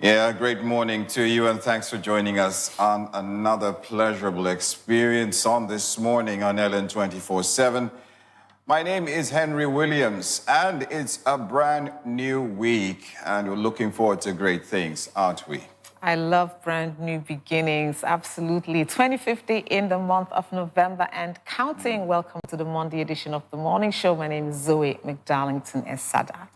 Yeah, great morning to you, and thanks for joining us on another pleasurable experience on this morning on Ellen 24/7. My name is Henry Williams, and it's a brand new week, and we're looking forward to great things, aren't we? I love brand new beginnings, absolutely. 2050 in the month of November and counting. Welcome to the Monday edition of The Morning Show. My name is Zoe McDarlington Esada.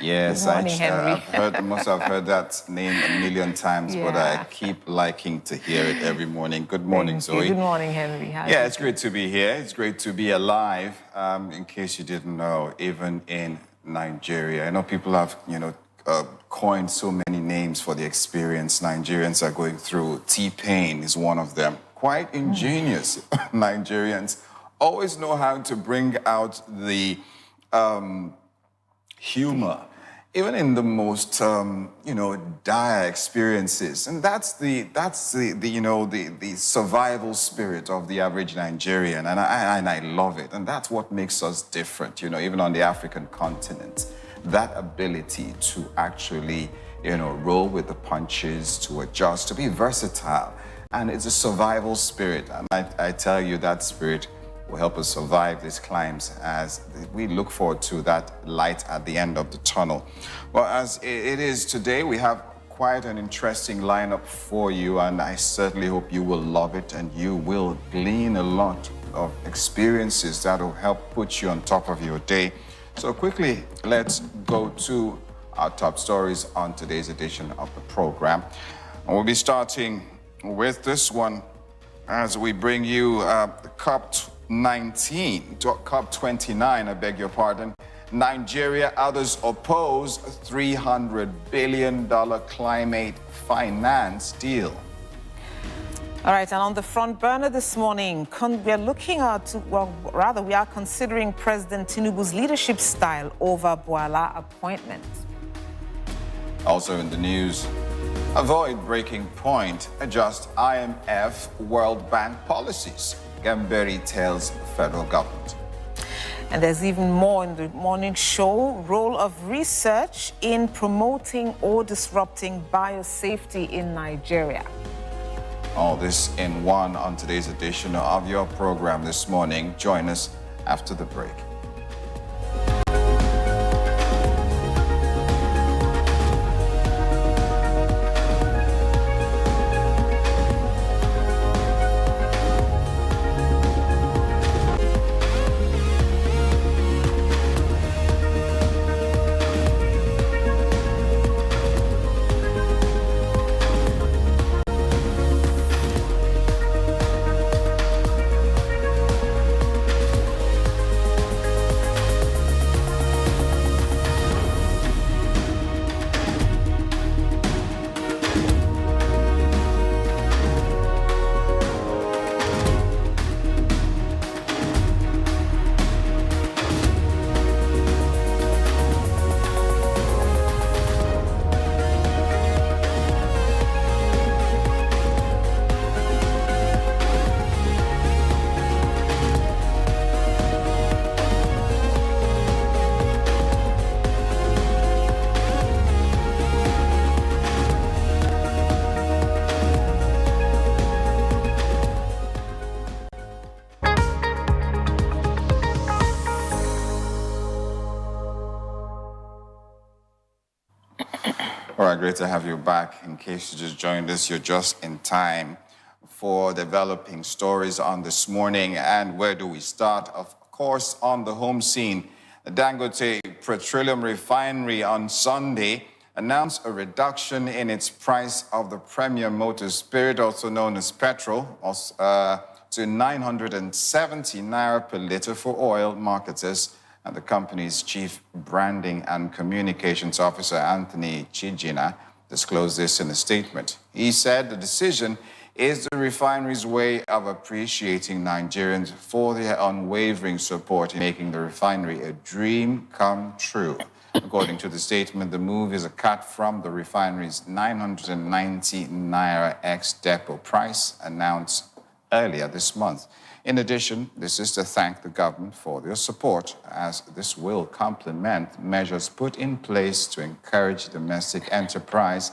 Yes, Good morning, Henry. must have heard that name a million times, but I keep liking to hear it every morning. Good morning, Zoe. Good morning, Henry. Yeah, it's great to be here. It's great to be alive. In case you didn't know, even in Nigeria, I know people have, coined so many names for the experience Nigerians are going through. T-Pain is one of them. Quite ingenious. Nigerians always know how to bring out the humor, even in the most, dire experiences. And that's the survival spirit of the average Nigerian. And I love it. And that's what makes us different, even on the African continent. That ability to actually, roll with the punches, to adjust, to be versatile. And it's a survival spirit. And I tell you, that spirit will help us survive these climbs as we look forward to that light at the end of the tunnel. Well, as it is today, we have quite an interesting lineup for you, and I certainly hope you will love it and you will glean a lot of experiences that will help put you on top of your day. So quickly, let's go to our top stories on today's edition of the program. And we'll be starting with this one as we bring you COP29, I beg your pardon. Nigeria, others oppose $300 billion climate finance deal. All right, and on the front burner this morning, we are considering President Tinubu's leadership style over Boala appointment. Also in the news, avoid breaking point, adjust IMF World Bank policies. Gambari tells the federal government. And there's even more in the morning show. Role of research in promoting or disrupting biosafety in Nigeria. All this in one on today's edition of your program this morning. Join us after the break. All right, great to have you back. In case you just joined us, you're just in time for developing stories on this morning. And where do we start? Of course, on the home scene. The Dangote Petroleum Refinery on Sunday announced a reduction in its price of the premium motor spirit, also known as petrol, to 970 naira per liter for oil marketers. And the company's chief branding and communications officer, Anthony Chijina, disclosed this in a statement. He said the decision is the refinery's way of appreciating Nigerians for their unwavering support in making the refinery a dream come true. According to the statement, the move is a cut from the refinery's 990 naira ex-depot price announced earlier this month. In addition, this is to thank the government for their support, as this will complement measures put in place to encourage domestic enterprise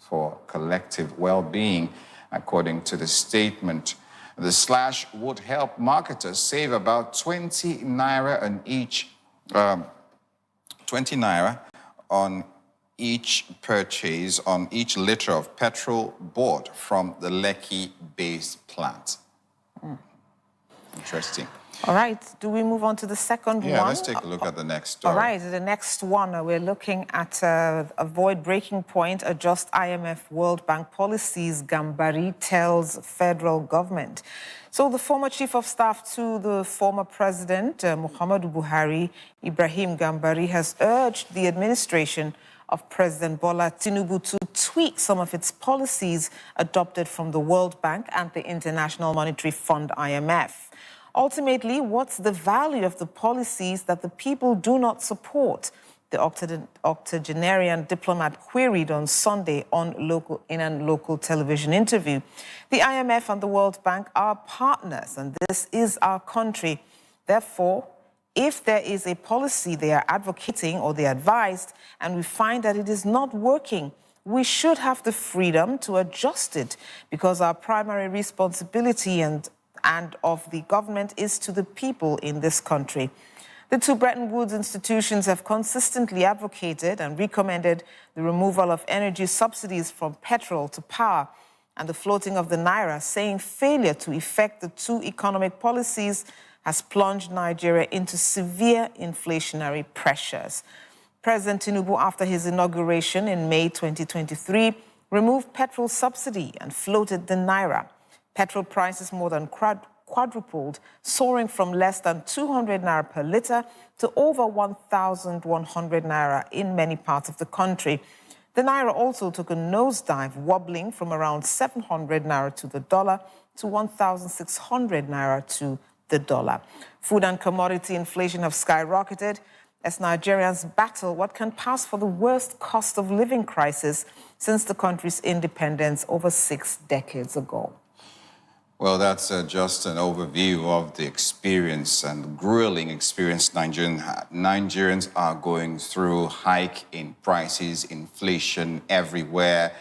for collective well-being, according to the statement. The slash would help marketers save about 20 naira on each 20 naira on each purchase on each liter of petrol bought from the Lekki-based plant. Interesting. All right, do we move on to the second one? Yeah, let's take a look at the next story. All right, the next one, we're looking at avoid breaking point, adjust IMF World Bank policies, Gambari tells federal government. So the former chief of staff to the former president, Muhammadu Buhari, Ibrahim Gambari, has urged the administration of President Bola Tinubu to tweak some of its policies adopted from the World Bank and the International Monetary Fund, IMF. Ultimately, what's the value of the policies that the people do not support? The octogenarian diplomat queried on Sunday in a local television interview. The IMF and the World Bank are partners, and this is our country. Therefore, if there is a policy they are advocating or they advised, and we find that it is not working, we should have the freedom to adjust it, because our primary responsibility and of the government is to the people in this country. The two Bretton Woods institutions have consistently advocated and recommended the removal of energy subsidies from petrol to power and the floating of the naira, saying failure to effect the two economic policies has plunged Nigeria into severe inflationary pressures. President Tinubu, after his inauguration in May 2023, removed petrol subsidy and floated the naira. Petrol prices more than quadrupled, soaring from less than 200 naira per litre to over 1,100 naira in many parts of the country. The naira also took a nosedive, wobbling from around 700 naira to the dollar to 1,600 naira to the dollar. Food and commodity inflation have skyrocketed as Nigerians battle what can pass for the worst cost of living crisis since the country's independence over 6 decades ago. Well, that's just an overview of the experience and grueling experience Nigerians are going through. Hike in prices, inflation everywhere.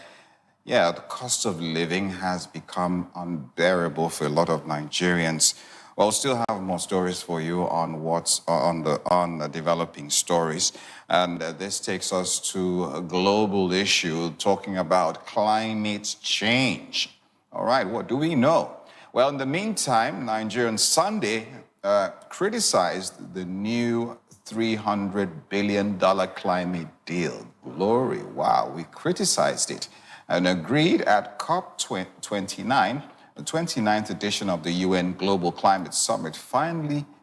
Yeah, the cost of living has become unbearable for a lot of Nigerians. We'll still have more stories for you on what's on the developing stories. And this takes us to a global issue talking about climate change. All right, what do we know? Well, in the meantime, Nigerian Sunday criticized the new $300 billion climate deal. Glory, wow, we criticized it and agreed at COP29, the 29th edition of the UN Global Climate Summit,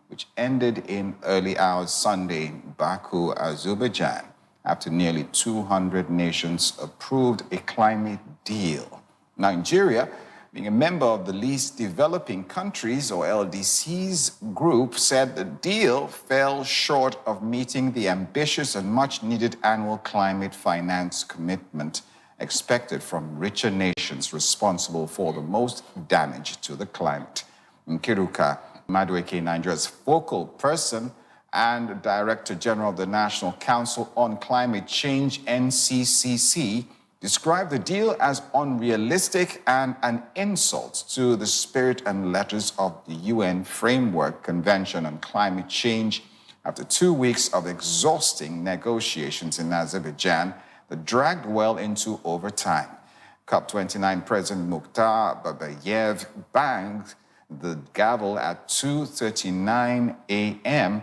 which ended in early hours Sunday in Baku, Azerbaijan, after nearly 200 nations approved a climate deal. Nigeria, being a member of the Least Developing Countries, or LDCs group, said the deal fell short of meeting the ambitious and much-needed annual climate finance commitment expected from richer nations responsible for the most damage to the climate. Nkiruka Madueke, Nigeria's focal person and Director General of the National Council on Climate Change, NCCC, described the deal as unrealistic and an insult to the spirit and letters of the UN Framework Convention on Climate Change after 2 weeks of exhausting negotiations in Azerbaijan that dragged well into overtime. COP29 President Mukhtar Babayev banged the gavel at 2:39 a.m.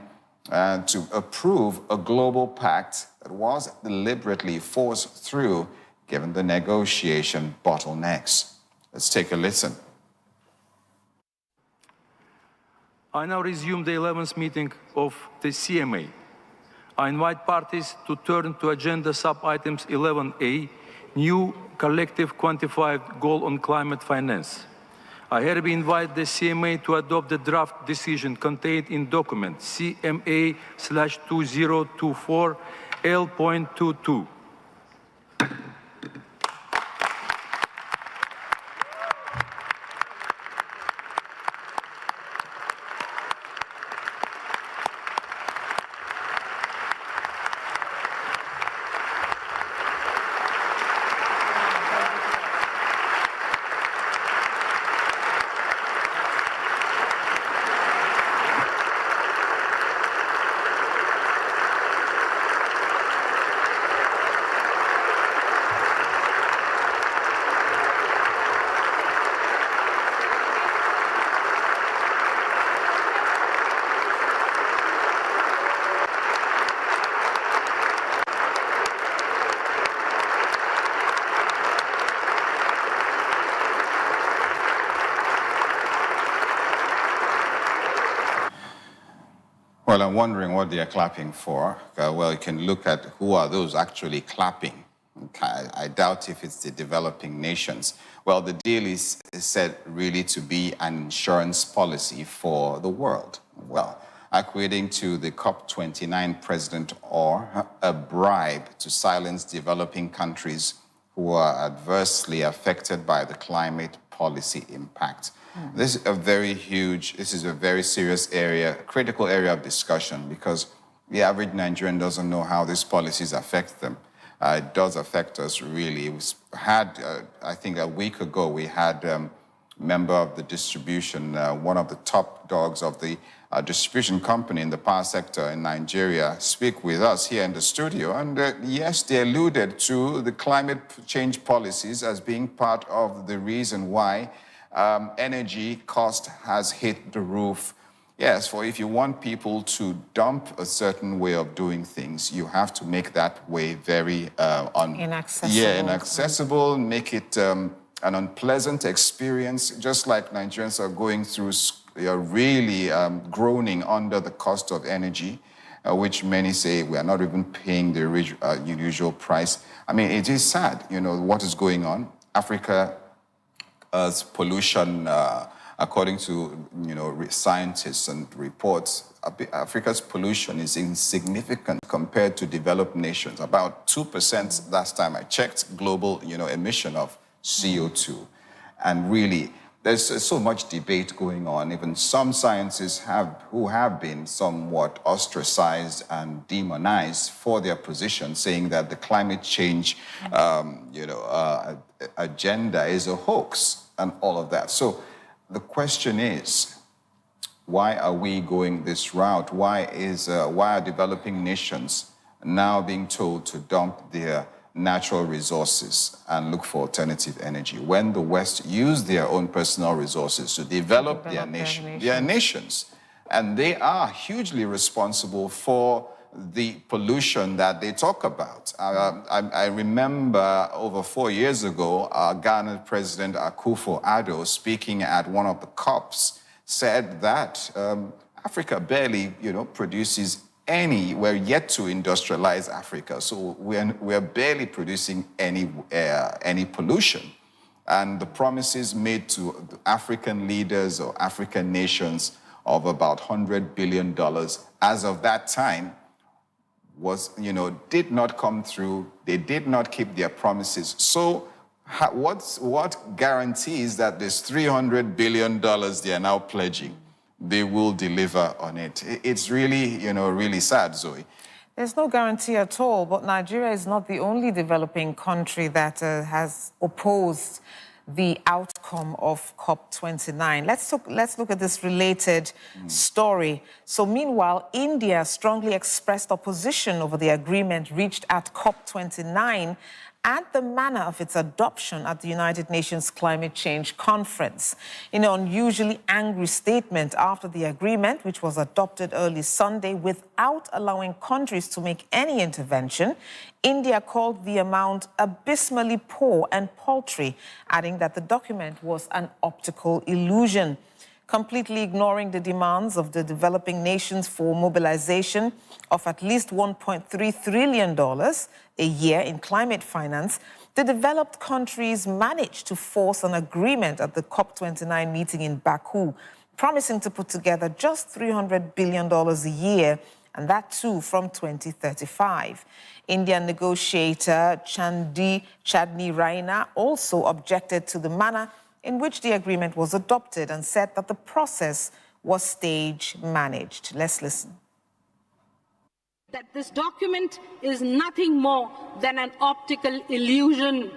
To approve a global pact that was deliberately forced through given the negotiation bottlenecks. Let's take a listen. I now resume the 11th meeting of the CMA. I invite parties to turn to agenda sub-items 11A, new collective quantified goal on climate finance. I hereby invite the CMA to adopt the draft decision contained in document CMA/2024 L.22. Well, I'm wondering what they are clapping for. Well, you can look at who are those actually clapping. I doubt if it's the developing nations. Well, the deal is said really to be an insurance policy for the world. Well, according to the COP29 president, or a bribe to silence developing countries who are adversely affected by the climate policy impact. This is a very serious area, critical area of discussion, because the average Nigerian doesn't know how these policies affect them. It does affect us, really. We had, I think a week ago, we had a member of the distribution, one of the top dogs of the distribution company in the power sector in Nigeria, speak with us here in the studio. And yes, they alluded to the climate change policies as being part of the reason why energy cost has hit the roof. Yes, for if you want people to dump a certain way of doing things, you have to make that way very inaccessible. Yeah, inaccessible, make it an unpleasant experience, just like Nigerians are going through, really groaning under the cost of energy, which many say we are not even paying the usual price. I mean, it is sad, what is going on. Africa's pollution, according to scientists and reports, Africa's pollution is insignificant compared to developed nations. About 2% last time I checked global emission of CO2. And really, there's so much debate going on. Even some scientists who have been somewhat ostracized and demonized for their position, saying that the climate change agenda is a hoax and all of that. So the question is, why are we going this route? Why are developing nations now being told to dump their natural resources and look for alternative energy when the West used their own personal resources to develop their nations? And they are hugely responsible for the pollution that they talk about. I remember over 4 years ago, Ghana President Akufo-Addo, speaking at one of the COPs, said that Africa barely, produces we're yet to industrialize Africa, so we're barely producing any pollution. And the promises made to the African leaders or African nations of about $100 billion as of that time did not come through. They did not keep their promises. So what guarantees that this $300 billion they are now pledging, they will deliver on it? It's really, really sad, Zoe. There's no guarantee at all, but Nigeria is not the only developing country that has opposed the outcome of COP29. Let's look at this related story. So meanwhile, India strongly expressed opposition over the agreement reached at COP29 and the manner of its adoption at the United Nations Climate Change Conference. In an unusually angry statement after the agreement, which was adopted early Sunday without allowing countries to make any intervention, India called the amount abysmally poor and paltry, adding that the document was an optical illusion. Completely ignoring the demands of the developing nations for mobilization of at least $1.3 trillion a year in climate finance, the developed countries managed to force an agreement at the COP29 meeting in Baku, promising to put together just $300 billion a year, and that too from 2035. Indian negotiator Chadni Raina also objected to the manner in which the agreement was adopted and said that the process was stage managed. Let's listen. That this document is nothing more than an optical illusion.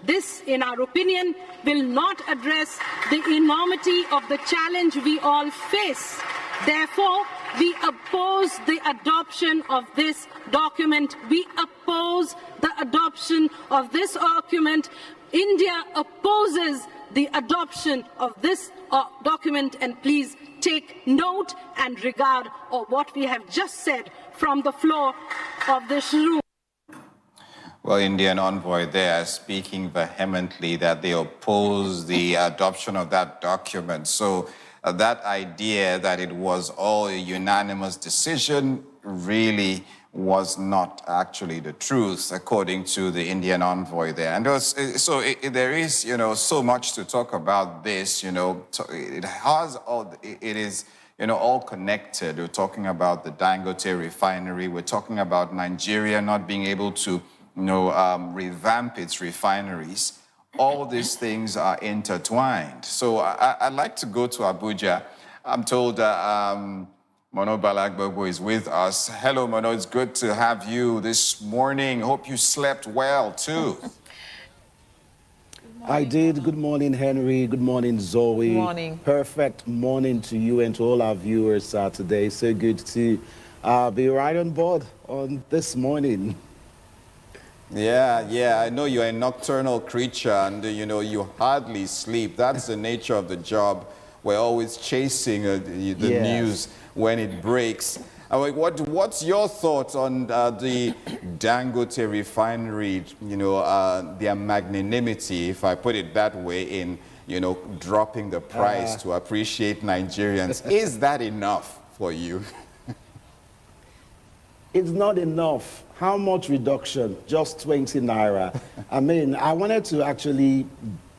This, in our opinion, will not address the enormity of the challenge we all face. Therefore, we oppose the adoption of this document. We oppose the adoption of this document. India opposes the adoption of this document, and please take note and regard of what we have just said from the floor of this room. Well, Indian envoy there speaking vehemently that they oppose the adoption of that document. So that idea that it was all a unanimous decision really was not actually the truth, according to the Indian envoy there. And there is, so much to talk about this, it is, all connected. We're talking about the Dangote refinery. We're talking about Nigeria not being able to, revamp its refineries. All these things are intertwined. So I'd like to go to Abuja. I'm told Mono Balagbogo is with us. Hello, Mono. It's good to have you this morning. Hope you slept well, too. I did. Good morning, Henry. Good morning, Zoe. Good morning. Perfect morning to you and to all our viewers today. So good to be right on board on this morning. Yeah, I know you're a nocturnal creature and, you hardly sleep. That's the nature of the job. We're always chasing the news when it breaks. What's your thoughts on the Dangote refinery, their magnanimity, if I put it that way, in, dropping the price to appreciate Nigerians? Is that enough for you? It's not enough. How much reduction? Just 20 naira. I mean, I wanted to actually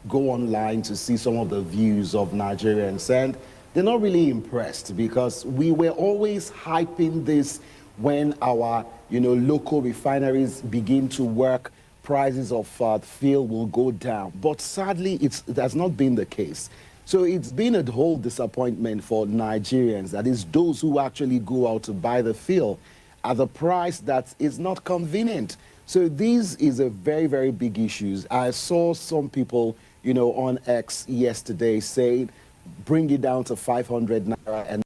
go online to see some of the views of Nigerians, and they're not really impressed because we were always hyping this when our, local refineries begin to work, prices of fuel will go down. But sadly, it has not been the case. So it's been a whole disappointment for Nigerians, that is those who actually go out to buy the fuel at the price that is not convenient. So this is a very, very big issue. I saw some people, on X yesterday saying, bring it down to 500 naira and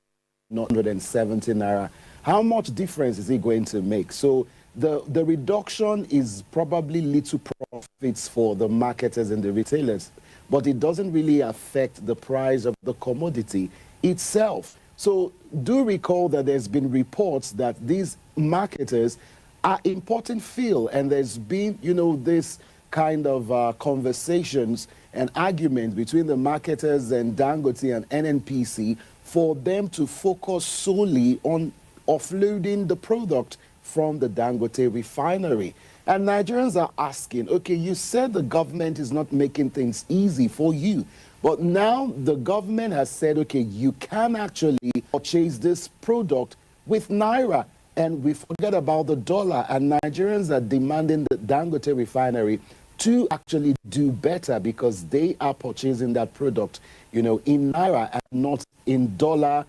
not 170 naira. How much difference is it going to make? So the reduction is probably little profits for the marketers and the retailers, but it doesn't really affect the price of the commodity itself. So do recall that there's been reports that these marketers are importing fuel, and there's been, this kind of conversations and arguments between the marketers and Dangote and NNPC for them to focus solely on offloading the product from the Dangote refinery. And Nigerians are asking, okay, you said the government is not making things easy for you, but now the government has said, okay, you can actually purchase this product with Naira. And we forget about the dollar, and Nigerians are demanding the Dangote refinery to actually do better because they are purchasing that product, in Naira and not in dollar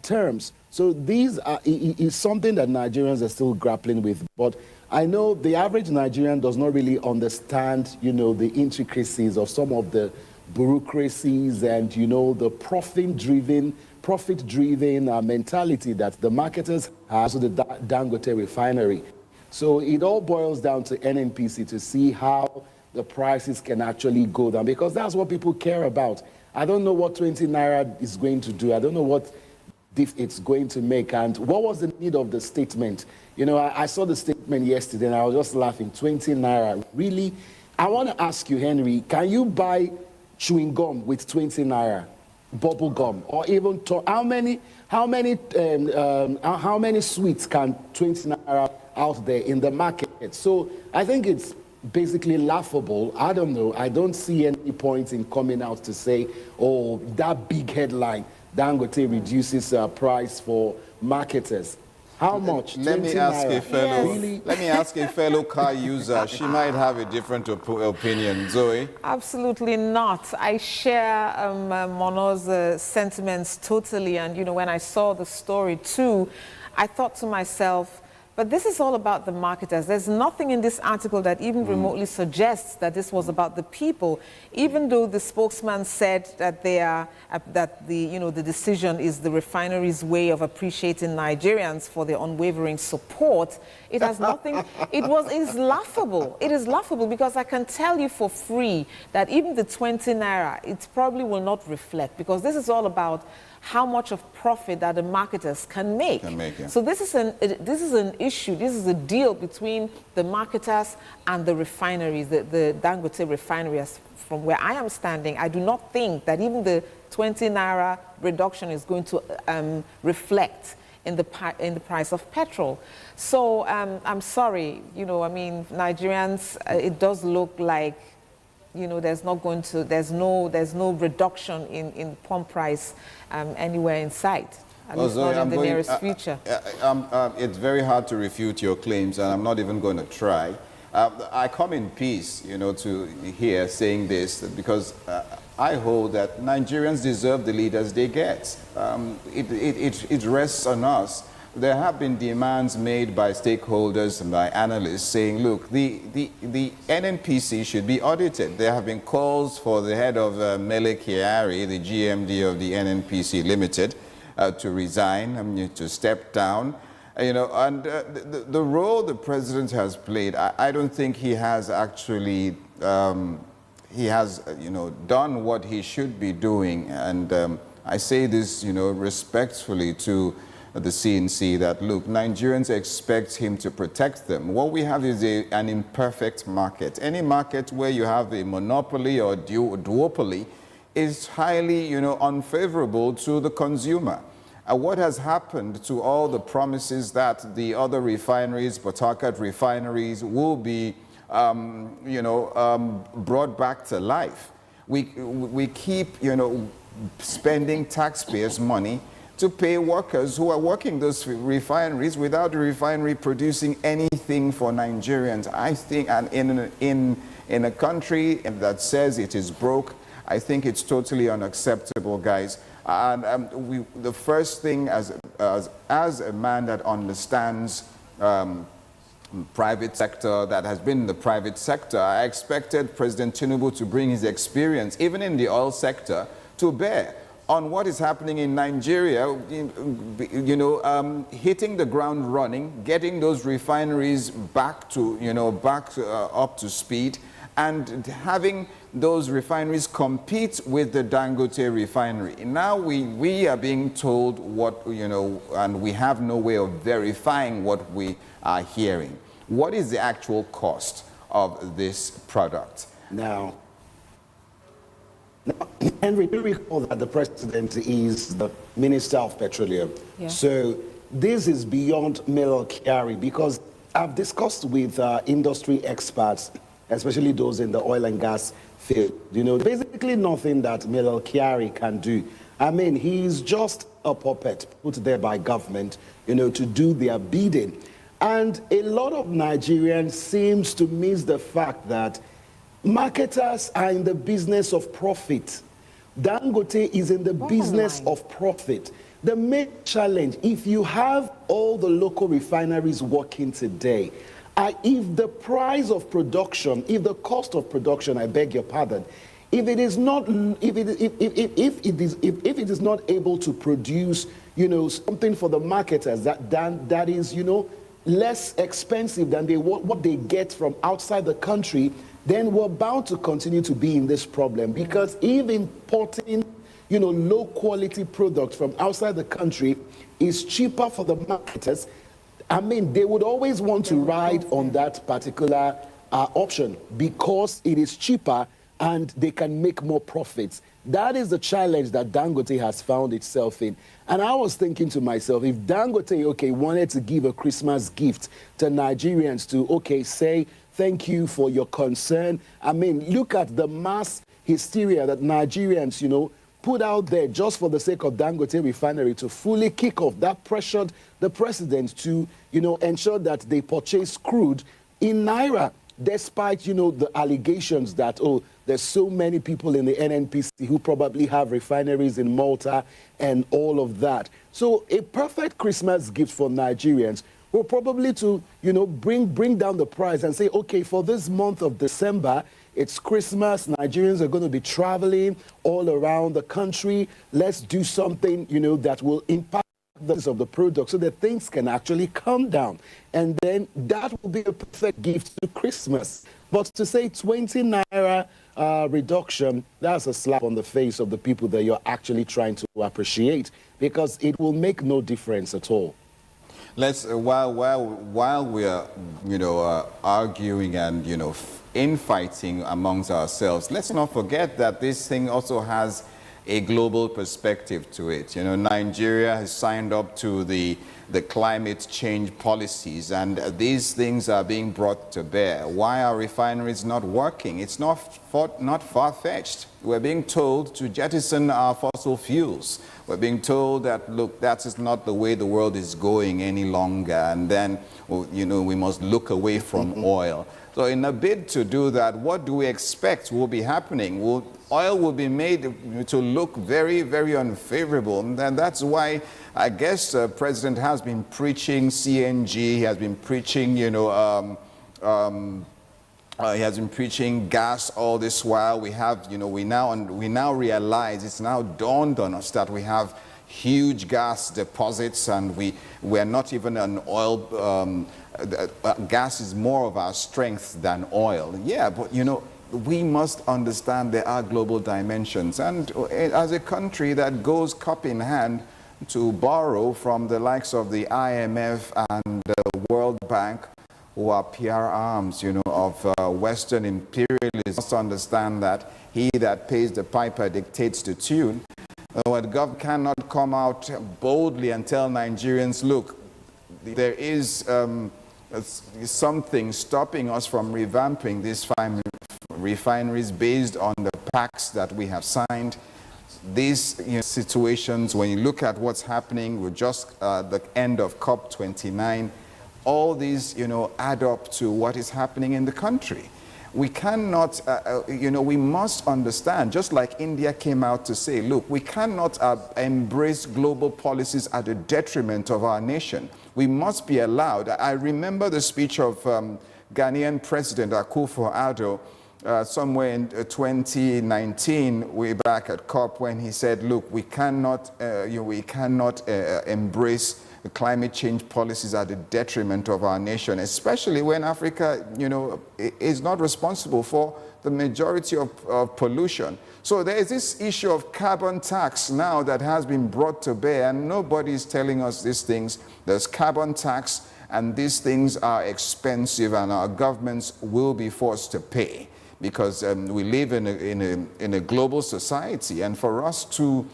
terms. So these is something that Nigerians are still grappling with. But I know the average Nigerian does not really understand, the intricacies of some of the bureaucracies and, the profit-driven mentality that the marketers have to the Dangote refinery. So it all boils down to NNPC to see how the prices can actually go down, because that's what people care about. I don't know what 20 naira is going to do. I don't know what it's going to make. And what was the need of the statement? I saw the statement yesterday and I was just laughing. 20 naira. Really? I want to ask you, Henry, can you buy chewing gum with 20 naira? Bubble gum, or even how many sweets can 20 naira out there in the market? So I think it's basically laughable. I don't know. I don't see any point in coming out to say, oh, that big headline, Dangote reduces price for marketers. How much? Let me ask a fellow car user. She might have a different opinion. Zoe? Absolutely not. I share Mono's sentiments totally. And, when I saw the story too, I thought to myself, but this is all about the marketers. There's nothing in this article that even remotely suggests that this was about the people, even though the spokesman said that the decision is the refinery's way of appreciating Nigerians for their unwavering support. It has nothing. It is laughable. It is laughable because I can tell you for free that even the 20 naira, it probably will not reflect, because this is all about how much of profit that the marketers can make. Yeah. So this is an issue. This is a deal between the marketers and the refineries, the Dangote refinery. As from where I am standing, I do not think that even the 20 naira reduction is going to reflect in the price of petrol. So I'm sorry, you know, I mean, Nigerians, it does look like, you know, there's no reduction in pump price anywhere in sight. At least not in the nearest future. It's very hard to refute your claims, and I'm not even going to try. I come in peace, you know, to hear saying this, because I hold that Nigerians deserve the leaders they get. It rests on us. There have been demands made by stakeholders and by analysts saying, look, the NNPC should be audited. There have been calls for the head of Mele Kyari, the GMD of the NNPC Limited, to resign, to step down. You know, and the role the president has played, I don't think he has actually, you know, done what he should be doing. And I say this, you know, respectfully to the CNC, that, look, Nigerians expect him to protect them. What we have is an imperfect market. Any market where you have a monopoly or duopoly is highly, you know, unfavorable to the consumer. What has happened to all the promises that the other refineries, Port Harcourt refineries, will be, you know, brought back to life? We keep, you know, spending taxpayers' money to pay workers who are working those refineries without the refinery producing anything for Nigerians. I think, and in a country that says it is broke, I think it's totally unacceptable, guys. And the first thing, as a man that understands private sector, that has been in the private sector, I expected President Tinubu to bring his experience, even in the oil sector, to bear on what is happening in Nigeria, you know, hitting the ground running, getting those refineries back to, you know, up to speed, and having those refineries compete with the Dangote refinery. Now we are being told what, you know, and we have no way of verifying what we are hearing. What is the actual cost of this product? Now, Henry, do recall that the president is the Minister of Petroleum. Yeah. So this is beyond Mele Kyari, because I've discussed with industry experts, especially those in the oil and gas field. You know, basically nothing that Mele Kyari can do. I mean, he's just a puppet put there by government, you know, to do their bidding. And a lot of Nigerians seems to miss the fact that marketers are in the business of profit. Dangote is in the business of profit. The main challenge, if you have all the local refineries working today, if the price of production, if the cost of production, I beg your pardon, if it is not, if it is not able to produce, you know, something for the marketers that is, you know, less expensive than what they get from outside the country, then we're bound to continue to be in this problem. Because if importing, you know, low quality products from outside the country is cheaper for the marketers, I mean, they would always want to ride on that particular option because it is cheaper and they can make more profits. That is the challenge that Dangote has found itself in. And I was thinking to myself, if Dangote, okay, wanted to give a Christmas gift to Nigerians to, okay, say thank you for your concern. I mean, look at the mass hysteria that Nigerians, you know, put out there just for the sake of Dangote refinery to fully kick off. That pressured the president to, you know, ensure that they purchase crude in Naira, despite, you know, the allegations that, oh, there's so many people in the NNPC who probably have refineries in Malta and all of that. So a perfect Christmas gift for Nigerians will probably to, you know, bring down the price and say, okay, for this month of December, it's Christmas, Nigerians are going to be traveling all around the country. Let's do something, you know, that will impact the price of the product so that things can actually come down. And then that will be a perfect gift to Christmas. But to say 20 naira reduction, that's a slap on the face of the people that you're actually trying to appreciate, because it will make no difference at all. Let's while we are arguing and infighting amongst ourselves, let's not forget that this thing also has a global perspective to it. Nigeria has signed up to the climate change policies, and these things are being brought to bear. Why are refineries not working? It's not far-fetched. We're being told to jettison our fossil fuels. We're being told that, look, that is not the way the world is going any longer, and then, we must look away from oil. So in a bid to do that, what do we expect will be happening? Oil will be made to look very, very unfavorable. And that's why I guess the president has been preaching CNG, he has been preaching, he has been preaching gas all this while. We have, we now realize, it's now dawned on us that we have huge gas deposits, and we're not even an oil, gas is more of our strength than oil. Yeah, but we must understand there are global dimensions. And as a country that goes cup in hand to borrow from the likes of the IMF and the World Bank, who are PR arms, of Western imperialism, must understand that he that pays the piper dictates the tune. What Gov cannot come out boldly and tell Nigerians, look, there is something stopping us from revamping these refineries based on the pacts that we have signed. These situations, when you look at what's happening, we're just the end of COP29, all these, add up to what is happening in the country. We cannot, we must understand, just like India came out to say, look, we cannot embrace global policies at the detriment of our nation. We must be allowed. I remember the speech of Ghanaian President Akufo-Addo somewhere in 2019, way back at COP, when he said, look, we cannot embrace climate change policies at the detriment of our nation, especially when Africa, is not responsible for the majority of pollution. So there is this issue of carbon tax now that has been brought to bear, and nobody is telling us these things. There's carbon tax, and these things are expensive, and our governments will be forced to pay, because we live in a global society, and for us to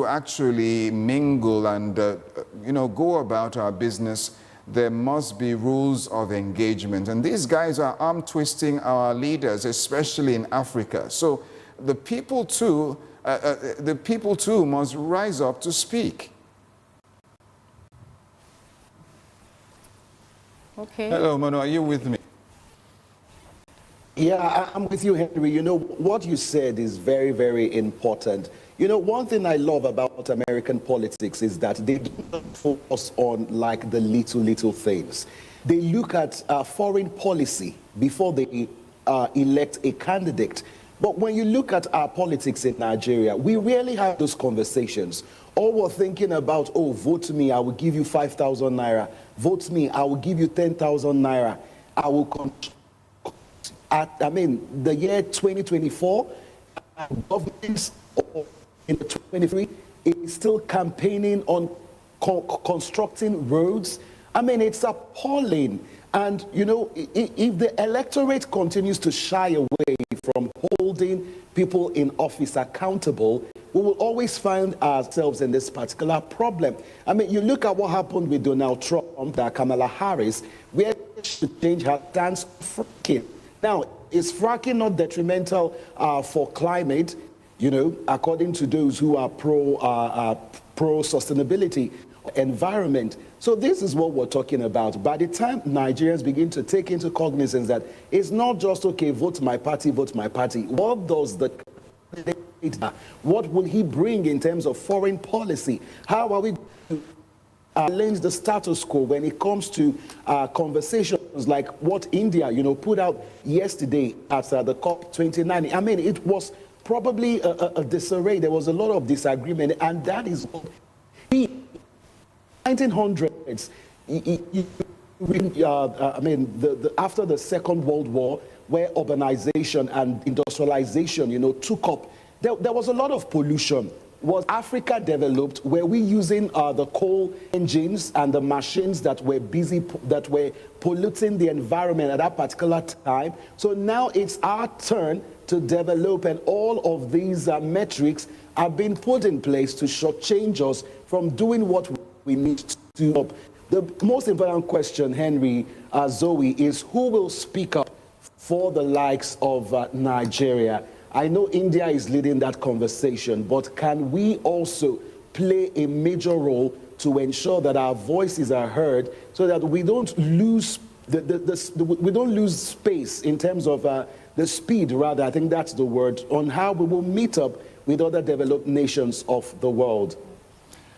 actually mingle and go about our business, there must be rules of engagement. And these guys are arm twisting our leaders, especially in Africa. So the people too must rise up to speak. Okay. Hello, Mano, are you with me? Yeah, I'm with you, Henry. What you said is very, very important. One thing I love about American politics is that they don't focus on like the little things. They look at foreign policy before they elect a candidate. But when you look at our politics in Nigeria, we rarely have those conversations. All we're thinking about, oh, vote me, I will give you 5,000 naira. Vote me, I will give you 10,000 naira. I will the year 2024, governments in 2023 is still campaigning on constructing roads. It's appalling. And, if the electorate continues to shy away from holding people in office accountable, we will always find ourselves in this particular problem. You look at what happened with Donald Trump and Kamala Harris, where she changed her stance on fracking. Now, is fracking not detrimental for climate? According to those who are pro sustainability, environment. So this is what we're talking about. By the time Nigerians begin to take into cognizance that it's not just, okay, vote my party, what does the what will he bring in terms of foreign policy? How are we going to challenge the status quo when it comes to conversations like what India, put out yesterday at the COP29? It was probably a disarray. There was a lot of disagreement, and that is what the 1900s, after the Second World War, where urbanization and industrialization, took up, there was a lot of pollution. was Africa developed? Were we using the coal engines and the machines that were that were polluting the environment at that particular time? So now it's our turn to develop, and all of these metrics are being put in place to shortchange us from doing what we need to do. The most important question, Henry, Zoe, is who will speak up for the likes of Nigeria? I know India is leading that conversation, but can we also play a major role to ensure that our voices are heard so that we don't lose we don't lose space in terms of the speed, rather, I think that's the word, on how we will meet up with other developed nations of the world?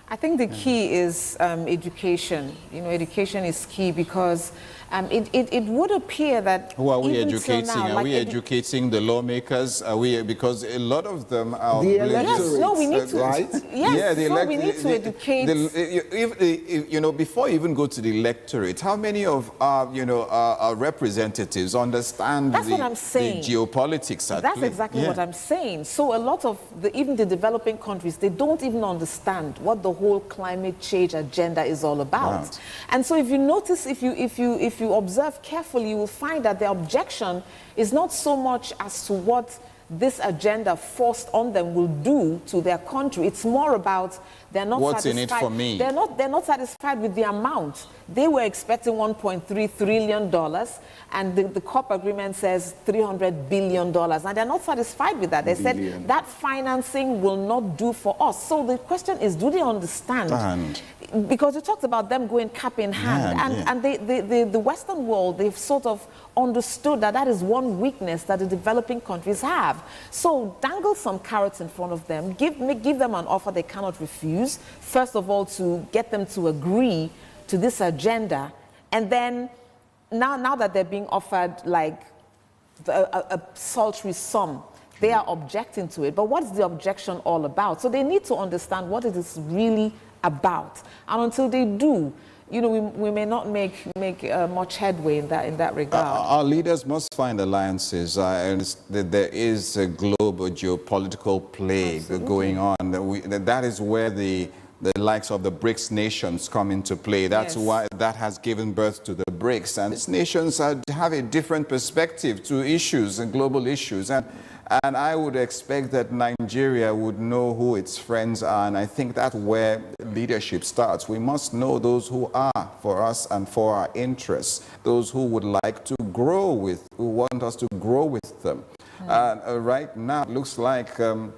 I think the key is education. You know, education is key because it would appear that who are we even till educating? now, Are like we educating the lawmakers? Are we, because a lot of them are The oblivious. electorate, yes, no, we need to. right? Yes, Yeah, the so we need to educate. you know, before you even go to the electorate, how many of our, you know, our representatives understand That's what I'm saying. the geopolitics at That's play? exactly Yeah. what I'm saying. So a lot of even the developing countries, they don't even understand what the whole climate change agenda is all about. Right. And so if you notice, if you observe carefully, you will find that the objection is not so much as to what this agenda forced on them will do to their country. It's more about they're not What's in satisfied. it for me? They're not satisfied with the amount. They were expecting $1.3 trillion, and the COP agreement says $300 billion, and they're not satisfied with that. They said that financing will not do for us. So the question is, do they understand? Because you talked about them going cap in hand, and the Western world, they've sort of understood that that is one weakness that the developing countries have. So dangle some carrots in front of them, give them an offer they cannot refuse. First of all, to get them to agree to this agenda, and then now that they're being offered like a sultry sum, they are objecting to it. But what's the objection all about? So they need to understand what it is really about, and until they do, you know, we may not make much headway in that regard. Our leaders must find alliances. There is a global geopolitical play going on. That is where the likes of the BRICS nations come into play. That's why that has given birth to the BRICS. And these nations have a different perspective to issues and global issues. And I would expect that Nigeria would know who its friends are, and I think that's where leadership starts. We must know those who are for us and for our interests, those who would like to grow with, who want us to grow with them. Right now, it looks like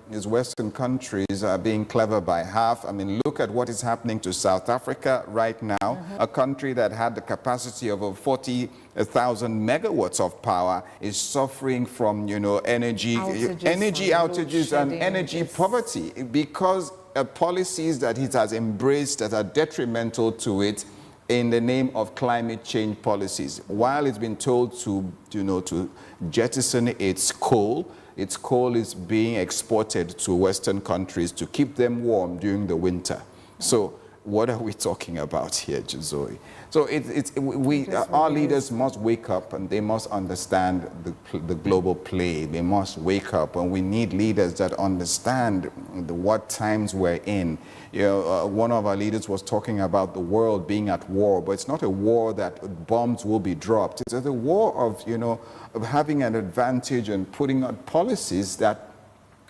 these Western countries are being clever by half. I mean, look at what is happening to South Africa right now, a country that had the capacity of 40,000 megawatts of power is suffering from, you know, energy outages and energy poverty because policies that it has embraced that are detrimental to it in the name of climate change policies. While it's been told to, you know, to jettison its coal is being exported to Western countries to keep them warm during the winter. So what are we talking about here, Zoe? So our leaders must wake up and they must understand the global play. They must wake up, and we need leaders that understand what times we're in. You know, one of our leaders was talking about the world being at war, but it's not a war that bombs will be dropped. It's a war of, you know, of having an advantage and putting out policies that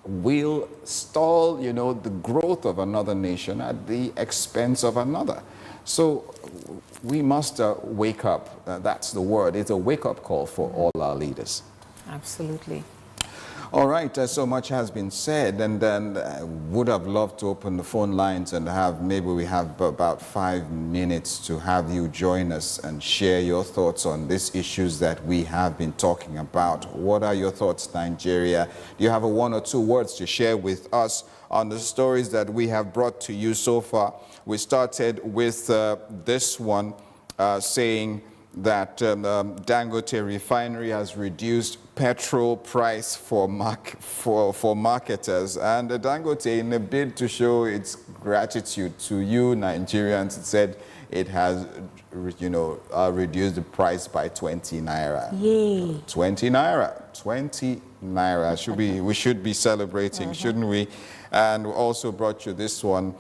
will stall, you know, the growth of another nation at the expense of another. So we must wake up. That's the word. It's a wake-up call for all our leaders. Absolutely. All right, so much has been said, and then I would have loved to open the phone lines and maybe we have about 5 minutes to have you join us and share your thoughts on these issues that we have been talking about. What are your thoughts, Nigeria? Do you have 1 or 2 words to share with us on the stories that we have brought to you so far? We started with this one saying that Dangote Refinery has reduced petrol price for marketers, and Dangote, in a bid to show its gratitude to you Nigerians, said it has, you know, reduced the price by 20 naira. Yay! 20 naira. 20 naira. We should be celebrating, shouldn't we? And we also brought you this one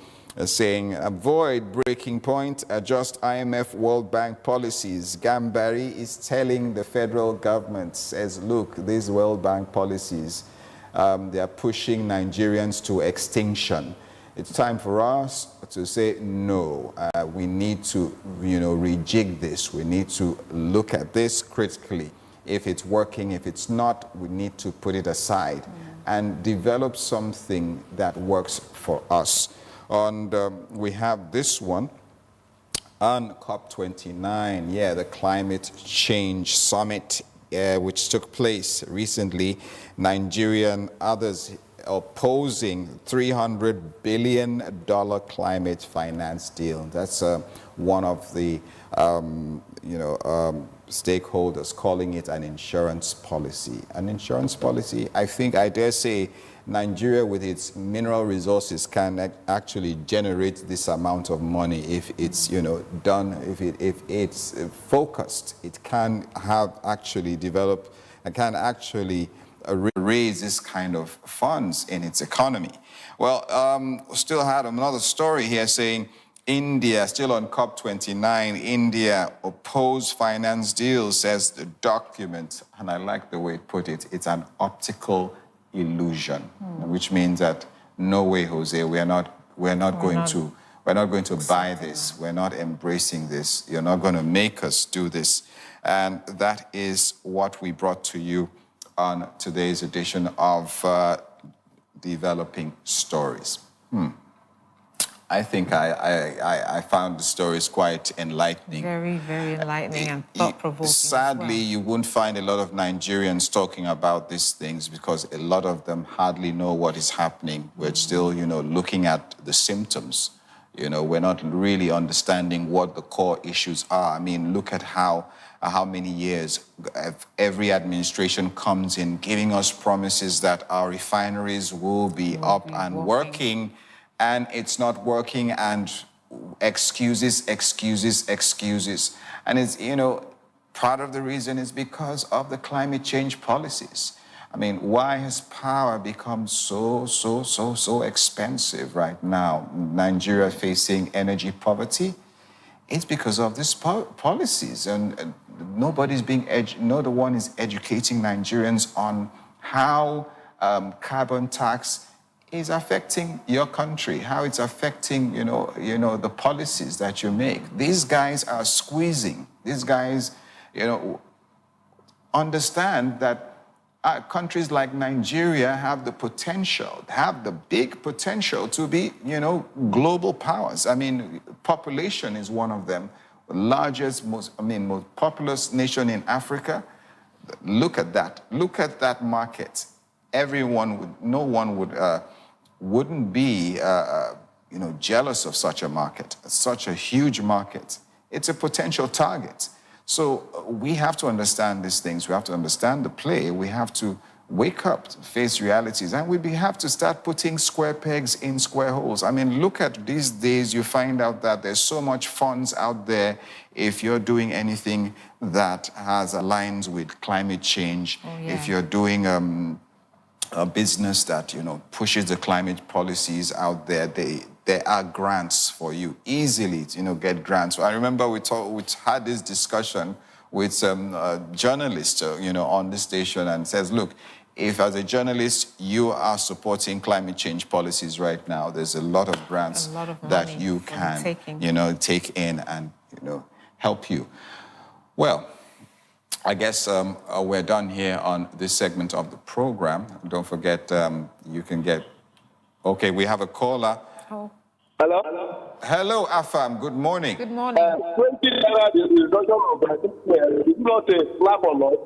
saying, avoid breaking point, adjust IMF World Bank policies. Gambari is telling the federal government, says, look, these World Bank policies, they are pushing Nigerians to extinction. It's time for us to say, no, we need to, rejig this. We need to look at this critically. If it's working, if it's not, we need to put it aside and develop something that works for us. And we have this one on COP29, the Climate Change Summit, which took place recently. Nigeria and others opposing $300 billion climate finance deal. That's one of the stakeholders calling it an insurance policy. An insurance policy, I dare say, Nigeria with its mineral resources can actually generate this amount of money if it's done, if it's focused. It can have actually developed, it can actually raise this kind of funds in its economy. Well, still had another story here saying India, still on COP29, India opposed finance deal, says the document, and I like the way it put it, it's an optical illusion, which means that no way, Jose, we're not going to buy this. We're not embracing this. You're not going to make us do this. And that is what we brought to you on today's edition of Developing Stories. I think I found the stories quite enlightening. Very, very enlightening and thought-provoking. Sadly, you won't find a lot of Nigerians talking about these things because a lot of them hardly know what is happening. We're still, looking at the symptoms. We're not really understanding what the core issues are. I mean, look at how many years every administration comes in giving us promises that our refineries will be up and working, and it's not working, and excuses. And it's, part of the reason is because of the climate change policies. I mean, why has power become so expensive right now? Nigeria facing energy poverty? It's because of these policies, and nobody's no one is educating Nigerians on how carbon tax is affecting your country, how it's affecting, the policies that you make. These guys are squeezing. These guys, understand that countries like Nigeria have the big potential to be, global powers. I mean, population is one of them. The largest, most populous nation in Africa. Look at that. Look at that market. No one wouldn't be, jealous of such a market, such a huge market. It's a potential target. So we have to understand these things. We have to understand the play. We have to wake up, to face realities, and we have to start putting square pegs in square holes. I mean, look at these days, you find out that there's so much funds out there if you're doing anything that has aligns with climate change, if you're doing a business that, pushes the climate policies out there, there are grants for you easily, get grants. I remember we had this discussion with some journalists, on the station, and says, look, if as a journalist you are supporting climate change policies right now, there's a lot of grants that you can, take in and, help you. Well, I guess we're done here on this segment of the program. Don't forget, you can get... Okay, we have a caller. Oh. Hello? Hello, Afam. Good morning. Good morning. 20 naira, the reduction of the is not a slap on us.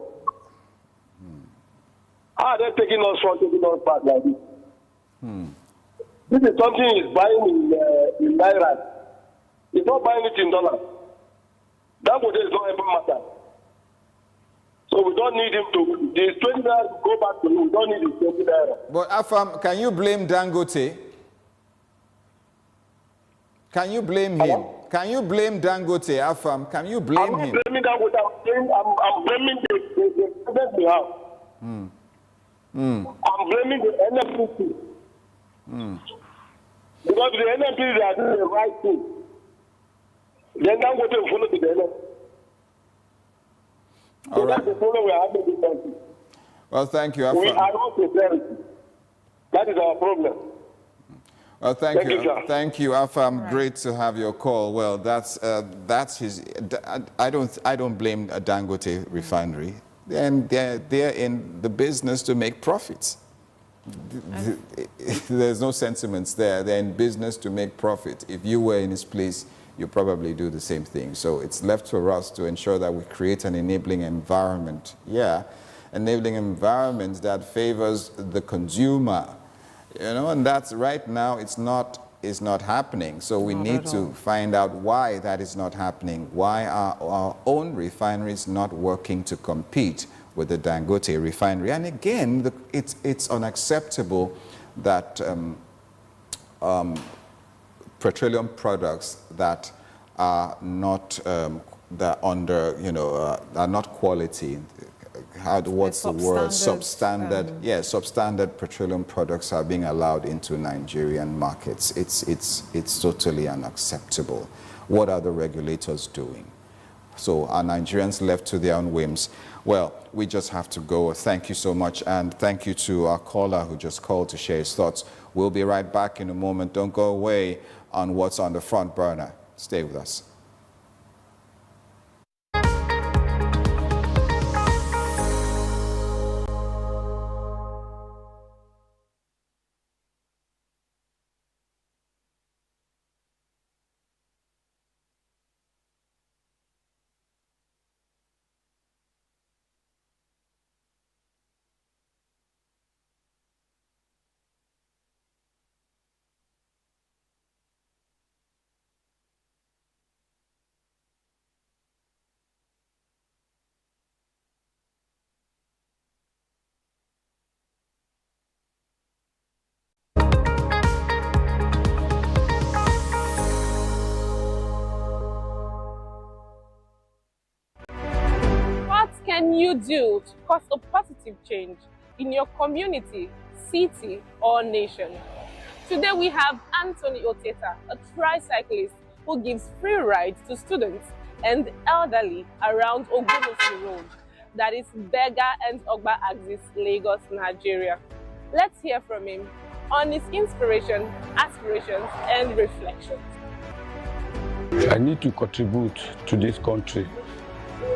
How are they taking us from taking us back like this? This is something he's buying in naira. He's not buying it in dollars. That would not ever matter. So we don't need him to. These 20 naira go back to him. We don't need his 20 naira. But Afam, can you blame Dangote? Can you blame him? Can you blame Dangote, Afam? Can you blame him? I'm not blaming Dangote. I'm blaming the president we have. I'm blaming the NNPC. Because the NNPC are doing the right thing. Then I'm going to follow the NNPC. So that's the problem we are having in this country. Well, thank you. We are not prepared. That is our problem. Well, thank you. Sir. Thank you, Afam. Great to have your call. Well, that's his. I don't blame a Dangote refinery. And they're in the business to make profits. There's no sentiments there. They're in business to make profit. If you were in his place, you probably do the same thing. So it's left for us to ensure that we create an enabling environment. Yeah, enabling environment that favors the consumer. You know, and that's right now it's not happening. So we need to find out why that is not happening. Why are our own refineries not working to compete with the Dangote refinery? And again, it's unacceptable that petroleum products that are not that under are not quality. What's the word? Substandard. Yeah, substandard petroleum products are being allowed into Nigerian markets. It's totally unacceptable. What are the regulators doing? So are Nigerians left to their own whims? Well, we just have to go. Thank you so much, and thank you to our caller who just called to share his thoughts. We'll be right back in a moment. Don't go away on what's on the front burner. Stay with us. Can you do to cause a positive change in your community, city, or nation? Today we have Anthony Oteta, a tricyclist who gives free rides to students and elderly around Ogunosi Road, that is Berger and Ogba Axis, Lagos, Nigeria. Let's hear from him on his inspiration, aspirations, and reflections. I need to contribute to this country.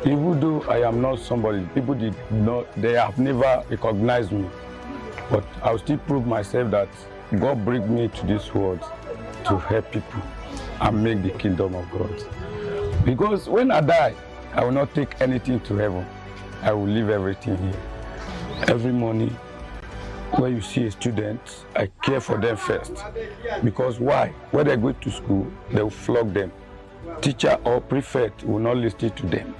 Even though I am not somebody, people they have never recognized me. But I'll still prove myself that God bring me to this world to help people and make the kingdom of God. Because when I die, I will not take anything to heaven. I will leave everything here. Every morning, when you see a student, I care for them first. Because why? When they go to school, they will flog them. Teacher or prefect will not listen to them.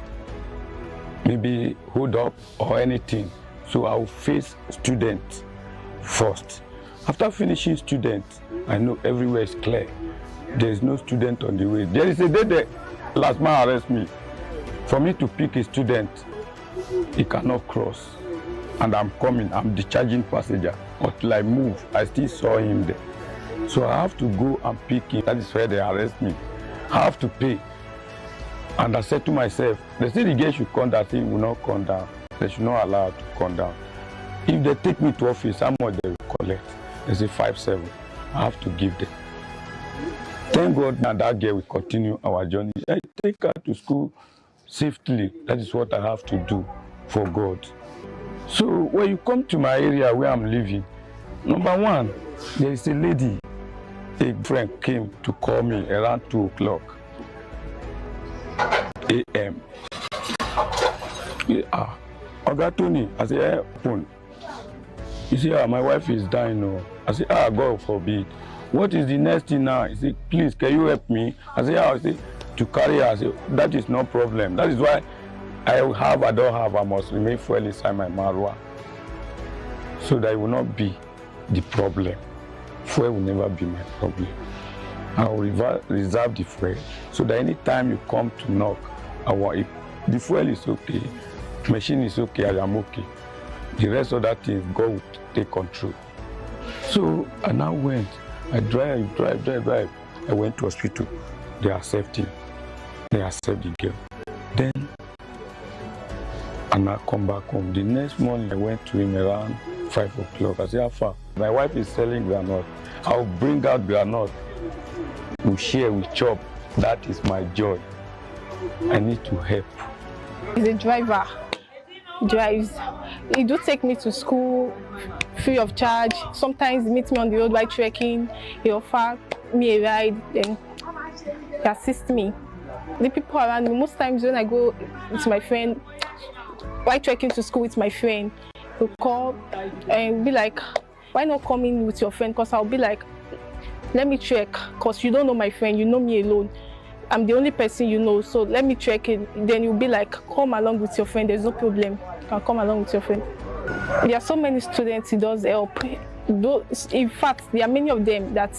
Maybe hold up or anything. So I will face students first. After finishing students, I know everywhere is clear. There is no student on the way. There is a day that last man arrest me. For me to pick a student, he cannot cross. And I'm coming, I'm discharging passenger. Until I move, I still saw him there. So I have to go and pick him. That is where they arrest me. I have to pay. And I said to myself, they say the gate should come down, thing will not come down. They should not allow it to come down. If they take me to office, how much they will collect? They say 5-7. I have to give them. Thank God now that girl will continue our journey. I take her to school safely. That is what I have to do for God. So when you come to my area where I'm living, number one, there is a lady, a friend came to call me around 2 o'clock a.m. Oga Tony, I said, open. You see, my wife is dying. No. I said, God forbid. What is the next thing now? He said, please, can you help me? I said, I said, to carry her. I said, that is no problem. That is why I don't have, I must remain fuel inside my Marwa. So that it will not be the problem. Fuel will never be my problem. I will reserve the fuel so that anytime you come to knock, the fuel is okay, machine is okay, I am okay. The rest of that things, God will take control. So I now went. I drive. I went to hospital. They accepted. They accept the girl. Then, and I come back home. The next morning, I went to him around 5 o'clock. I said, how far? My wife is selling granite. I'll bring out granite. We share, we chop. That is my joy. I need to help. He's a driver. He drives. He do take me to school free of charge. Sometimes he meets me on the road while trekking. He offer me a ride. Then he assists me. The people around me, most times when I go with my friend, while trekking to school with my friend, he'll call and be like, why not come in with your friend? Because I'll be like, let me trek, because you don't know my friend, you know me alone. I'm the only person you know, so let me trek in. Then you'll be like, come along with your friend, there's no problem. You can come along with your friend. There are so many students he does help. In fact, there are many of them that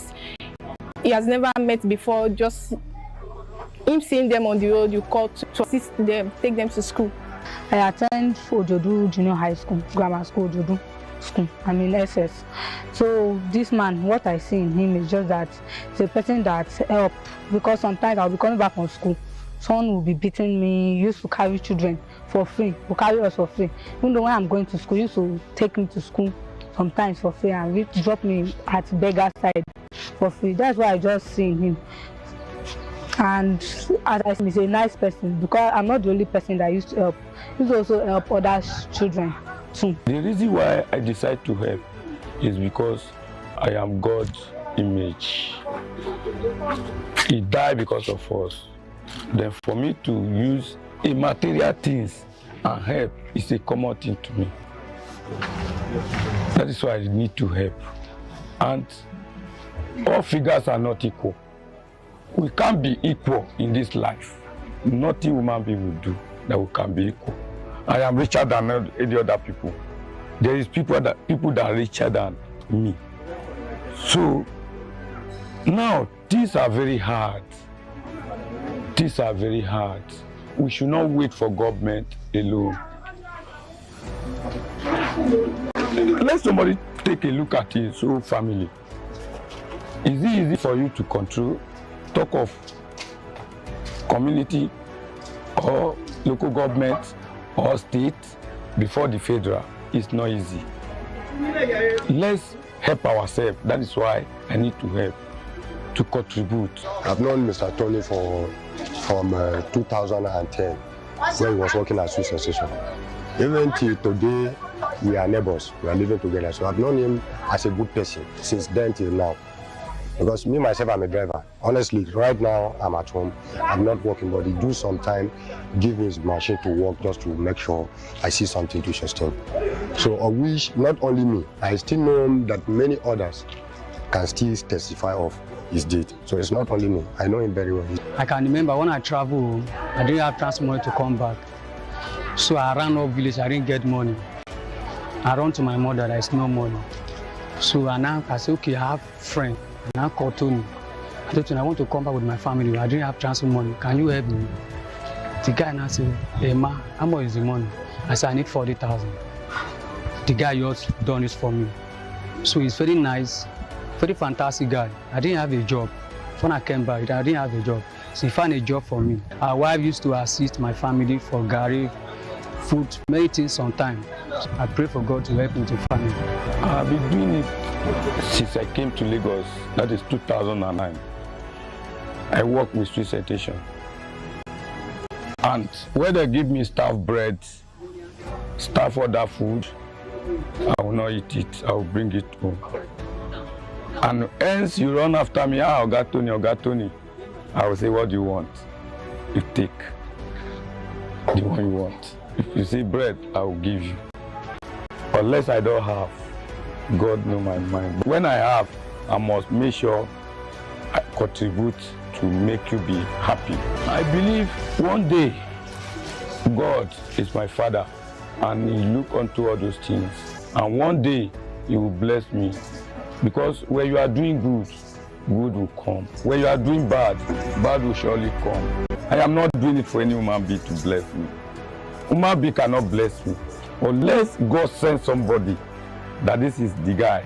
he has never met before. Just him seeing them on the road, you call to assist them, take them to school. I attend Ojodu Junior High School, Grammar School, Ojodu School. I'm in SS. So this man, what I see in him is just that he's a person that helps, because sometimes I'll be coming back from school. Someone will be beating me, used to carry children for free, will carry us for free. Even though when I'm going to school, he used to take me to school sometimes for free and drop me at beggar side for free. That's why I just see in him. And as I say, he's a nice person, because I'm not the only person that used to help. He used to also help other children too. The reason why I decide to help is because I am God's image. He died because of us. Then for me to use immaterial things and help is a common thing to me. That is why I need to help. And all figures are not equal. We can't be equal in this life. Nothing human being will do that we can be equal. I am richer than any other people. There is people that are richer than me. So now these are very hard. These are very hard. We should not wait for government alone. Let somebody take a look at his whole family. Is it easy for you to control? Talk of community or local government or state before the federal. It's not easy. Let's help ourselves. That is why I need to help, to contribute. I've known Mr. Tony from 2010, where he was working at Sweet Sensation. Even till today, we are neighbors. We are living together. So I've known him as a good person since then till now. Because me, myself, I'm a driver. Honestly, right now, I'm at home. I'm not working, but he do sometime give me his machine to work just to make sure I see something to sustain. So I wish not only me, I still know that many others can still testify of his deed. So it's not only me, I know him very well. I can remember when I traveled, I didn't have transport money to come back. So I ran up village, I didn't get money. I run to my mother, there is no money. So I said, okay, I have a friend. And I called Tony. I told him I want to come back with my family. I didn't have transport money. Can you help me? The guy now said, hey ma, how much is the money? I said, I need 40,000. The guy just done this for me. So he's very nice, very fantastic guy. I didn't have a job. When I came back, I didn't have a job. So he found a job for me. Our wife used to assist my family for garri, food, many things sometimes. I pray for God to help me to family. I've been doing it since I came to Lagos. That is 2009. I work with Sweet Sensation. And where they give me staff bread, staff order food, I will not eat it. I will bring it home. And hence you run after me, Oga Tony. I will say, what do you want? You take the one you want. If you say bread, I will give you. Unless I don't have, God knows my mind. When I have, I must make sure I contribute to make you be happy. I believe one day God is my Father and He look unto all those things. And one day He will bless me. Because when you are doing good, good will come. When you are doing bad, bad will surely come. I am not doing it for any human being to bless me. Human being cannot bless me. Unless God sends somebody that this is the guy,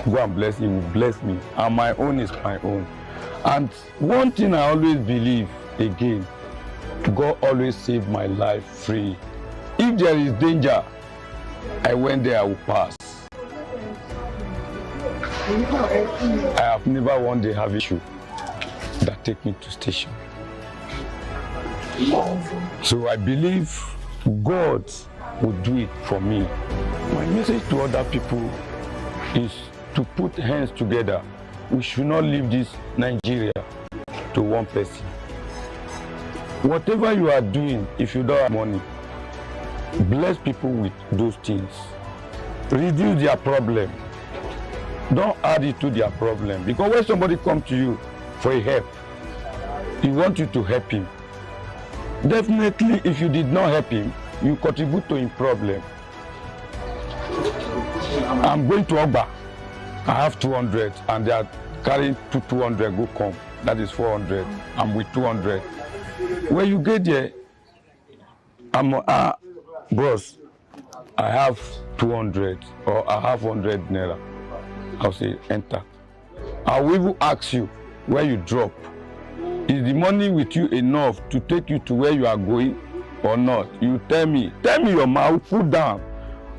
go and bless, he will bless me. And my own is my own. And one thing I always believe, again, God always saved my life free. If there is danger, I went there, I will pass. I have never one day have issue that take me to station. So I believe God will do it for me. My message to other people is to put hands together. We should not leave this Nigeria to one person. Whatever you are doing, if you don't have money, bless people with those things. Reduce their problem. Don't add it to their problem. Because when somebody comes to you for a help, he wants you to help him. Definitely, if you did not help him, you contribute to his problem. I'm going to Ogba. I have 200 and they are carrying 200, go come. That is 400. I'm with 200. When you get there, I'm bros, I have 200 or I have 100 naira. I'll say enter. I will even ask you where you drop. Is the money with you enough to take you to where you are going or not? You tell me your mouth, put down.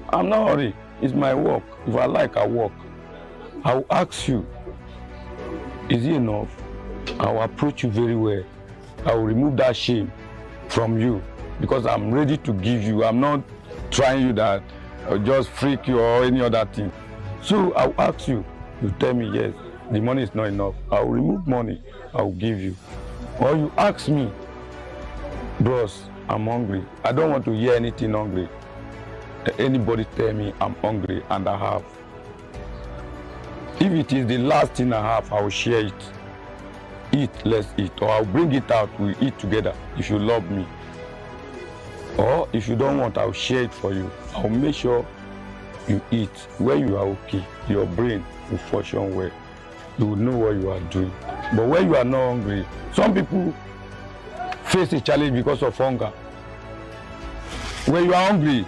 I'm not worried. It's my work. If I like, I work. I will ask you, is it enough? I will approach you very well. I will remove that shame from you because I'm ready to give you. I'm not trying you that or just freak you or any other thing. So I will ask you, you tell me yes, the money is not enough. I will remove money, I will give you. Or you ask me, bros, I'm hungry. I don't want to hear anything hungry. Anybody tell me I'm hungry and I have. If it is the last thing I have, I will share it. Eat, let's eat. Or I'll bring it out, we eat together if you love me. Or if you don't want, I'll share it for you. I'll make sure you eat where you are okay. Your brain will function well. You will know what you are doing. But when you are not hungry, some people face a challenge because of hunger. When you are hungry,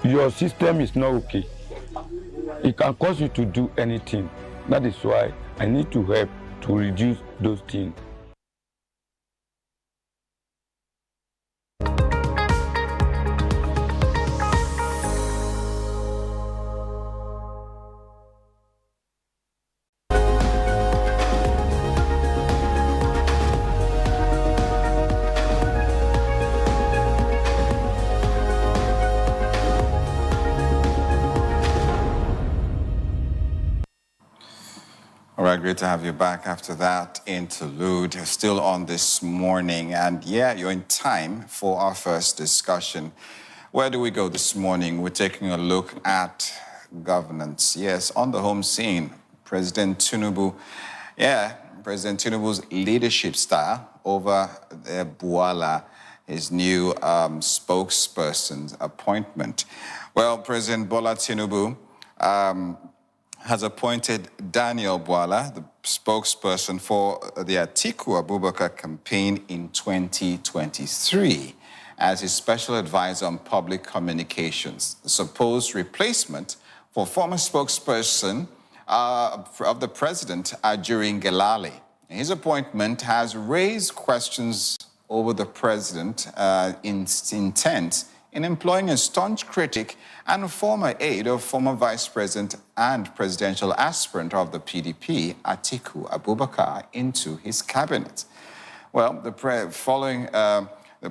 your system is not okay. It can cause you to do anything. That is why I need to help to reduce those things. All right, great to have you back after that interlude. Still on this morning, and yeah, you're in time for our first discussion. Where do we go this morning? We're taking a look at governance. Yes, on the home scene, President Tinubu's leadership style over Buala, his new spokesperson's appointment. Well, President Bola Tinubu has appointed Daniel Buala, the spokesperson for the Atiku Abubakar campaign in 2023, as his special advisor on public communications, the supposed replacement for former spokesperson of the president, Ajuri Ngelale. His appointment has raised questions over the president's intent in employing a staunch critic and a former aide of former vice president and presidential aspirant of the PDP, Atiku Abubakar, into his cabinet. Well, the president following the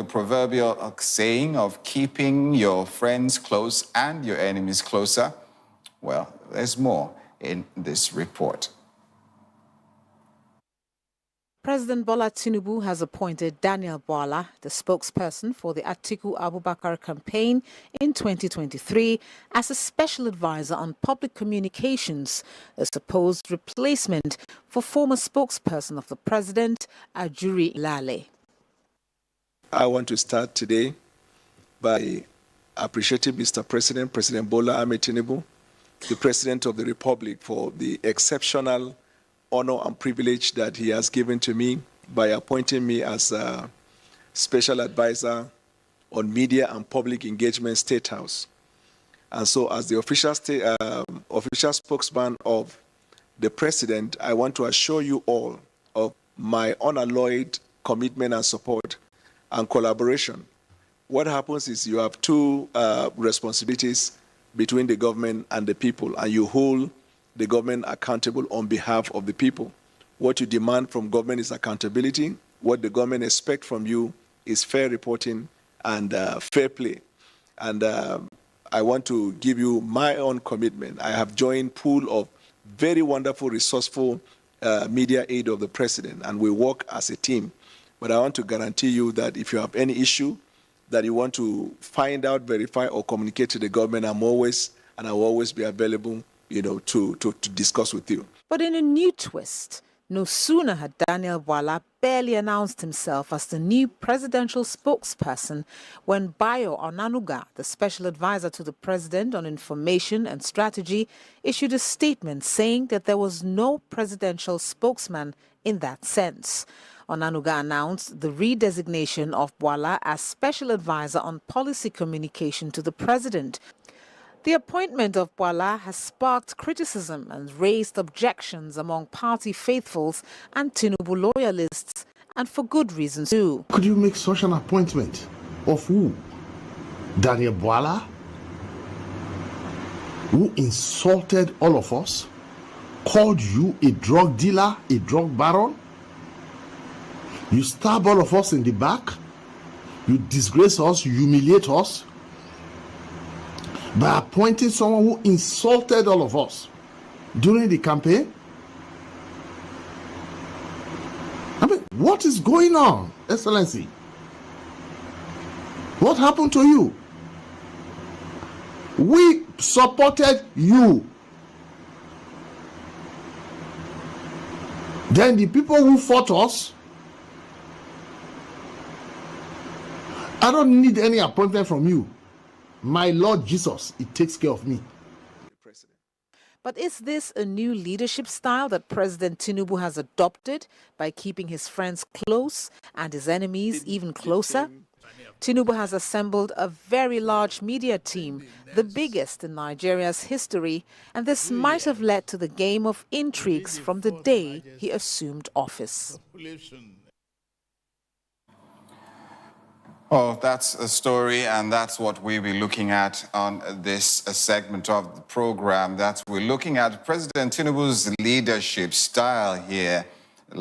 proverbial saying of keeping your friends close and your enemies closer? Well, there's more in this report. President Bola Tinubu has appointed Daniel Buala, the spokesperson for the Atiku Abubakar campaign in 2023, as a special advisor on public communications, a supposed replacement for former spokesperson of the president, Ajuri Ngelale. I want to start today by appreciating Mr. President, President Bola Ahmed Tinubu, the President of the Republic, for the exceptional honor and privilege that he has given to me by appointing me as a special advisor on Media and Public Engagement State House. And so, as the official spokesman of the President, I want to assure you all of my unalloyed commitment and support and collaboration. What happens is you have two responsibilities between the government and the people, and you hold the government accountable on behalf of the people. What you demand from government is accountability. What the government expects from you is fair reporting and fair play. And I want to give you my own commitment. I have joined pool of very wonderful, resourceful media aid of the President, and we work as a team. But I want to guarantee you that if you have any issue that you want to find out, verify, or communicate to the government, I will always be available, to discuss with you. But in a new twist, no sooner had Daniel Bwala barely announced himself as the new presidential spokesperson when Bayo Onanuga, the special advisor to the president on information and strategy, issued a statement saying that there was no presidential spokesman in that sense. Onanuga announced the redesignation of Bwala as special advisor on policy communication to the president. The appointment of Bwala has sparked criticism and raised objections among party faithfuls and Tinubu loyalists, and for good reasons too. Could you make such an appointment? Of who? Daniel Bwala, who insulted all of us, called you a drug dealer, a drug baron? You stab all of us in the back, you disgrace us, you humiliate us by appointing someone who insulted all of us during the campaign? I mean, what is going on, Excellency? What happened to you? We supported you. Then the people who fought us, I don't need any appointment from you. My Lord Jesus, it takes care of me. But is this a new leadership style that President Tinubu has adopted by keeping his friends close and his enemies even closer? Tinubu has assembled a very large media team, the biggest in Nigeria's history, and this might have led to the game of intrigues from the day he assumed office. Oh, that's a story, and that's what we'll be looking at on this segment of the program. That we're looking at President Tinubu's leadership style here.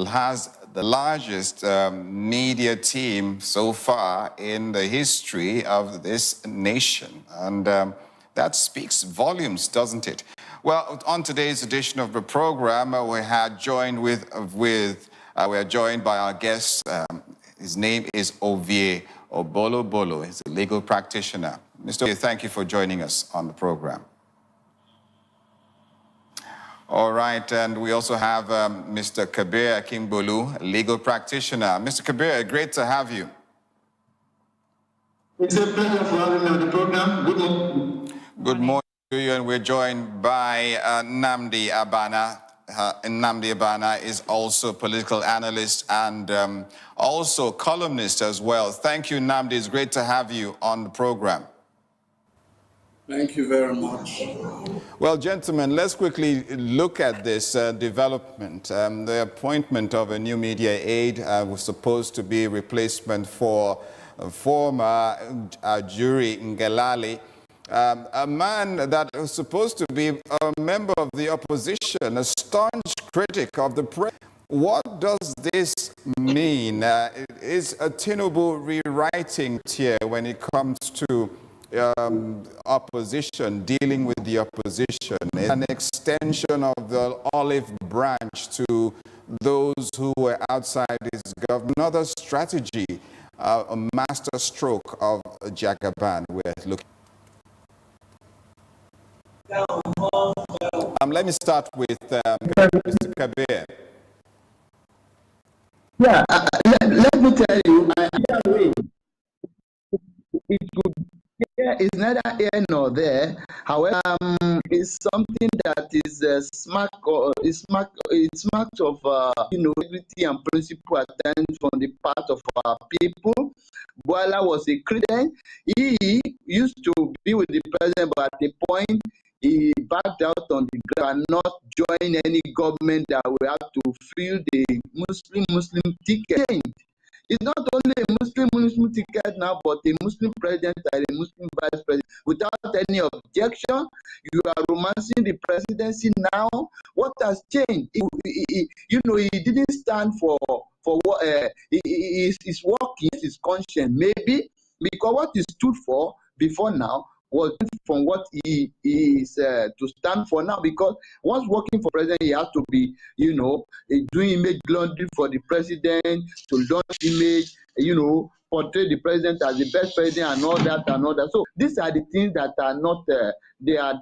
Has the largest media team so far in the history of this nation. And that speaks volumes, doesn't it? Well, on today's edition of the program, we are joined by our guest. His name is Ovie Obolobolo. He's a legal practitioner. Mr. Ovie, thank you for joining us on the program. All right, and we also have Mr. Kabir Akingbolu, a legal practitioner. Mr. Kabir, great to have you. It's a pleasure for having me on the program. Good morning. Good morning to you, and we're joined by Nnamdi Abana. Nnamdi Abana is also a political analyst and also columnist as well. Thank you, Nnamdi. It's great to have you on the program. Thank you very much. Well, gentlemen, let's quickly look at this development. The appointment of a new media aide was supposed to be a replacement for former Jury Ngelale, a man that was supposed to be a member of the opposition, a staunch critic of the press. What does this mean? Is Tinubu rewriting here when it comes to opposition, dealing with the opposition? It's an extension of the olive branch to those who were outside his government. Another strategy, a master stroke of Jagaban we're looking. Let me start with Mr. Kabir. Yeah, let me tell you, it's neither here nor there. However, is something that is it's marked of integrity and principle at times from the part of our people. Bwala was a Christian. He used to be with the president, but at a point he backed out on the ground and not join any government that will have to fill the Muslim ticket. It's not only a Muslim ticket now, but a Muslim president and a Muslim vice president without any objection. You are romancing the presidency now. What has changed? He didn't stand for what he's working his conscience, maybe because what he stood for before now was from what he is to stand for now, because once working for president, he has to be, doing image laundry for the president, to launch image, portray the president as the best president and all that. So these are the things that are not, they are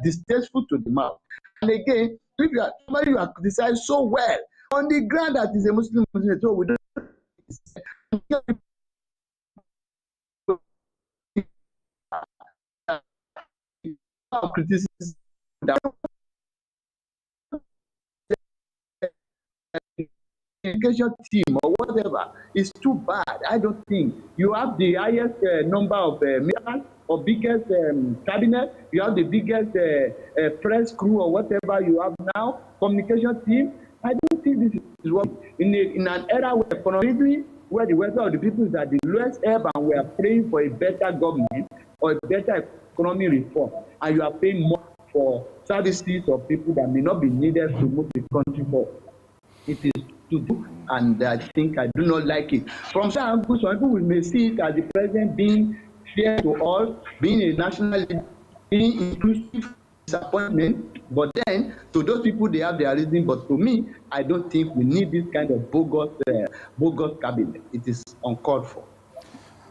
distasteful to the mouth. And again, if you are somebody you are criticized so well on the ground that is a Muslim, so we don't criticism that education team or whatever is too bad. I don't think you have the highest number of members or biggest cabinet. You have the biggest press crew or whatever you have now. Communication team. I don't think this is what in an era where economically, where the welfare of the people is at the lowest ebb, and we are praying for a better government or a better economic reform, and you are paying more for services of people that may not be needed to move the country forward. It is to do, and I think I do not like it. From some people may see it as the president being fair to all, being a national leader, being inclusive, disappointment. But then, to those people, they have their reason. But to me, I don't think we need this kind of bogus cabinet. It is uncalled for.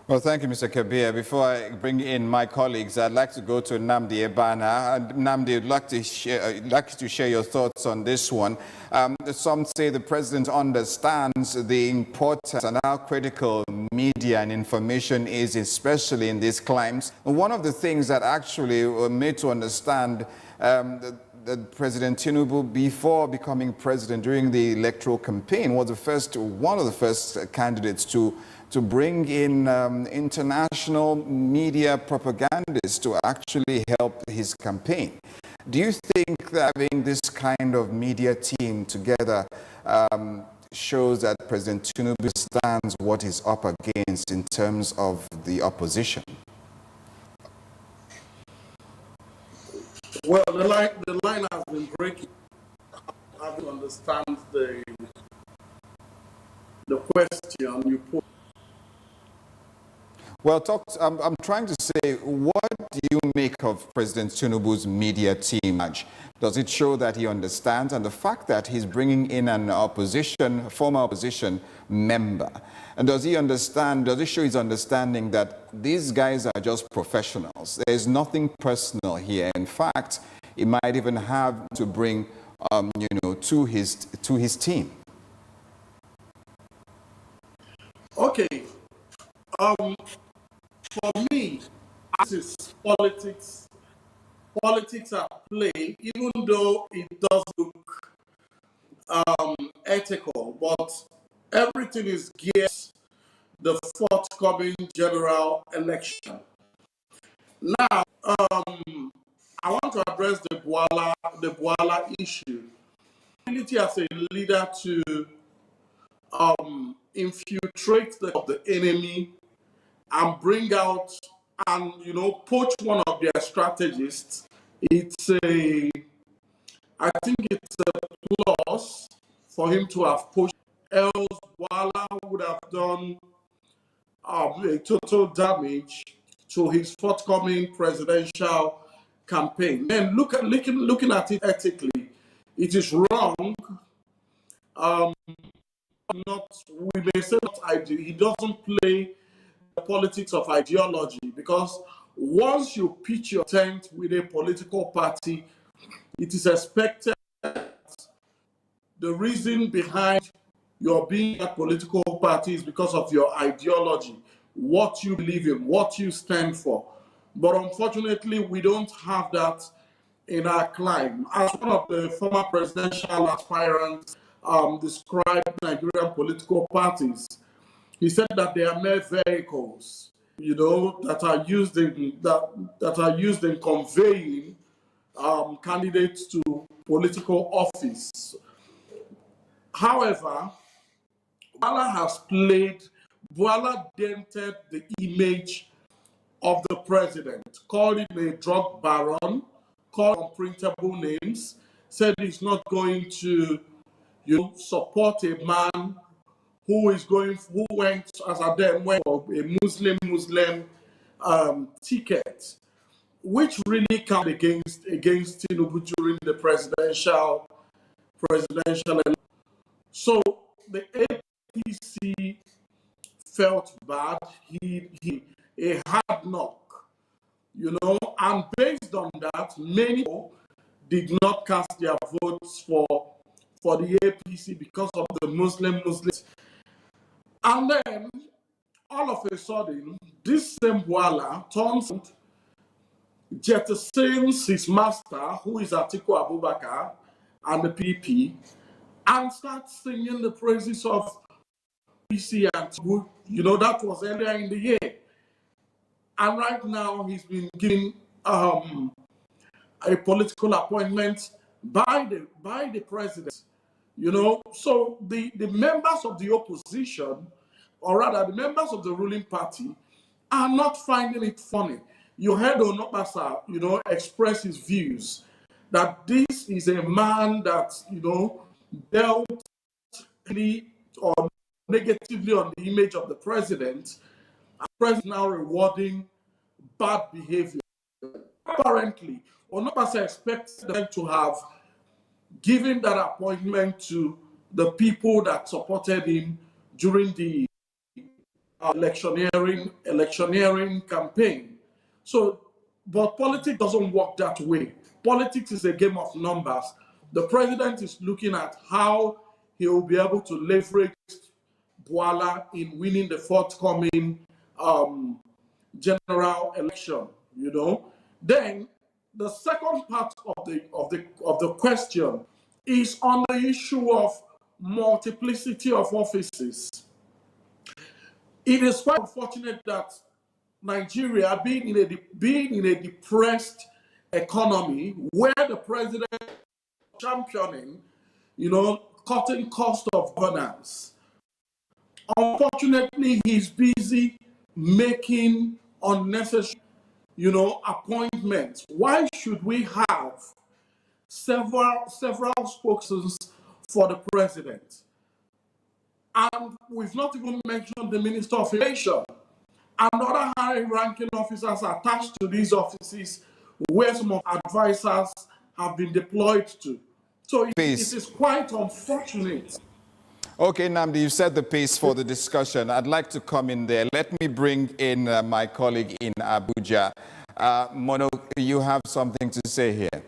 Well, thank you, Mr. Kabir. Before I bring in my colleagues, I'd like to go to Nnamdi Ebana. Nnamdi, I'd like to share your thoughts on this one. Some say the president understands the importance and how critical media and information is, especially in these climes. And one of the things that actually were made to understand that President Tinubu, before becoming president during the electoral campaign, was one of the first candidates to bring in international media propagandists to actually help his campaign. Do you think that having this kind of media team together shows that President Tinubu understands what he's up against in terms of the opposition? Well, the line has been breaking. I have to understand the question you put. Well, I'm trying to say, what do you make of President Tinubu's media team? Does it show that he understands? And the fact that he's bringing in an former opposition member, and does it show his understanding that these guys are just professionals? There's nothing personal here. In fact, he might even have to bring, to his team. Okay. For me, this is politics. Politics at play, even though it does look ethical, but everything is geared the forthcoming general election. Now, I want to address the Bwala issue. Ability as a leader to infiltrate the enemy and bring out and poach one of their strategists. I think it's a plus for him to have poached. Else Bwala would have done a total damage to his forthcoming presidential campaign. And looking at it ethically, it is wrong. We may say not. He doesn't play the politics of ideology, because once you pitch your tent with a political party, it is expected that the reason behind your being a political party is because of your ideology, what you believe in, what you stand for. But unfortunately, we don't have that in our climb. As one of the former presidential aspirants described Nigerian political parties, he said that they are mere vehicles, that are used in conveying candidates to political office. However, Bwala dented the image of the president, called him a drug baron, called unprintable names, said he's not going to support a man who went as a them went for a Muslim ticket, which really counted against Tinubu during the presidential election. So the APC felt bad. A hard knock, and based on that, many people did not cast their votes for the APC because of the Muslims. And then, all of a sudden, this same Bwala jettisons his master, who is Atiku Abubakar, and the PP, and starts singing the praises of PC and that was earlier in the year. And right now, he's been given a political appointment by the president. So the members of the opposition, or rather the members of the ruling party, are not finding it funny. You heard Onopasa, express his views that this is a man that, dealt or negatively on the image of the president. The president now rewarding bad behavior. Apparently, Onopasa expects them to have given that appointment to the people that supported him during the electioneering campaign. So, but politics doesn't work that way. Politics is a game of numbers. The president is looking at how he will be able to leverage Bwala in winning the forthcoming general election. Then the second part of the question is on the issue of multiplicity of offices. It is quite unfortunate that Nigeria, being in a depressed economy, where the president is championing, cutting cost of governance. Unfortunately, he's busy making unnecessary, appointments. Why should we have several spokespersons for the president? And we've not even mentioned the Minister of Information and other high-ranking officers attached to these offices, where some of advisors have been deployed to. So it is quite unfortunate. Okay, Nnamdi, you set the pace for the discussion. I'd like to come in there. Let me bring in my colleague in Abuja. Mono, you have something to say here.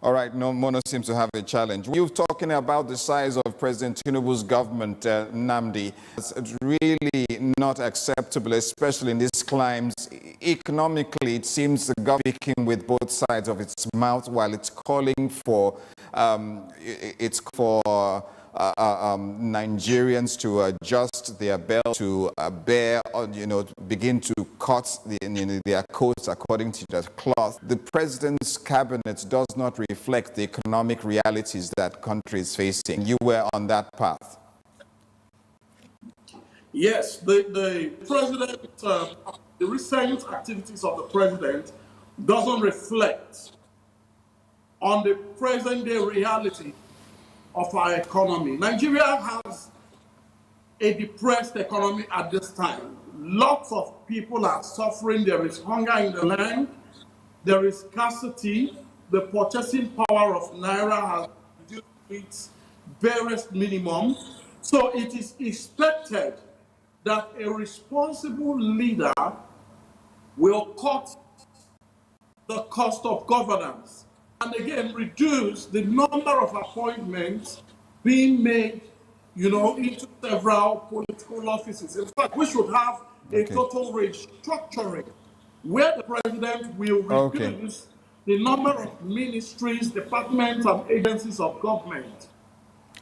All right, no, Mono seems to have a challenge. You're talking about the size of President Tinubu's government, Nnamdi. It's really not acceptable, especially in these climes. Economically, it seems the government is speaking with both sides of its mouth while it's calling for Nigerians to adjust their belt to bear, begin to cut their coats according to the cloth. The president's cabinet does not reflect the economic realities that country is facing. You were on that path. Yes, the president, the recent activities of the president doesn't reflect on the present-day reality of our economy. Nigeria has a depressed economy at this time. Lots of people are suffering. There is hunger in the land. There is scarcity. The purchasing power of Naira has reduced to its barest minimum. So it is expected that a responsible leader will cut the cost of governance and again reduce the number of appointments being made, into several political offices. In fact, we should have a total restructuring where the president will reduce the number of ministries, departments, and agencies of government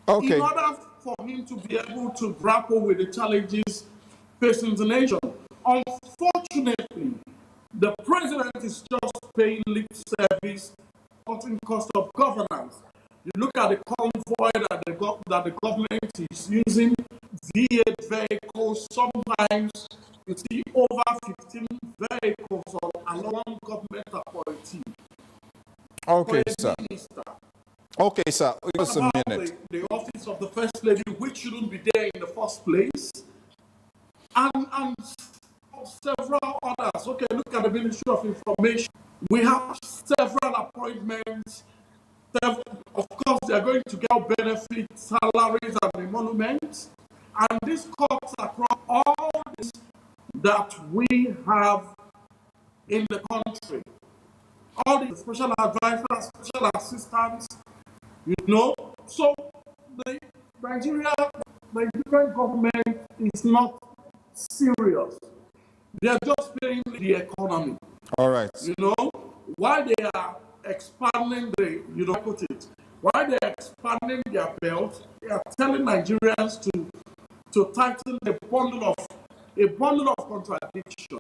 in order for him to be able to grapple with the challenges facing the nation. Unfortunately, the president is just paying lip service, cutting cost of governance. You look at the convoy that the government is using, V8 vehicles, sometimes you see over 15 vehicles on one government appointee. Okay, sir. Minister. Okay, sir. Just a minute. The office of the First Lady, which shouldn't be there in the first place, and several others. Okay, look at the Ministry of Information. We have several appointments. Of course, they are going to get benefits, salaries, and emoluments. And this cuts across all this that we have in the country. All the special advisors, special assistants, So the Nigerian government is not serious. They are just playing the economy. All right. Why they are expanding why they are expanding their belt, they are telling Nigerians to tighten a bundle of contradiction.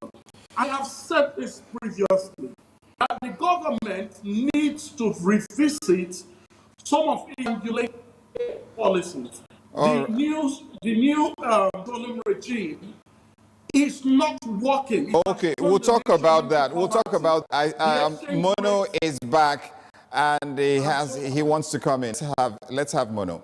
I have said this previously, that the government needs to revisit some of its regulated policies. The new regime is not working. Okay, we'll talk about that. We'll talk about Mono is back and he wants to come in. Let's have Mono.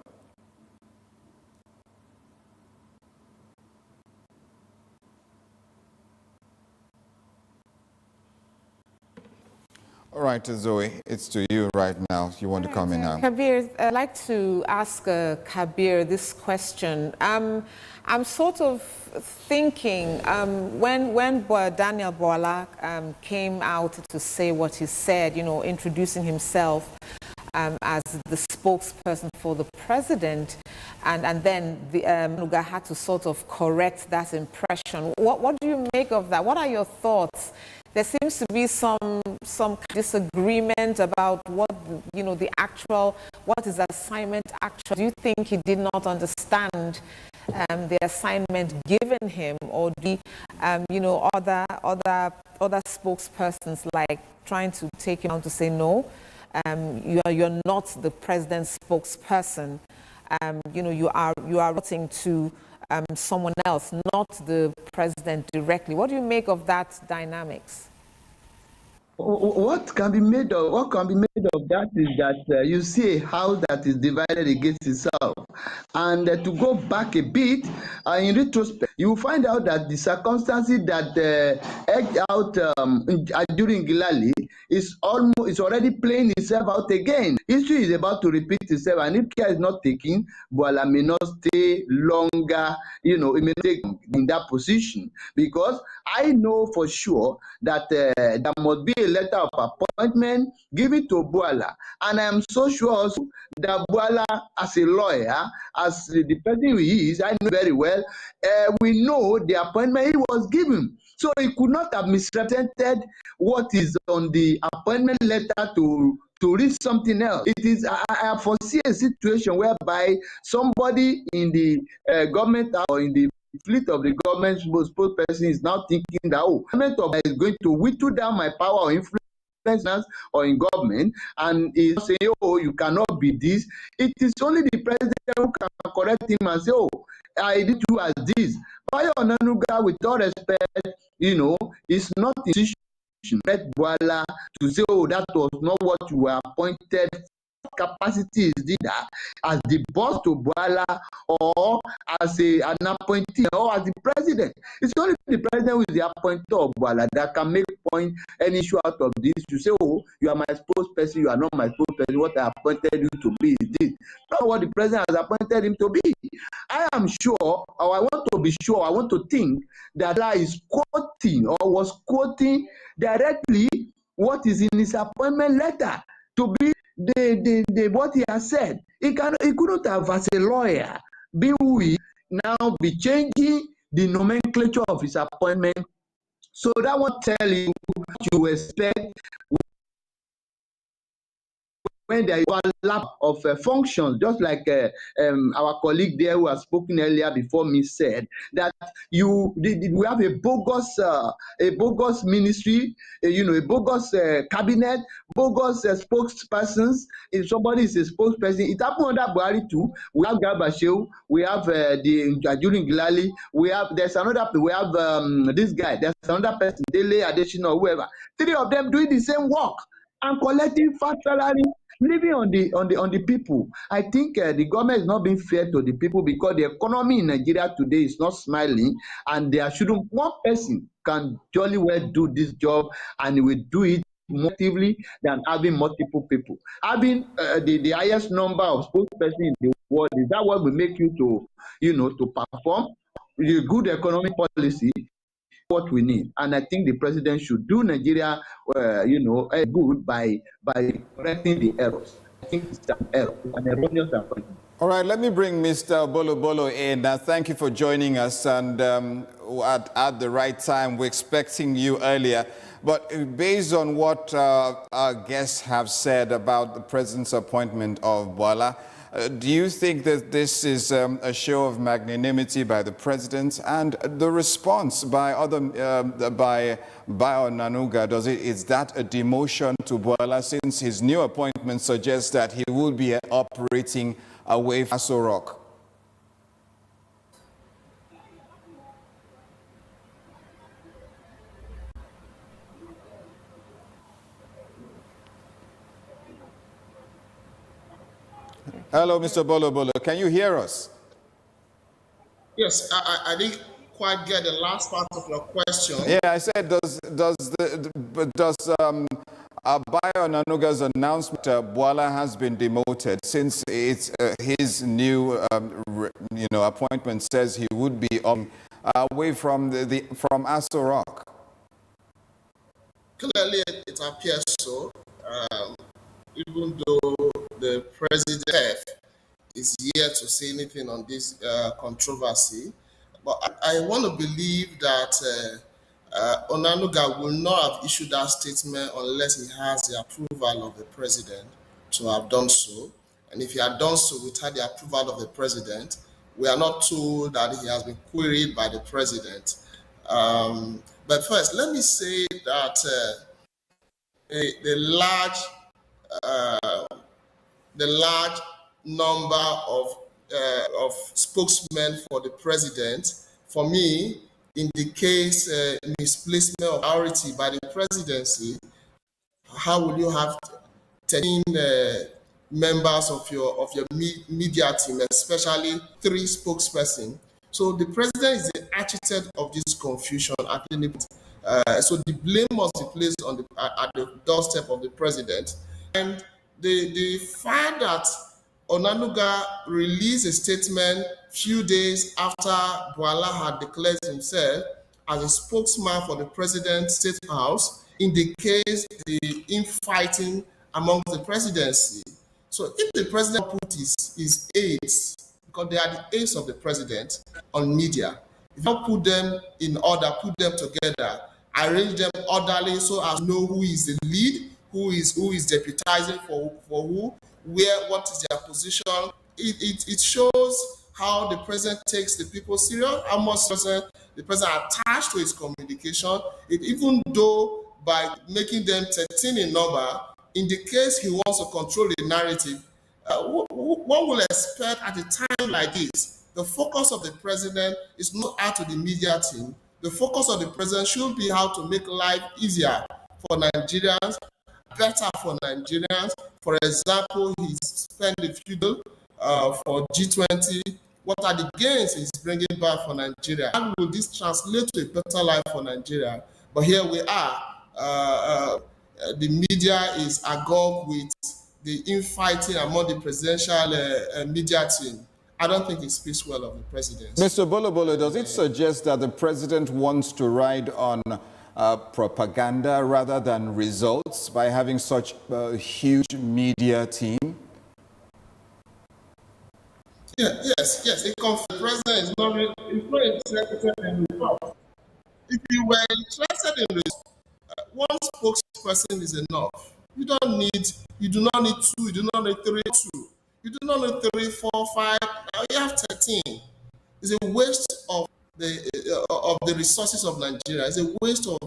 All right, Zoe, it's to you right now. You want to come in now. Kabir, I'd like to ask Kabir this question. I'm sort of thinking when Daniel Bwala came out to say what he said, introducing himself as the spokesperson for the president, and then Nuga had to sort of correct that impression. What do you make of that? What are your thoughts? There seems to be some disagreement about what what his assignment actually. Do you think he did not understand the assignment given him, or the other spokespersons like trying to take him on to say no, you're not the president's spokesperson. You are reporting to someone else, not the president directly. What do you make of that dynamics? What can be made of that is that you see a house that is divided against itself, and to go back a bit in retrospect, you will find out that the circumstances that egged out during Gilali is already playing itself out again. History is about to repeat itself, and if care is not taken, Bwala may not stay longer. It may take in that position, because I know for sure that there must be a letter of appointment given to Bwala, and I am so sure also that Bwala, as a lawyer, as the person he is, I know very well, we know the appointment he was given. So he could not have misrepresented what is on the appointment letter to read something else. It is, I foresee a situation whereby somebody in the government or in the fleet of the government spokesperson is now thinking that, government is going to whittle down my power or influence or in government, and is saying, you cannot be this. It is only the president who can correct him and say, I did you as this. Bayo Onanuga, with all respect, is not in position to Bwala to say, that was not what you were appointed. Capacity is that as the boss to Bwala, or as an appointee, or as the president. It's only the president who is the appointee of Bwala that can make any issue out of this. You say, you are my spokesperson, you are not my spokesperson. What I appointed you to be is this. Not what the president has appointed him to be. I am sure, or I want to be sure, I want to think that Bwala is quoting or was quoting directly what is in his appointment letter to be what he has said. He couldn't have, as a lawyer, be changing the nomenclature of his appointment. So that will tell you what you expect when there is a lap of functions, just like our colleague there who has spoken earlier before me said, that we have a bogus ministry, a bogus cabinet, bogus spokespersons. If somebody is a spokesperson, it happened under Buhari too. We have Garba Shehu, we have the Ajuri Gilali, we have this guy, there's another person, Dele Adesina or whoever. 3 of them doing the same work and collecting fat salary, living on the people. I think the government is not being fair to the people because the economy in Nigeria today is not smiling, and there shouldn't one person can jolly well do this job, and he will do it more effectively than having multiple people. Having the highest number of spokespersons in the world, is that what will make you to perform? The good economic policy, what we need, and I think the president should do Nigeria, good by correcting the errors. I think it's an error, an erroneous appointment. All right, let me bring Mr. Bolo Bolo in. Thank you for joining us, and at the right time. We're expecting you earlier, but based on what our guests have said about the president's appointment of Bola, do you think that this is a show of magnanimity by the president, and the response by by Onanuga, is that a demotion to Bola, since his new appointment suggests that he will be operating away from Aso Rock? Hello, Mr. Bolo Bolo. Can you hear us? Yes, I didn't quite get the last part of your question. Yeah, I said, does Bayo Onanuga's announcement Bola has been demoted, since it's his new appointment says he would be away from from Aso Rock? Clearly, it appears so. Even though the president is yet to say anything on this controversy, but I want to believe that Onanuga will not have issued that statement unless he has the approval of the president to have done so. And if he had done so without the approval of the president, we are not told that he has been queried by the president. But first, let me say that the large number of spokesmen for the president, for me, indicates misplacement of priority by the presidency. How will you have 13 members of your media team, especially 3 spokespersons? So the president is the architect of this confusion at any point. So the blame must be placed on at the doorstep of the president. And the fact that Onanuga released a statement few days after Bola had declared himself as a spokesman for the president's state house indicates the infighting among the presidency. So if the president put his aides, because they are the aides of the president, on media, if you put them in order, put them together, arrange them orderly so as to know who is the lead, who is deputizing for who, what is their position. It shows how the president takes the people serious, how much the president attached to his communication. Even though by making them 13 in number, in the case he wants to control the narrative, one will expect at a time like this, the focus of the president is not out to the media team. The focus of the president should be how to make life easier for Nigerians, better for Nigerians. For example, he spent a few days for G20. What are the gains he's bringing back for Nigeria? How will this translate to a better life for Nigeria? But here we are. The media is agog with the infighting among the presidential media team. I don't think it speaks well of the president. Mr. Bolo Bolo, does it suggest that the president wants to ride on propaganda rather than results by having such a huge media team? Yeah, yes. The president is not interested in results. If you were interested in results, one spokesperson is enough. You do not need two, you do not need three, you do not need 3, 4, 5. Now you have 13. It's a waste of the resources of Nigeria. It's a waste of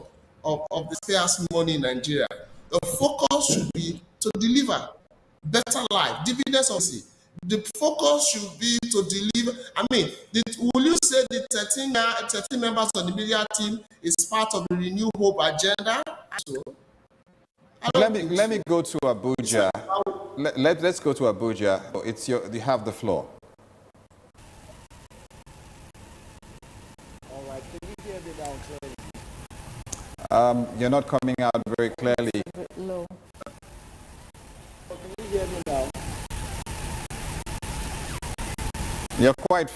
the scarce money in Nigeria. The focus should be to deliver better life, dividends of the. The focus should be to deliver. I mean, will you say the 13 members of the media team is part of the Renew Hope agenda? Let me go to Abuja. Let's go to Abuja. You have the floor. All right, can you hear me now clearly? You're not coming out very clearly. Low. Can you hear me now? You're quite.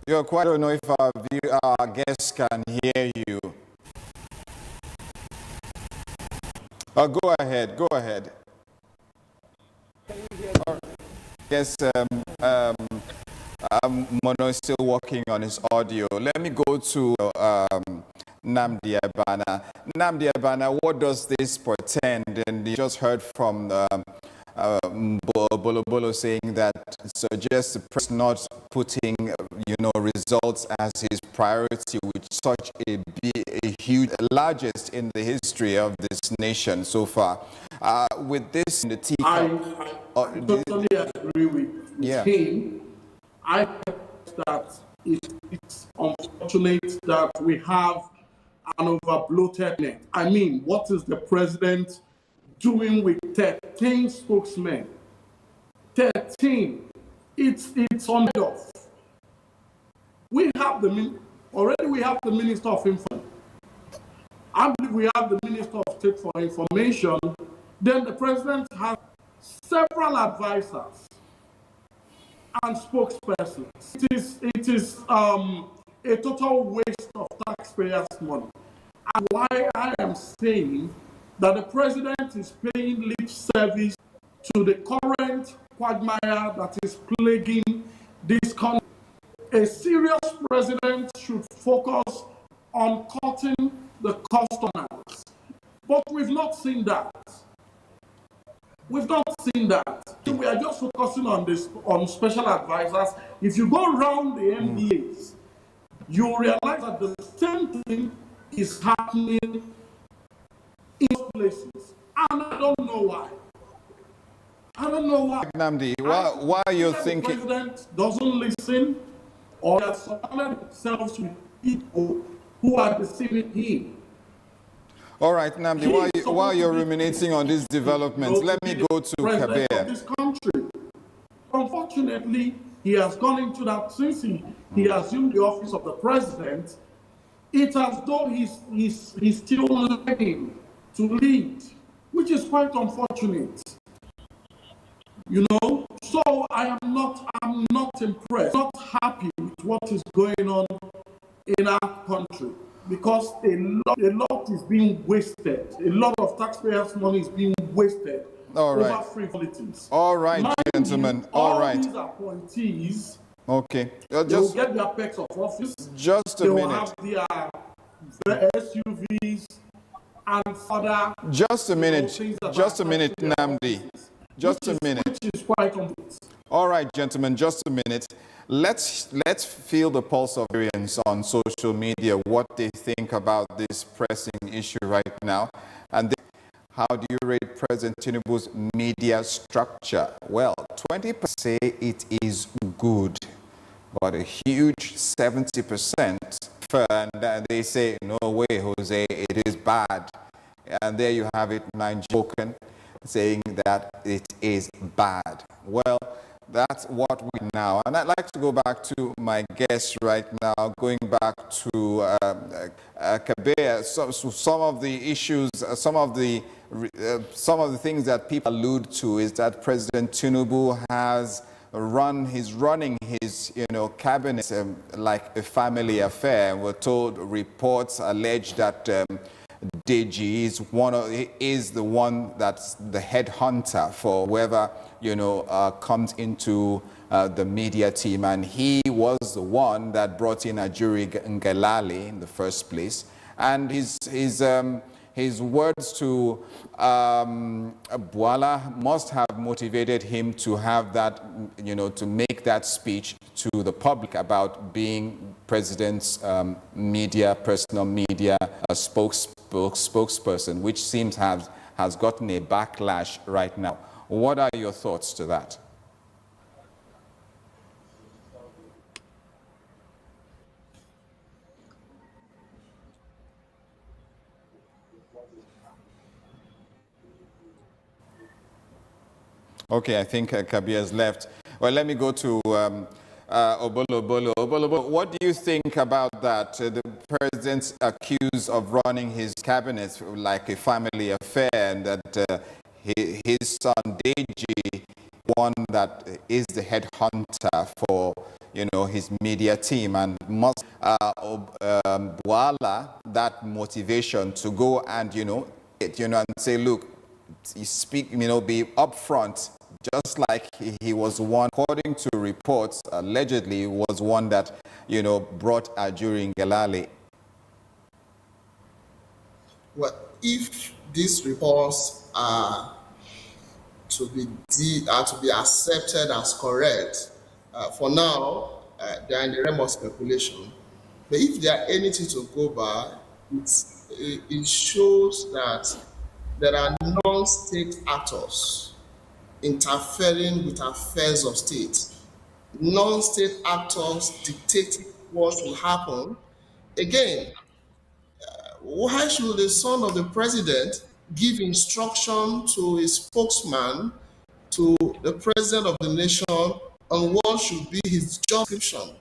I don't know if our guests can hear you. Go ahead. Can you hear me? Yes, Mono is still working on his audio. Let me go to Nnamdi Abana. Nnamdi Abana, what does this portend? And you just heard from Bolo Bolo saying that suggests the president not putting, results as his priority with such a huge, largest in the history of this nation so far. With this in the teacup, I totally agree with him. I think that it's unfortunate that we have an over-bloated net. I mean, what is the president doing with 13 spokesmen? 13. It's unheard of. We have already we have the Minister of Information. I believe we have the Minister of State for Information. Then the president has several advisors and spokespersons. It is a total waste of taxpayers' money. And why I am saying that the president is paying lip service to the current quagmire that is plaguing this country. A serious president should focus on cutting the customers. But we've not seen that. We are just focusing on special advisors. If you go around the MBAs, you realize that the same thing is happening in places. And I don't know why. Nnamdi, why are you thinking? The president doesn't listen, or he has surrounded himself with people who are deceiving him. All right, Nnamdi, while you're ruminating on these developments, let me go to Kabir. This country. Unfortunately, he has gone into that since he assumed the office of the president. It's as though he's still learning to lead, which is quite unfortunate. So I'm not impressed, not happy with what is going on in our country, because a lot is being wasted. A lot of taxpayers' money is being wasted over frivolities. All right, gentlemen. All right. These appointees, okay. They will get their perks of office. Just a minute. They will have their SUVs and further. Just a minute, Nnamdi. Just a minute. Which is quite complete. All right, gentlemen, just a minute. Let's feel the pulse of Nigerians on social media, what they think about this pressing issue right now. And then, how do you rate President Tinubu's media structure? Well, 20% say it is good, but a huge 70% and they say, no way, Jose, it is bad. And there you have it, Nigerian spoken, saying that it is bad. Well, that's what we now. And I'd like to go back to my guest right now, going back to Kabir. So some of the issues, some of the things that people allude to is that President Tinubu has he's running his, cabinet like a family affair. We're told reports allege that Deji is the one that's the headhunter for whoever, comes into the media team. And he was the one that brought in Ajuri Ngelale in the first place. And his words to Bwala must have motivated him to have that, to make that speech to the public about being president's personal media spokesperson, which seems has gotten a backlash right now. What are your thoughts to that? Okay, I think Kabir has left. Well, let me go to Obolo. Obolo, what do you think about that? The president's accused of running his cabinet like a family affair, and that his son Deji, one that is the headhunter for his media team, and must Bwala that motivation to go and and say, look, you speak, be upfront. Just like he was one, according to reports, allegedly was one that, brought Ajuri Ngelale. Well, if these reports are to be accepted as correct, for now, they are in the realm of speculation. But if there are anything to go by, it shows that there are non-state actors interfering with affairs of state. Non-state actors dictating what will happen. Again, why should the son of the president give instruction to a spokesman, to the president of the nation, on what should be his job description?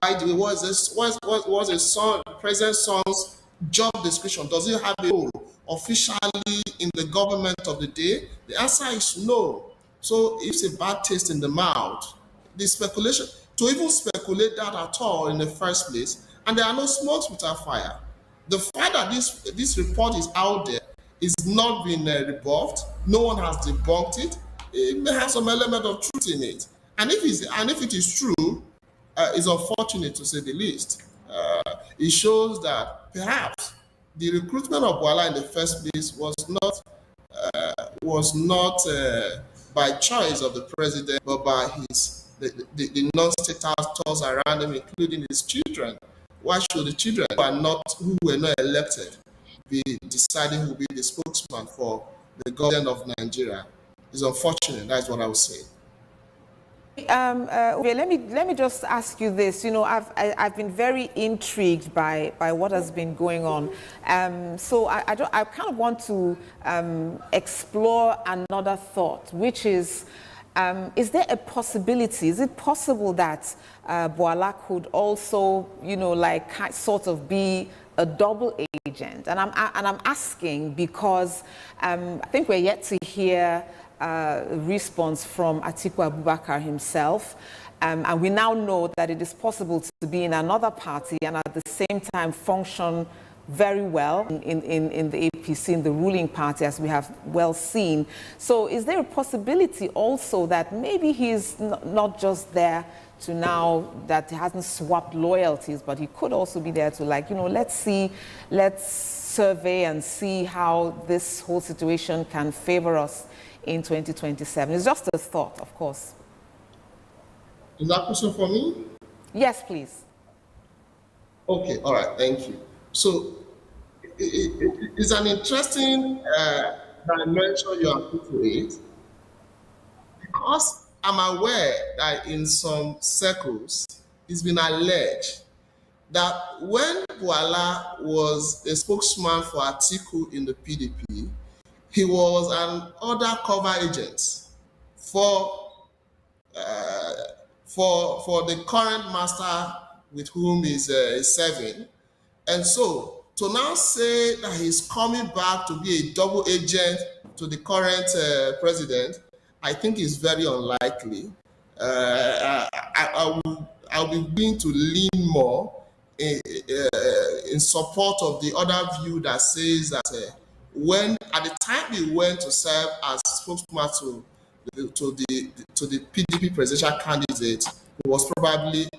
By the way, what is the president's son's job description? Does he have a role officially in the government of the day? The answer is no. So it's a bad taste in the mouth. The speculation, to even speculate that at all in the first place, and there are no smokes without fire. The fact that this report is out there is not being rebuffed. No one has debunked it. It may have some element of truth in it. And if it is true, it's unfortunate to say the least. It shows that perhaps the recruitment of Bwala in the first place was not by choice of the president, but by the non-state actors around him, including his children. Why should the children who were not elected be deciding who will be the spokesman for the government of Nigeria? It's unfortunate. That's what I would say. Let me just ask you this. I've been very intrigued by what has been going on. So I kind of want to explore another thought, which is there a possibility? Is it possible that Bwala could also, sort of be a double agent? And I'm asking because I think we're yet to hear response from Atiku Abubakar himself. And we now know that it is possible to be in another party and at the same time function very well in the APC, in the ruling party, as we have well seen. So is there a possibility also that maybe he's not just there to now, that he hasn't swapped loyalties, but he could also be there to let's survey and see how this whole situation can favor us in 2027. It's just a thought, of course. Is that question for me? Yes, please. Okay, all right, thank you. So it's an interesting dimension you are putting it, because I'm aware that in some circles, it's been alleged that when Bwala was a spokesman for Atiku in the PDP, he was an undercover agent for the current master with whom he's serving. And so to now say that he's coming back to be a double agent to the current president, I think is very unlikely. I'll be willing to lean more in support of the other view that says that when at the time he went to serve as spokesman to the PDP presidential candidate, he was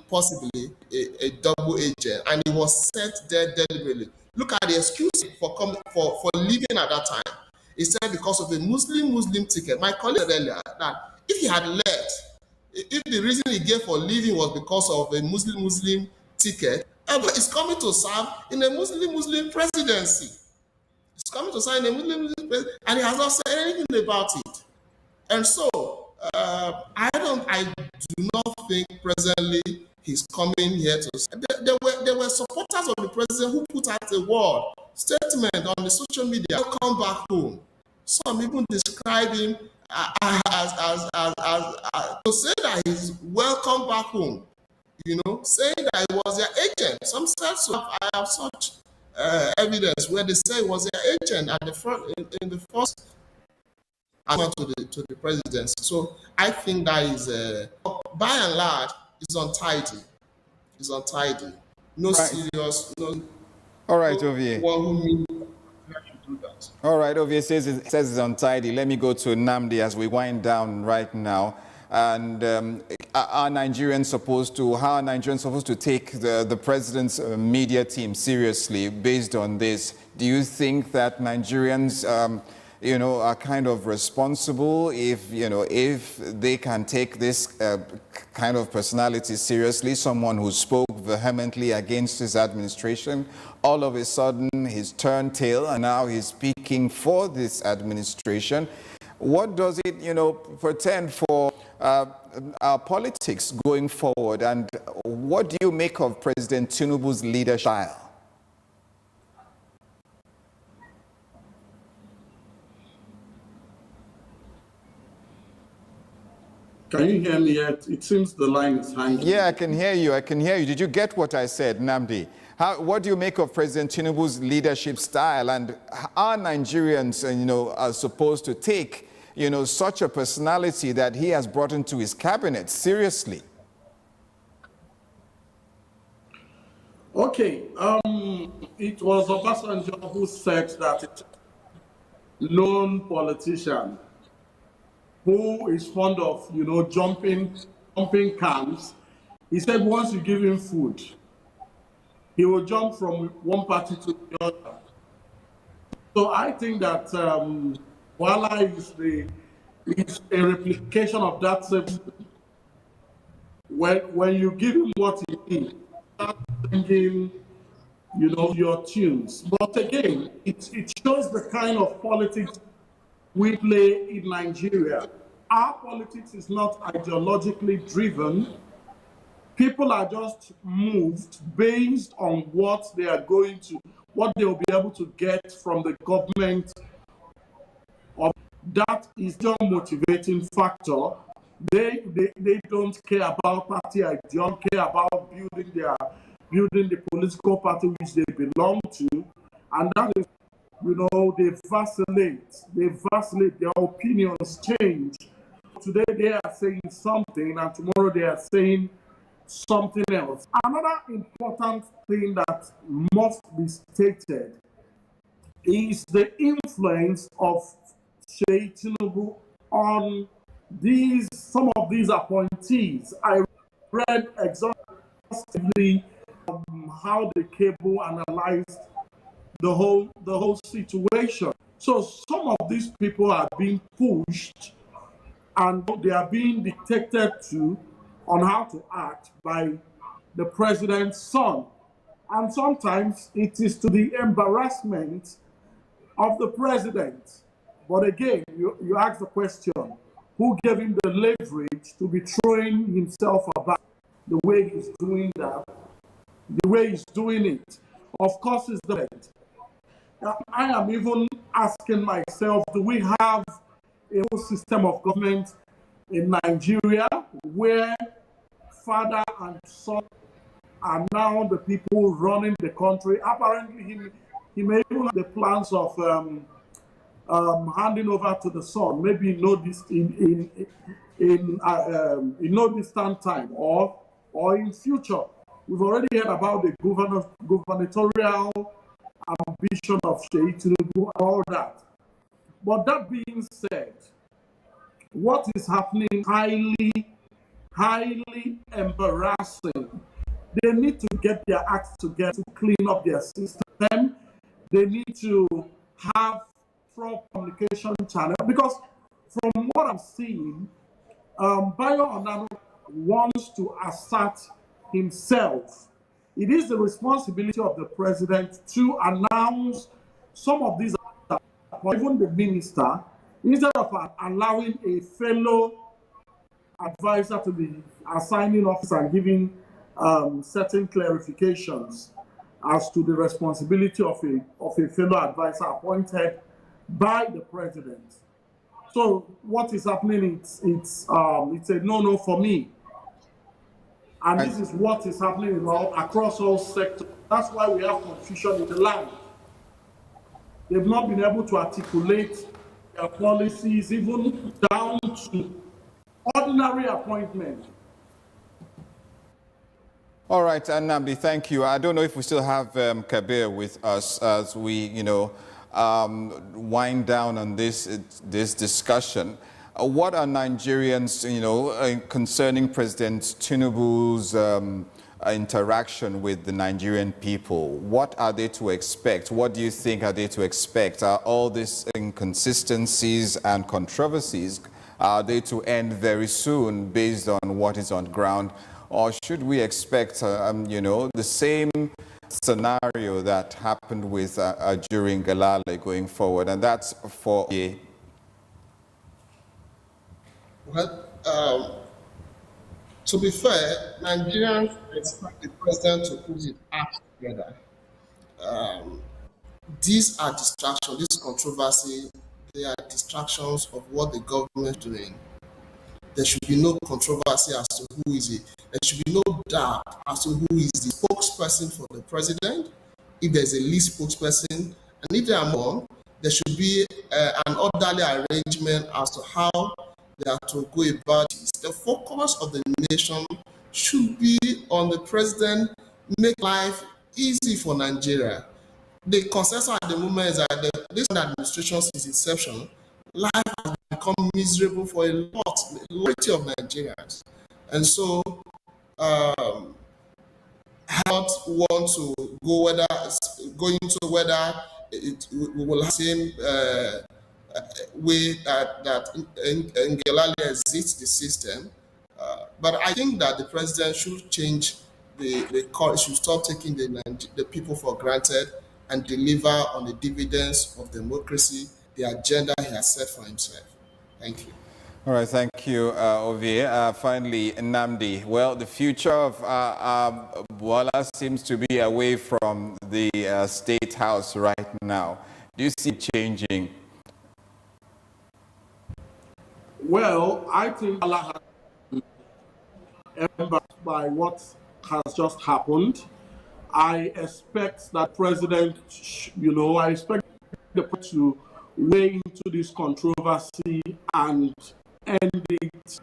possibly a double agent, and he was sent there deliberately. Look at the excuse for leaving at that time. He said because of the Muslim ticket. My colleague said earlier that if he had left, if the reason he gave for leaving was because of a Muslim ticket, but he's coming to serve in a Muslim presidency. He's coming to serve in a Muslim presidency, and he has not said anything about it. And so I do not think presently he's coming here to. There were supporters of the president who put out a word statement on the social media. Welcome back home. Some even describe him as to say that he's welcome back home. You know, saying that he was their agent. Some said so. I have such evidence where they say he was their agent at the front in the first. To the presidency. So I think that is, by and large, is untidy. It's untidy. No serious. No. All right, Ovie. All right, Ovie says it's untidy. Let me go to Nnamdi as we wind down right now. And are Nigerians supposed to take the president's media team seriously based on this? Do you think that Nigerians are kind of responsible if they can take this kind of personality seriously, someone who spoke vehemently against his administration, all of a sudden he's turned tail and now he's speaking for this administration. What does it, portend for our politics going forward? And what do you make of President Tinubu's leadership style? Can you hear me yet? It seems the line is hanging. Yeah, I can hear you. Did you get what I said, Nnamdi? What do you make of President Tinubu's leadership style? And are Nigerians, are supposed to take, such a personality that he has brought into his cabinet seriously? Okay. It was Obasanjo who said that it's a known politician who is fond of, jumping camps. He said once you give him food, he will jump from one party to the other. So I think that Wala is a replication of that same. When you give him what he needs, start singing, your tunes. But again, it shows the kind of politics we play in Nigeria. Our politics is not ideologically driven. People are just moved based on what they will be able to get from the government. That is the motivating factor. They don't care about party ideology, don't care about building the political party which they belong to, and that is, they vacillate, their opinions change. Today they are saying something and tomorrow they are saying something else. Another important thing that must be stated is the influence of Sheikh Tinubu on some of these appointees. I read exhaustively how the cable analyzed the whole situation. So some of these people are being pushed and they are being dictated to on how to act by the president's son. And sometimes it is to the embarrassment of the president. But again, you ask the question, who gave him the leverage to be throwing himself about the way he's doing that, the way he's doing it? Of course, it's the president. I am even asking myself, do we have a whole system of government in Nigeria where father and son are now the people running the country? Apparently, he may even have the plans of handing over to the son, maybe in no distant time or in future. We've already heard about the gubernatorial ambition of Sheyi Tinubu, all that. But that being said, what is happening highly embarrassing. They need to get their acts together to clean up their system. They need to have proper communication channel, because from what I'm seeing, Bayo Onano wants to assert himself. It is the responsibility of the president to announce some of these, even the minister, instead of allowing a fellow advisor to be assigning office and giving certain clarifications as to the responsibility of a fellow advisor appointed by the president. So what is happening? It's a no-no for me. And this is what is happening across all sectors. That's why we have confusion in the land. They've not been able to articulate their policies, even down to ordinary appointment. All right, Nnamdi, thank you. I don't know if we still have Kabir with us as we, wind down on this discussion. What are Nigerians, concerning President Tinubu's interaction with the Nigerian people? What are they to expect? What do you think are they to expect? Are all these inconsistencies and controversies, are they to end very soon based on what is on ground? Or should we expect, the same scenario that happened with during Galale going forward? And that's for a... Well, to be fair, Nigerians expect the president to put his act together. These are distractions, this controversy, they are distractions of what the government is doing. There should be no controversy as to who is it. There should be no doubt as to who is the spokesperson for the president, if there's a lead spokesperson, and if there are more, there should be an orderly arrangement as to how they are to go about this. The focus of the nation should be on the president, make life easy for Nigeria. The consensus at the moment is that this administration since inception, life has become miserable for a majority of Nigerians. And so, I don't want to go into whether we will have the same way that Ngelale exits the system. But I think that the president should change should stop taking the people for granted and deliver on the dividends of democracy, the agenda he has set for himself. Thank you. All right, thank you, Ovie. Finally, Nnamdi. Well, the future of Bwala seems to be away from the State House right now. Do you see it changing? Well, I think Allah has been embarrassed by what has just happened. I expect that president, I expect the president to weigh into this controversy and end it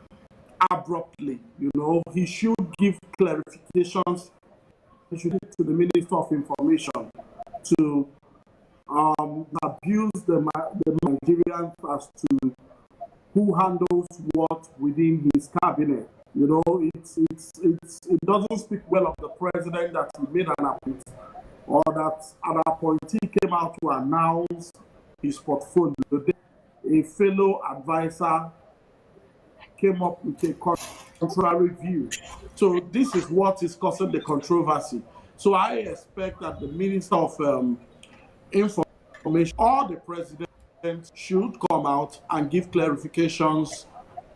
abruptly. He should give clarifications. He should give to the Minister of Information to abuse the Nigerians as to who handles what within his cabinet. It doesn't speak well of the president that he made an appointment, or that an appointee came out to announce his portfolio. A fellow advisor came up with a contrary view. So this is what is causing the controversy. So I expect that the Minister of Information or the President should come out and give clarifications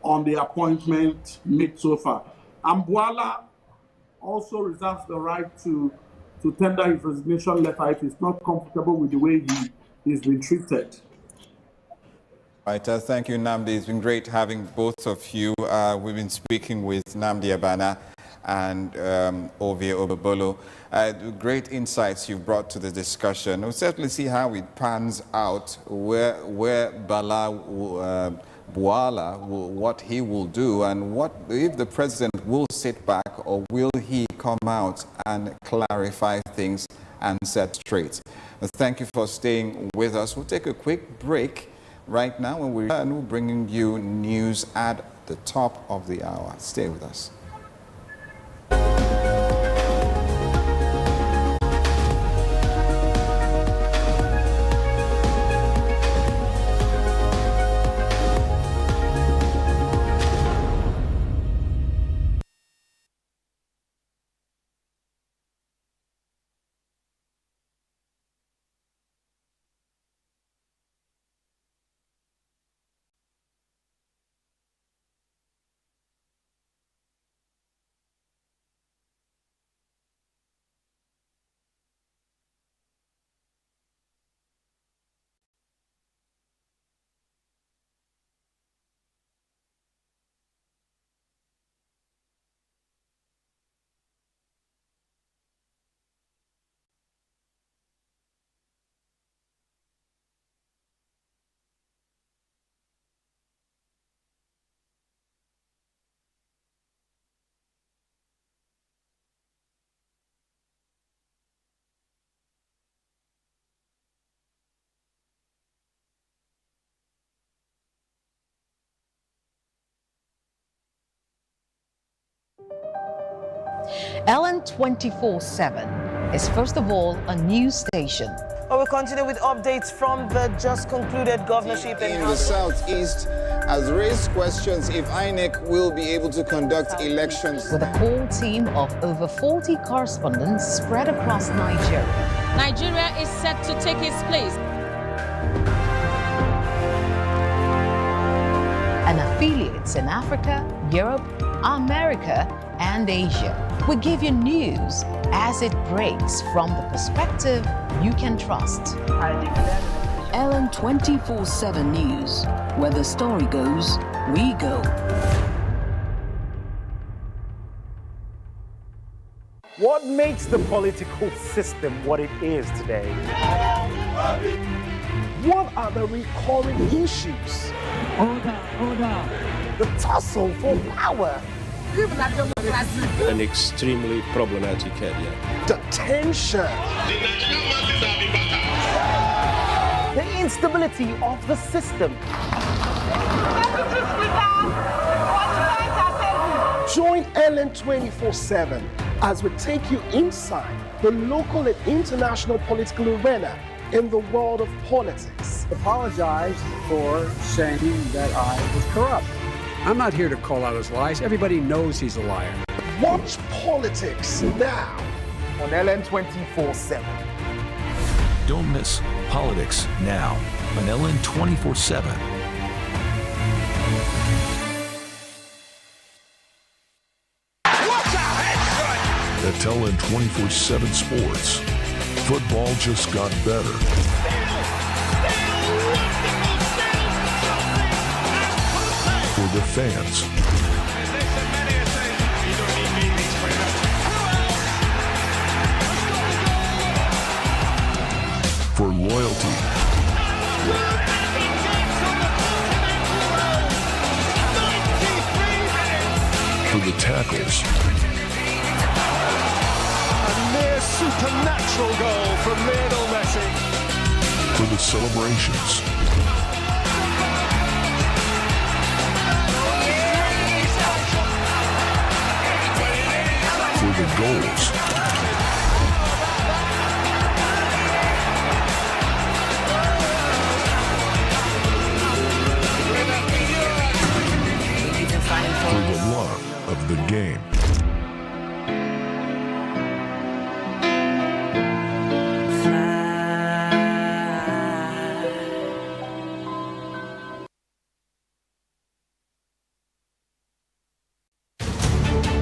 on the appointment made so far. And Bwala also reserves the right to tender his resignation letter if he's not comfortable with the way he's been treated. Right, thank you, Nnamdi. It's been great having both of you. We've been speaking with Nnamdi Abana and Ovie Obebolo. Great insights you've brought to the discussion. We'll certainly see how it pans out, where Bala Bwala, what he will do, and what if the president will sit back, or will he come out and clarify things and set straight? Thank you for staying with us. We'll take a quick break right now. When we return, we're bringing you news at the top of the hour. Stay with us. Ellen 24/7 is first of all a news station. We'll continue with updates from the just concluded governorship in the Southeast has raised questions if INEC will be able to conduct elections. With a core team of over 40 correspondents spread across Nigeria. Nigeria is set to take its place. And affiliates in Africa, Europe, America, and Asia. We give you news as it breaks from the perspective you can trust. Ellen 24/7 News, where the story goes, we go. What makes the political system what it is today? What are the recurring issues? Order. The tussle for power. An extremely problematic area. The tension. The instability of the system. Join Ellen 24/7 as we take you inside the local and international political arena in the world of politics. Apologize for saying that I was corrupt. I'm not here to call out his lies. Everybody knows he's a liar. Watch politics now on Ellen 24/7. Don't miss Politics Now on Ellen 24/7. At Ellen 24/7 Sports, football just got better. For the fans. For loyalty. For the tackles. A near supernatural goal from Lionel Messi. For the celebrations. For the goals. For the love of the game.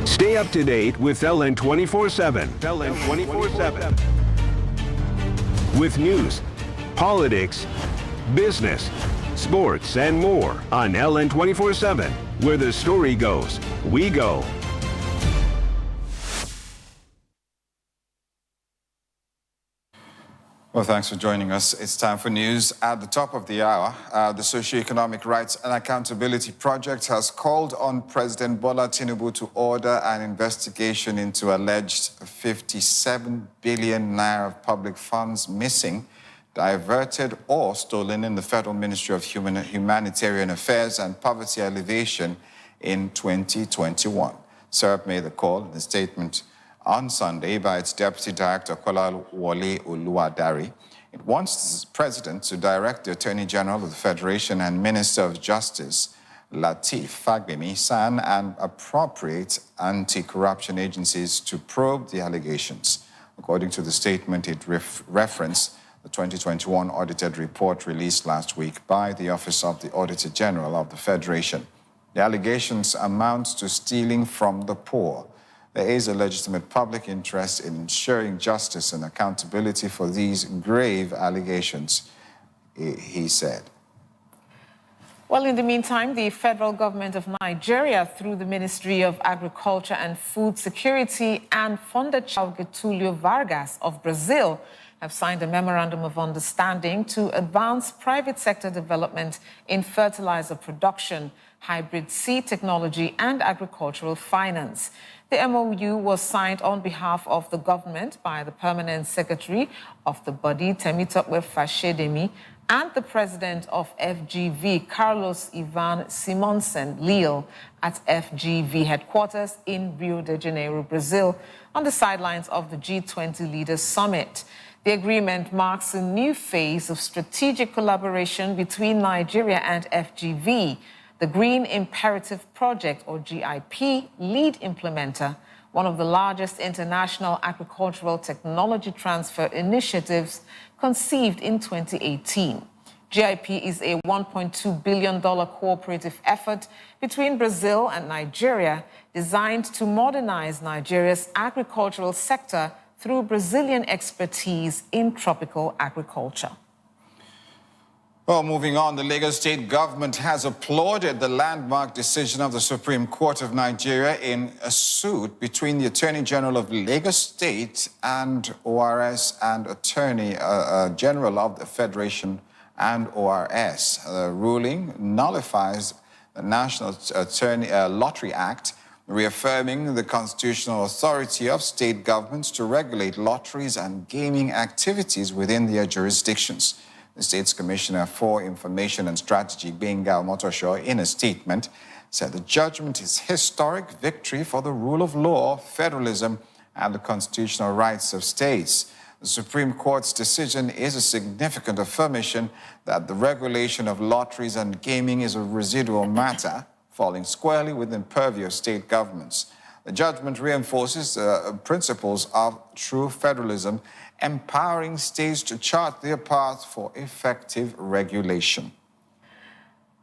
Stay up to date with Ellen 24/7. Ellen 24/7. With news, politics, business, sports, and more on Ellen 24/7. Where the story goes, we go. Well, thanks for joining us. It's time for news. At the top of the hour, the Socioeconomic Rights and Accountability Project has called on President Bola Tinubu to order an investigation into alleged 57 billion naira of public funds missing, diverted or stolen in the Federal Ministry of Humanitarian Affairs and Poverty Alleviation in 2021. SERP made the call in a statement on Sunday by its Deputy Director, Kolawole Oluwadari. It wants the President to direct the Attorney General of the Federation and Minister of Justice, Lateef Fagbemi-San, and appropriate anti-corruption agencies to probe the allegations. According to the statement, it referenced the 2021 audited report released last week by the Office of the Auditor General of the Federation. The allegations amount to stealing from the poor. There is a legitimate public interest in ensuring justice and accountability for these grave allegations, he said. Well, in the meantime, the federal government of Nigeria, through the Ministry of Agriculture and Food Security and Fundação Getúlio Vargas of Brazil, have signed a memorandum of understanding to advance private sector development in fertilizer production, hybrid seed technology, and agricultural finance. The MOU was signed on behalf of the government by the permanent secretary of the body, Temitope Fashedemi, and the president of FGV, Carlos Ivan Simonsen Leal, at FGV headquarters in Rio de Janeiro, Brazil, on the sidelines of the G20 Leaders Summit. The agreement marks a new phase of strategic collaboration between Nigeria and FGV, the Green Imperative Project, or GIP, lead implementer, one of the largest international agricultural technology transfer initiatives conceived in 2018. GIP is a $1.2 billion cooperative effort between Brazil and Nigeria designed to modernize Nigeria's agricultural sector through Brazilian expertise in tropical agriculture. Well, moving on, the Lagos State government has applauded the landmark decision of the Supreme Court of Nigeria in a suit between the Attorney General of Lagos State and ORS and Attorney General of the Federation and ORS. The ruling nullifies the National Lottery Act, reaffirming the constitutional authority of state governments to regulate lotteries and gaming activities within their jurisdictions. The State's Commissioner for Information and Strategy, Benga Motosho, in a statement, said the judgment is a historic victory for the rule of law, federalism, and the constitutional rights of states. The Supreme Court's decision is a significant affirmation that the regulation of lotteries and gaming is a residual matter, falling squarely within purview of state governments. The judgment reinforces the principles of true federalism, empowering states to chart their path for effective regulation.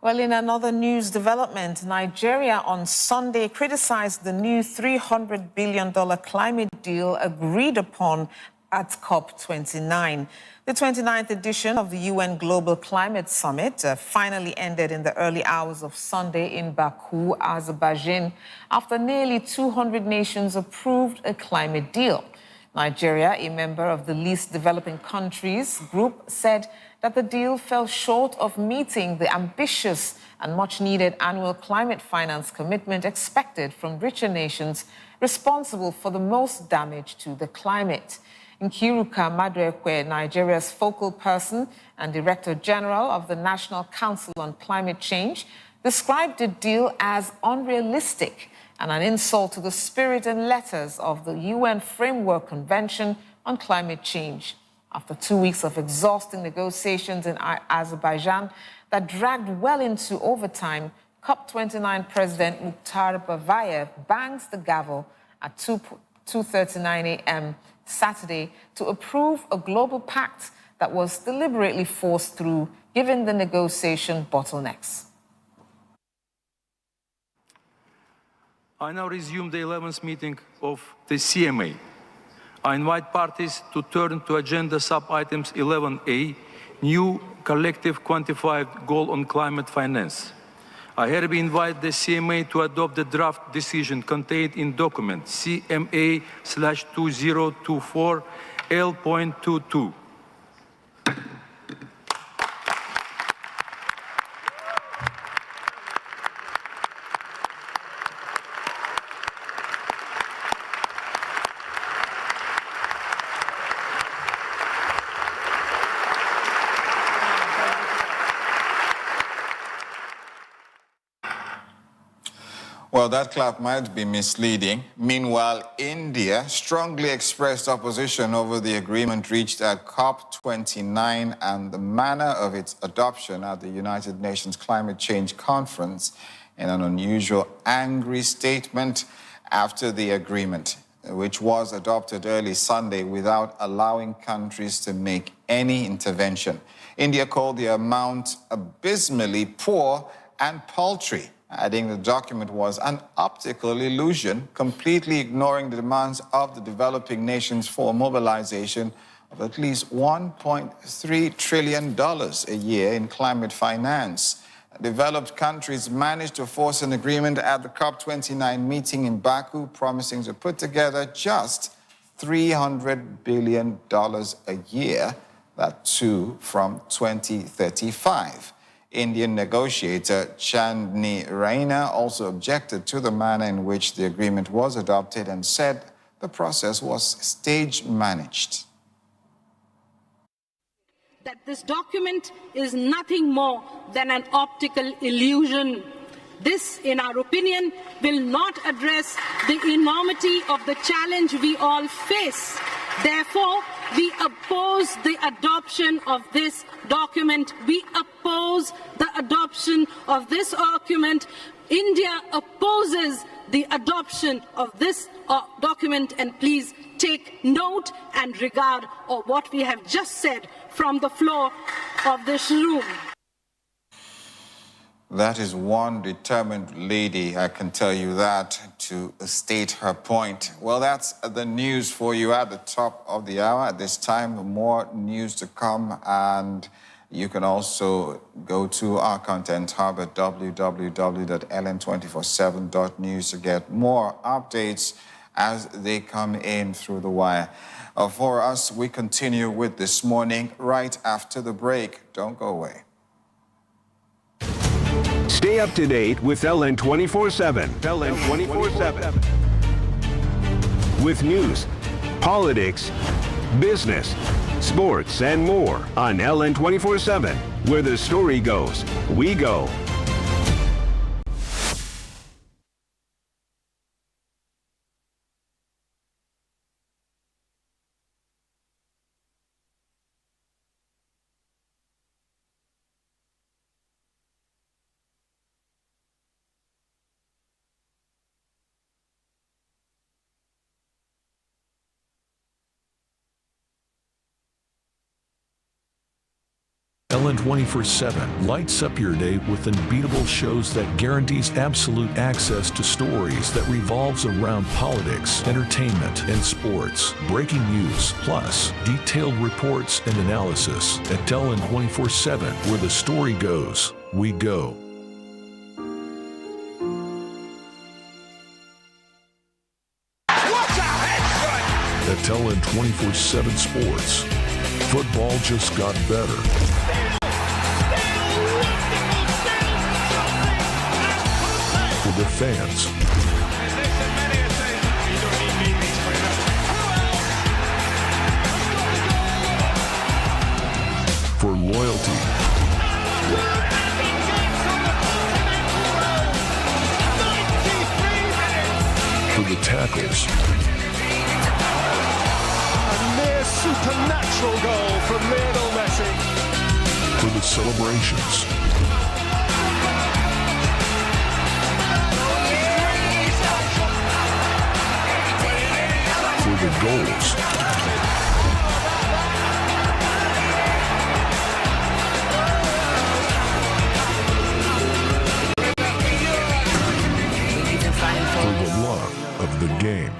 Well, in another news development, Nigeria on Sunday criticized the new $300 billion climate deal agreed upon at COP29. The 29th edition of the UN Global Climate Summit finally ended in the early hours of Sunday in Baku, Azerbaijan, after nearly 200 nations approved a climate deal. Nigeria, a member of the least developing countries group, said that the deal fell short of meeting the ambitious and much-needed annual climate finance commitment expected from richer nations responsible for the most damage to the climate. Nkiruka Maduekwe, Nigeria's focal person and Director General of the National Council on Climate Change, described the deal as unrealistic and an insult to the spirit and letters of the UN Framework Convention on Climate Change. After 2 weeks of exhausting negotiations in Azerbaijan that dragged well into overtime, COP29 President Mukhtar Bavayev bangs the gavel at 2:39 a.m. Saturday to approve a global pact that was deliberately forced through, given the negotiation bottlenecks. I now resume the 11th meeting of the CMA. I invite parties to turn to agenda sub-items 11A, new collective quantified goal on climate finance. I hereby invite the CMA to adopt the draft decision contained in document CMA/2024 L.22. Well, that clap might be misleading. Meanwhile, India strongly expressed opposition over the agreement reached at COP29 and the manner of its adoption at the United Nations Climate Change Conference in an unusual, angry statement after the agreement, which was adopted early Sunday without allowing countries to make any intervention. India called the amount abysmally poor and paltry, adding the document was an optical illusion, completely ignoring the demands of the developing nations for mobilization of at least $1.3 trillion a year in climate finance. Developed countries managed to force an agreement at the COP29 meeting in Baku, promising to put together just $300 billion a year, that too from 2035. Indian negotiator Chandni Raina also objected to the manner in which the agreement was adopted and said the process was stage-managed. That this document is nothing more than an optical illusion. This, in our opinion, will not address the enormity of the challenge we all face. Therefore, we oppose the adoption of this document. We oppose the adoption of this document. India opposes the adoption of this document, and please take note and regard of what we have just said from the floor of this room. That is one determined lady, I can tell you that, to state her point. Well, that's the news for you at the top of the hour. At this time, more news to come, and you can also go to our content hub at www.ln247.news to get more updates as they come in through the wire. For us, we continue with This Morning right after the break. Don't go away. Stay up to date with LN 24/7. LN 24/7. With news, politics, business, sports, and more on LN 24/7. Where the story goes, we go. LN 24/7 lights up your day with unbeatable shows that guarantees absolute access to stories that revolves around politics, entertainment, and sports. Breaking news, plus detailed reports and analysis. At LN 24/7, where the story goes, we go. At LN 24/7 Sports, football just got better. For the fans. For loyalty. For the tackles. A near supernatural goal from Lionel Messi. For the celebrations. For the goals. For the love of the game.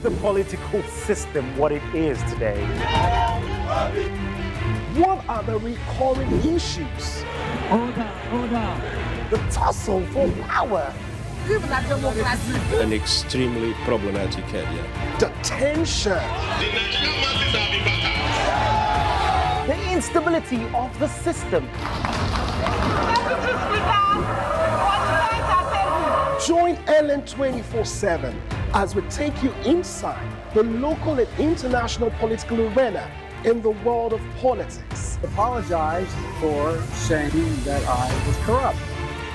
the political system what it is today? What are the recurring issues? Order. The tussle for power. An extremely problematic area. The tension. The instability of the system. Join Ellen 24/7 as we take you inside the local and international political arena in the world of politics. Apologize for saying that I was corrupt.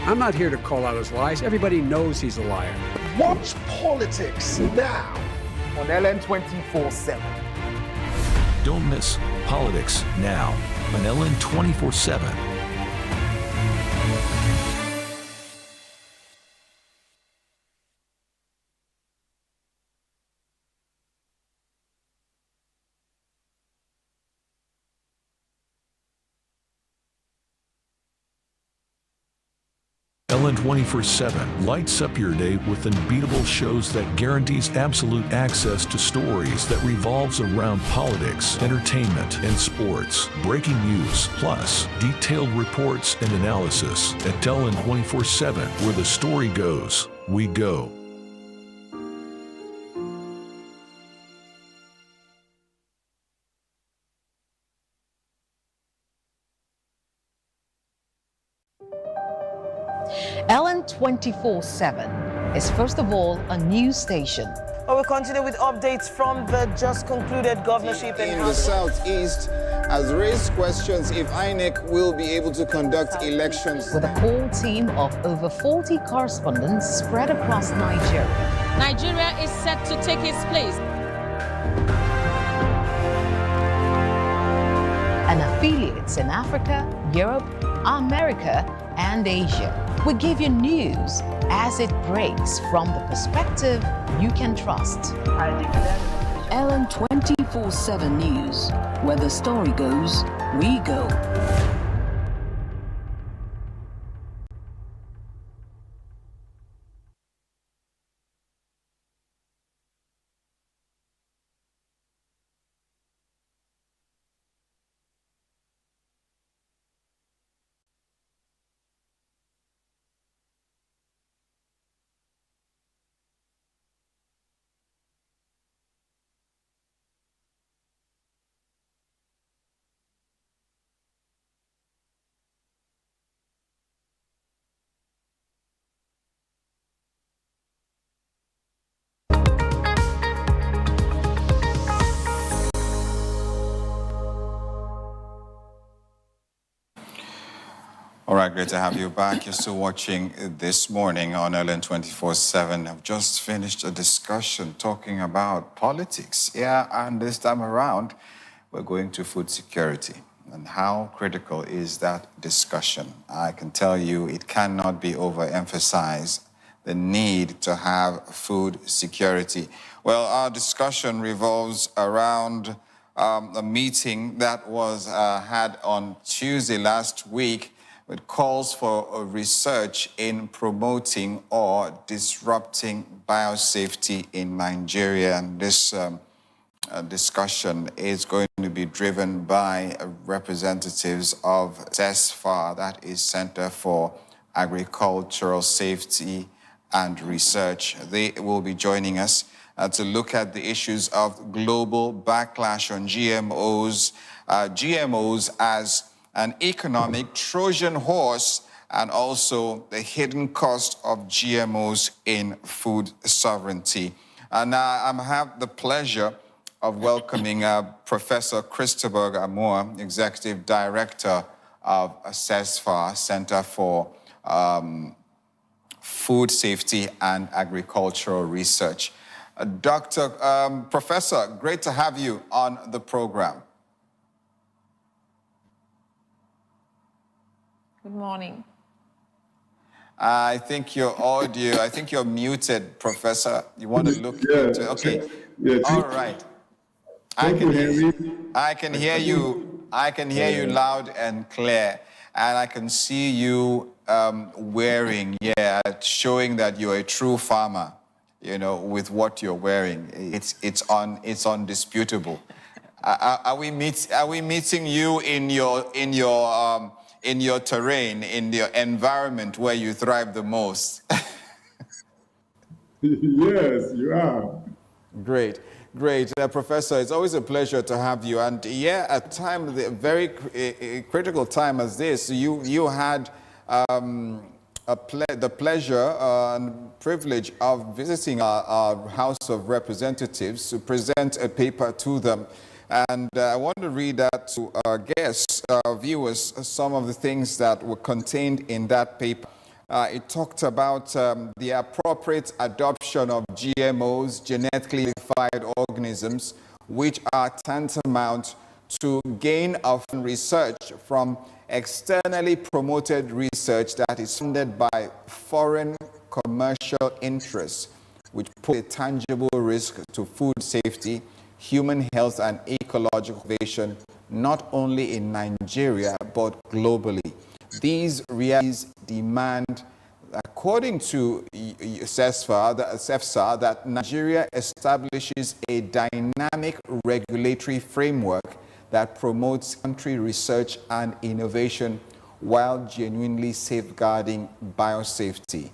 I'm not here to call out his lies. Everybody knows he's a liar. Watch politics now On Ellen 24/7. Don't miss Politics Now on Ellen 24/7. Ellen 24/7 lights up your day with unbeatable shows that guarantees absolute access to stories that revolves around politics, entertainment, and sports. Breaking news, plus detailed reports and analysis. At Ellen 24/7, where the story goes, we go. Ellen 24/7 is first of all a news station. Well, we'll continue with updates from the just concluded governorship in the Southeast has raised questions if INEC will be able to conduct elections. With a core team of over 40 correspondents spread across Nigeria. Nigeria is set to take its place. And affiliates in Africa, Europe, America, and Asia. We give you news as it breaks from the perspective you can trust. Ellen 24/7 News, where the story goes, we go. All right, great to have you back. You're still watching This Morning on Ellen 24/7. I've just finished a discussion talking about politics. Yeah, and this time around, we're going to food security. And how critical is that discussion? I can tell you it cannot be overemphasized, the need to have food security. Well, our discussion revolves around a meeting that was had on Tuesday last week. It calls for research in promoting or disrupting biosafety in Nigeria. And this discussion is going to be driven by representatives of CESFA, that is Center for Agricultural Safety and Research. They will be joining us to look at the issues of global backlash on GMOs, GMOs as an economic Trojan horse, and also the hidden cost of GMOs in food sovereignty. And I have the pleasure of welcoming Professor Christopher Amoah, Executive Director of CESFA, Center for Food Safety and Agricultural Research. Professor, great to have you on the program. Good morning. I think your audio, I think you're muted, Professor. You want to look into, okay. All right. I can hear you. I can hear you. I can hear you loud and clear. And I can see you wearing, showing that you're a true farmer. with what you're wearing. It's undisputable. Are we meeting you in your terrain, in your environment where you thrive the most? Yes, you are. Great. Professor, it's always a pleasure to have you. And yeah, at a very critical time as this, you had the pleasure and privilege of visiting our House of Representatives to present a paper to them. And I want to read that to our guests, our viewers, some of the things that were contained in that paper. It talked about the appropriate adoption of GMOs, genetically modified organisms, which are tantamount to gain of research from externally promoted research that is funded by foreign commercial interests, which pose a tangible risk to food safety, human health, and ecological conservation, not only in Nigeria, but globally. These realities demand, according to CEFSA, that Nigeria establishes a dynamic regulatory framework that promotes country research and innovation while genuinely safeguarding biosafety,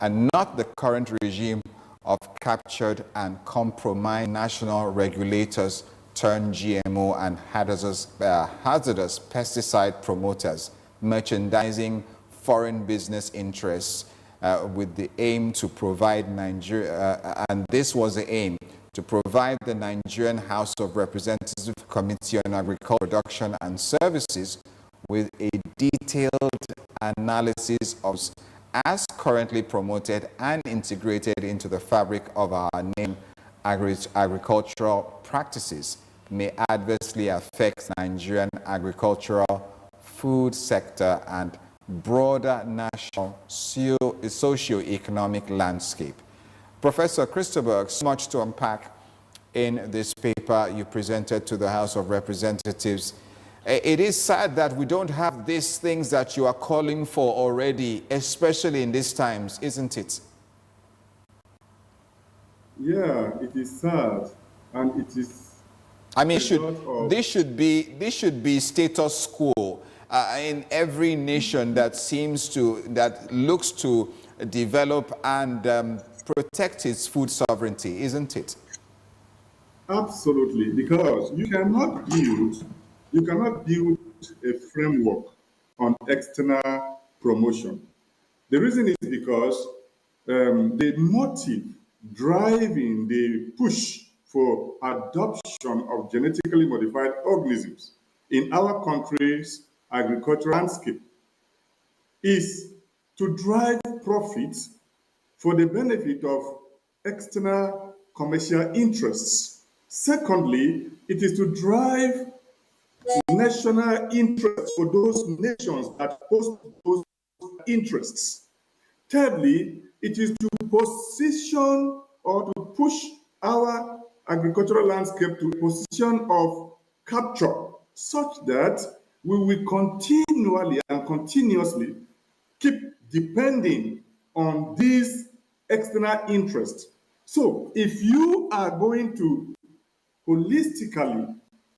and not the current regime of captured and compromised national regulators turned GMO and hazardous pesticide promoters, merchandising foreign business interests with the aim to provide Nigeria, and this was the aim, to provide the Nigerian House of Representatives Committee on Agriculture, Production and Services with a detailed analysis of as currently promoted and integrated into the fabric of our nation agricultural practices may adversely affect Nigerian agricultural, food sector, and broader national socio-economic landscape. Professor Christopher, so much to unpack in this paper you presented to the House of Representatives. It is sad that we don't have these things that you are calling for already, especially in these times, isn't it? Yeah, it is sad, and it is. I mean, this should be status quo in every nation that looks to develop and protect its food sovereignty, isn't it? Absolutely, because you cannot build a framework on external promotion. The reason is because the motive driving the push for adoption of genetically modified organisms in our country's agricultural landscape is to drive profits for the benefit of external commercial interests. Secondly, it is to drive national interests for those nations that host those interests. Thirdly, it is to position or to push our agricultural landscape to a position of capture, such that we will continually and continuously keep depending on these external interests. So if you are going to holistically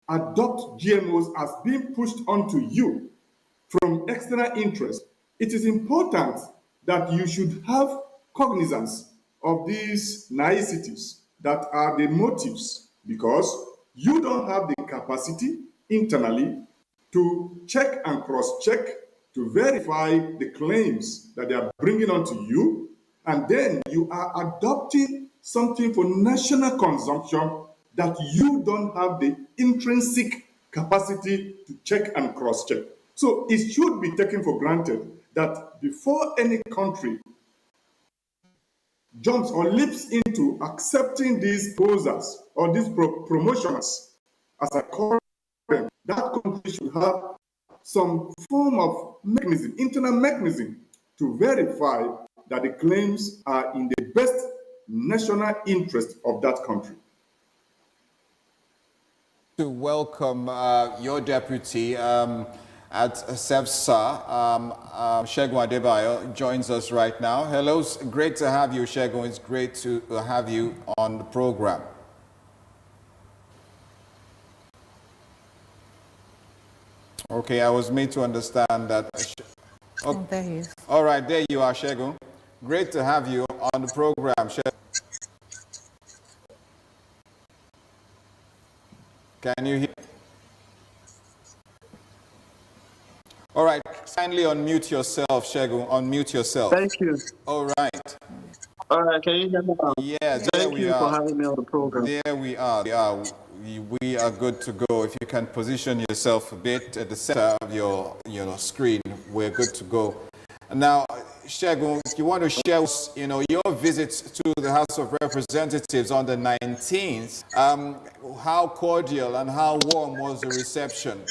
adopt GMOs as being pushed onto you from external interest, it is important that you should have cognizance of these niceties that are the motives, because you don't have the capacity internally to check and cross-check, to verify the claims that they are bringing onto you, and then you are adopting something for national consumption that you don't have the intrinsic capacity to check and cross-check. So it should be taken for granted that before any country jumps or leaps into accepting these proposals or these promotions, as I call them, that country should have some form of mechanism, internal mechanism, to verify that the claims are in the best national interest of that country. To welcome your deputy, at SEPSA. Segun Adebayo joins us right now. Hello, great to have you, Segun. It's great to have you on the program. Okay, I was made to understand that. Oh, there he is. All right, there you are, Segun. Great to have you on the program, Segun. Can you hear? All right, kindly unmute yourself, Segun. Unmute yourself. Thank you. All right. All right, can you hear me now? Yeah, there Thank we you are. for having me on the program. There we are. We are good to go. If you can position yourself a bit at the center of your screen, we're good to go. Now, Segun, you want to share, your visits to the House of Representatives on the 19th. How cordial and how warm was the reception?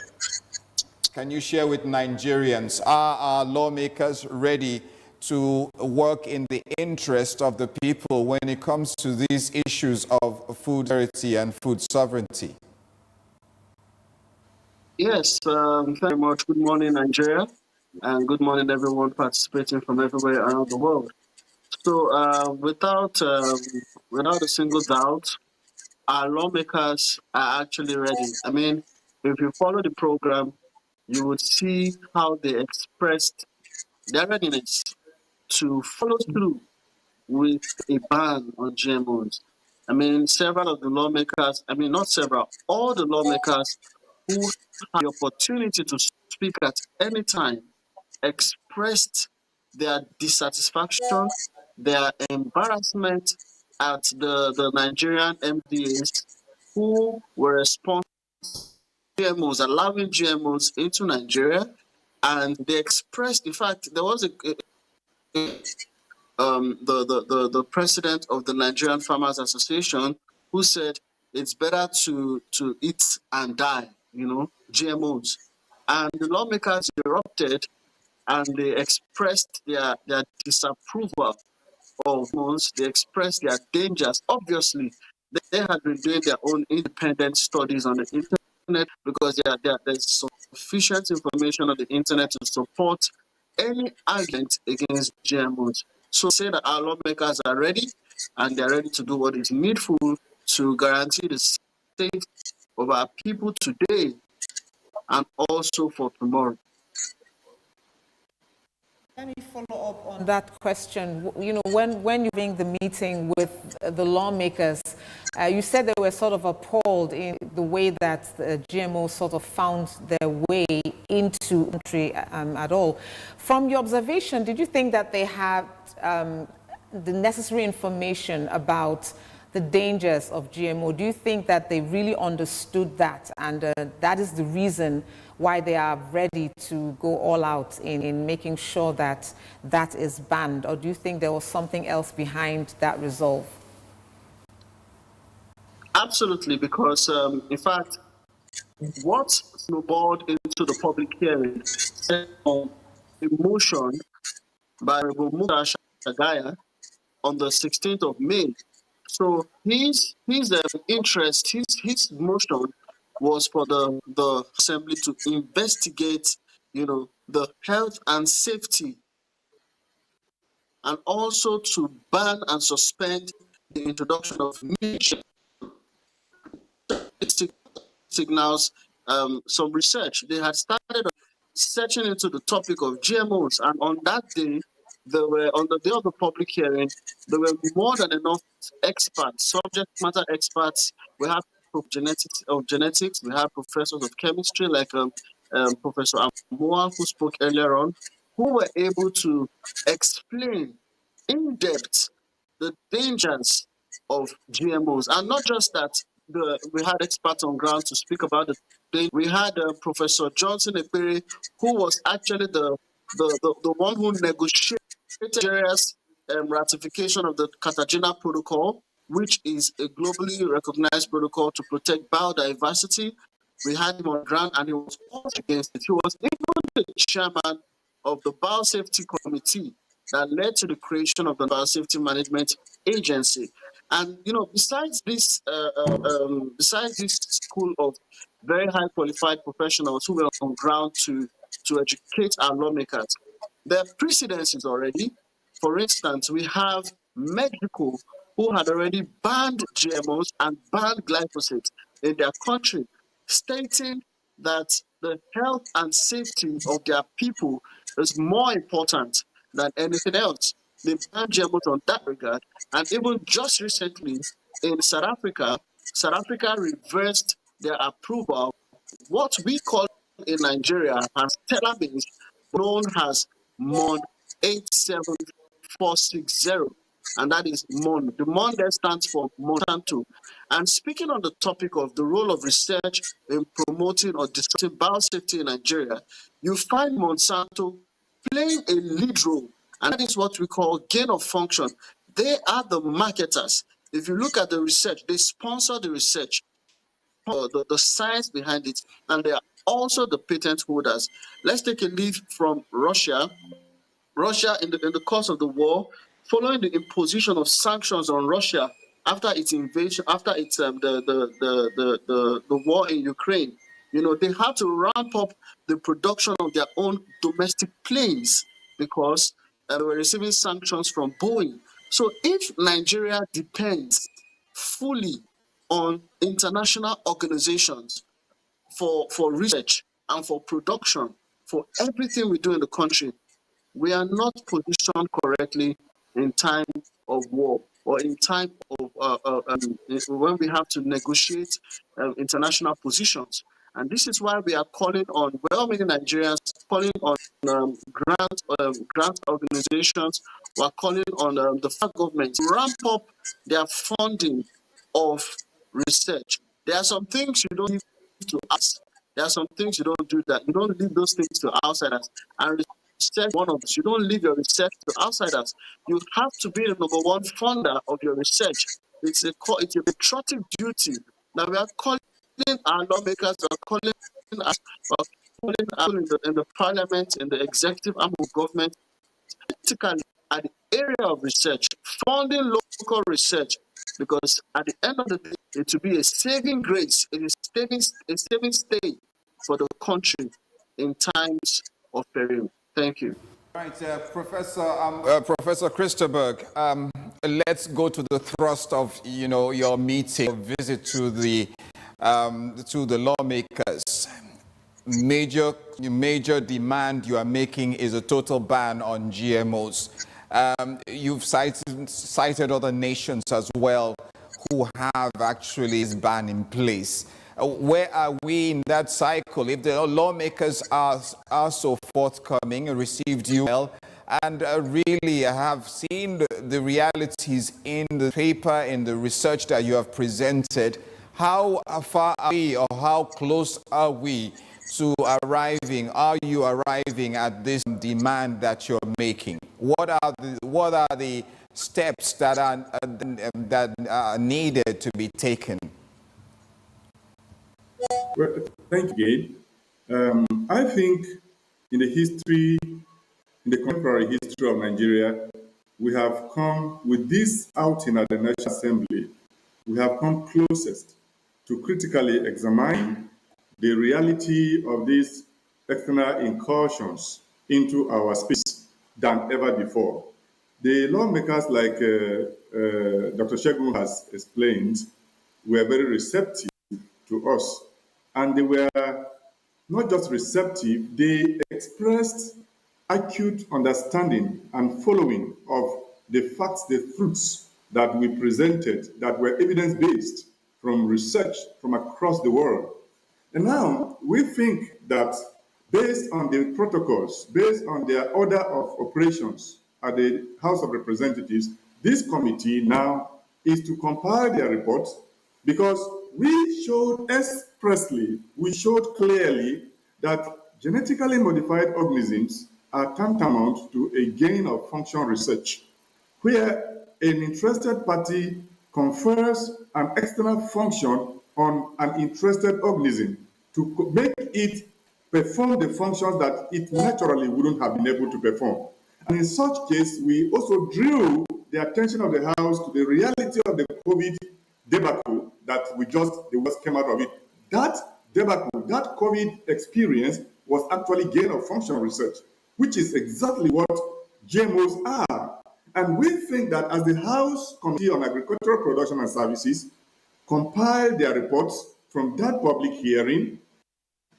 Can you share with Nigerians? Are our lawmakers ready to work in the interest of the people when it comes to these issues of food security and food sovereignty? Yes, thank you very much. Good morning, Nigeria, and good morning, everyone participating from everywhere around the world. So, without a single doubt, our lawmakers are actually ready. I mean, if you follow the program, you would see how they expressed their readiness to follow through with a ban on GMOs. I mean, several of the lawmakers, not several, all the lawmakers who had the opportunity to speak at any time expressed their dissatisfaction, their embarrassment at the Nigerian MDAs who were responsible for GMOs, allowing GMOs into Nigeria. And they expressed, in fact, there was the president of the Nigerian Farmers Association who said it's better to eat and die, GMOs. And the lawmakers erupted and they expressed their disapproval of GMOs. They expressed their dangers. Obviously, they had been doing their own independent studies on the internet because there's sufficient information on the internet to support any argument against GMOs. So say that our lawmakers are ready and they're ready to do what is needful to guarantee the safety of our people today and also for tomorrow. Let me follow up on that question. When you're having the meeting with the lawmakers, you said they were sort of appalled in the way that the GMO sort of found their way into the country at all. From your observation, did you think that they had the necessary information about the dangers of GMO? Do you think that they really understood that and that is the reason why they are ready to go all out in making sure that that is banned? Or do you think there was something else behind that resolve? Absolutely, because in fact, what snowballed into the public hearing a motion by Musa Shagaya on the 16th of May. So his interest, his motion was for the assembly to investigate, the health and safety, and also to ban and suspend the introduction of new signals. Some research they had started searching into the topic of GMOs, and on that day, on the day of the public hearing, there were more than enough experts, subject matter experts. We have genetics, we have professors of chemistry like Professor Amoa, who spoke earlier on, who were able to explain in depth the dangers of GMOs. And not just that, we had experts on ground to speak about the danger. We had Professor Johnson Ekpere, who was actually the one who negotiated Nigeria's ratification of the Cartagena Protocol, which is a globally recognized protocol to protect biodiversity. We had him on ground and he was against it. He was even the chairman of the Biosafety Committee that led to the creation of the Biosafety Management Agency. And besides this school of very high qualified professionals who were on ground to to educate our lawmakers. There are precedences already. For instance, we have Mexico, who had already banned GMOs and banned glyphosate in their country, stating that the health and safety of their people is more important than anything else. They banned GMOs on that regard. And even just recently in South Africa reversed their approval of what we call in Nigeria as stellar beans, known as MON 87460. And that is MON. The MON there stands for Monsanto. And speaking on the topic of the role of research in promoting or discussing biosafety in Nigeria, you find Monsanto playing a lead role, and that is what we call gain of function. They are the marketers. If you look at the research, they sponsor the research, the science behind it, and they are also the patent holders. Let's take a leaf from Russia. Russia, in the course of the war, following the imposition of sanctions on Russia after its invasion, after its the war in Ukraine, they had to ramp up the production of their own domestic planes because they were receiving sanctions from Boeing. So if Nigeria depends fully on international organizations for research and for production, for everything we do in the country, we are not positioned correctly in time of war or in time of when we have to negotiate international positions. And this is why we are calling on well-meaning Nigerians, calling on grant organizations, we are calling on the federal government to ramp up their funding of research. There are some things you don't leave to us. There are some things you don't do that. You don't leave those things to outsiders. And research one of us. You don't leave your research to outsiders. You have to be the number one funder of your research. It's a patriotic duty that we are calling our lawmakers, we are calling us, in the parliament, in the executive arm of government, particularly at the area of research, funding local research, because at the end of the day, it will be a saving grace, it is a saving stay for the country in times of peril. Thank you. Right, Professor Christopher, let's go to the thrust of your meeting, your visit to the lawmakers. Major demand you are making is a total ban on GMOs. You've cited other nations as well who have actually this ban in place. Where are we in that cycle? If the lawmakers are so forthcoming and received you well, and really have seen the realities in the paper, in the research that you have presented, how far are we, or how close are we to arriving? Are you arriving at this demand that you're making? What are the steps that are needed to be taken? Well, thank you, Gabe. I think in the contemporary history of Nigeria, we have come with this outing at the National Assembly, we have come closest to critically examine the reality of these external incursions into our space than ever before. The lawmakers, like Dr. Shegun has explained, were very receptive to us. And they were not just receptive, they expressed acute understanding and following of the facts, the truths that we presented that were evidence-based from research from across the world. And now we think that based on the protocols, based on their order of operations at the House of Representatives, this committee now is to compile their reports, because we showed expressly, we showed clearly that genetically modified organisms are tantamount to a gain of function research, where an interested party confers an external function on an interested organism to make it perform the functions that it naturally wouldn't have been able to perform. And in such case, we also drew the attention of the House to the reality of the COVID debacle that the worst came out of it. That debacle, that COVID experience was actually gain of function research, which is exactly what GMOs are. And we think that as the House Committee on Agricultural Production and Services compiled their reports from that public hearing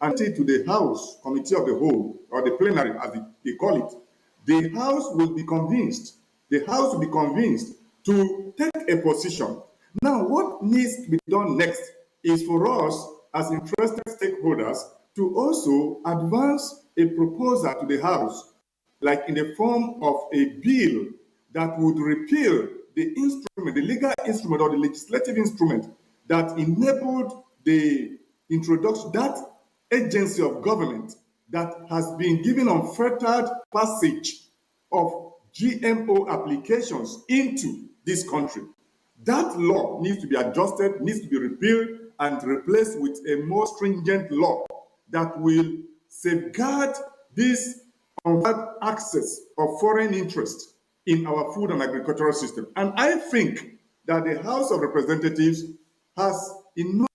and to the House Committee of the Whole, or the plenary as they call it, the House will be convinced. The House will be convinced to take a position. Now, what needs to be done next is for us as interested stakeholders to also advance a proposal to the House, like in the form of a bill that would repeal the instrument, the legal instrument or the legislative instrument that enabled the introduction, that agency of government that has been given unfettered passage of GMO applications into this country. That law needs to be adjusted, needs to be repealed and replaced with a more stringent law that will safeguard this unfair access of foreign interest in our food and agricultural system. And I think that the House of Representatives has enough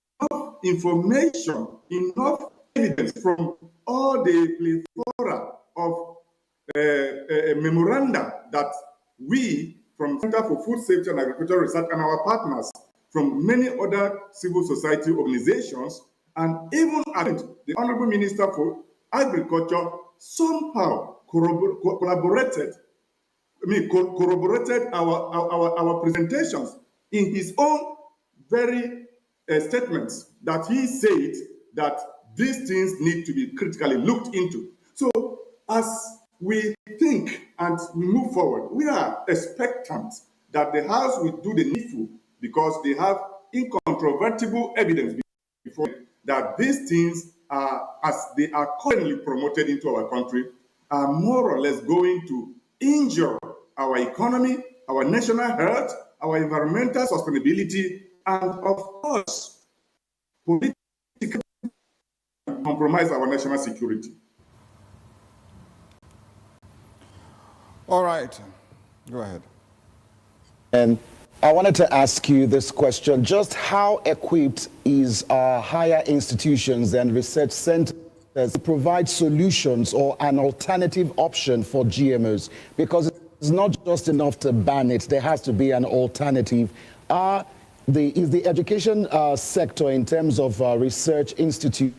information, enough evidence from all the plethora of memoranda that we from Center for Food Safety and Agricultural Research and our partners from many other civil society organizations, and even the Honorable Minister for Agriculture somehow corroborated our presentations in his own very statements, that he said that these things need to be critically looked into. So as we think and we move forward, we are expectant that the House will do the needful, because they have incontrovertible evidence before that these things are, as they are currently promoted into our country, are more or less going to injure our economy, our national health, our environmental sustainability, and of course, politically compromise our national security. All right, go ahead. And I wanted to ask you this question: just how equipped is our higher institutions and research centers to provide solutions or an alternative option for GMOs? Because it's not just enough to ban it, there has to be an alternative. Is the education sector, in terms of research institute,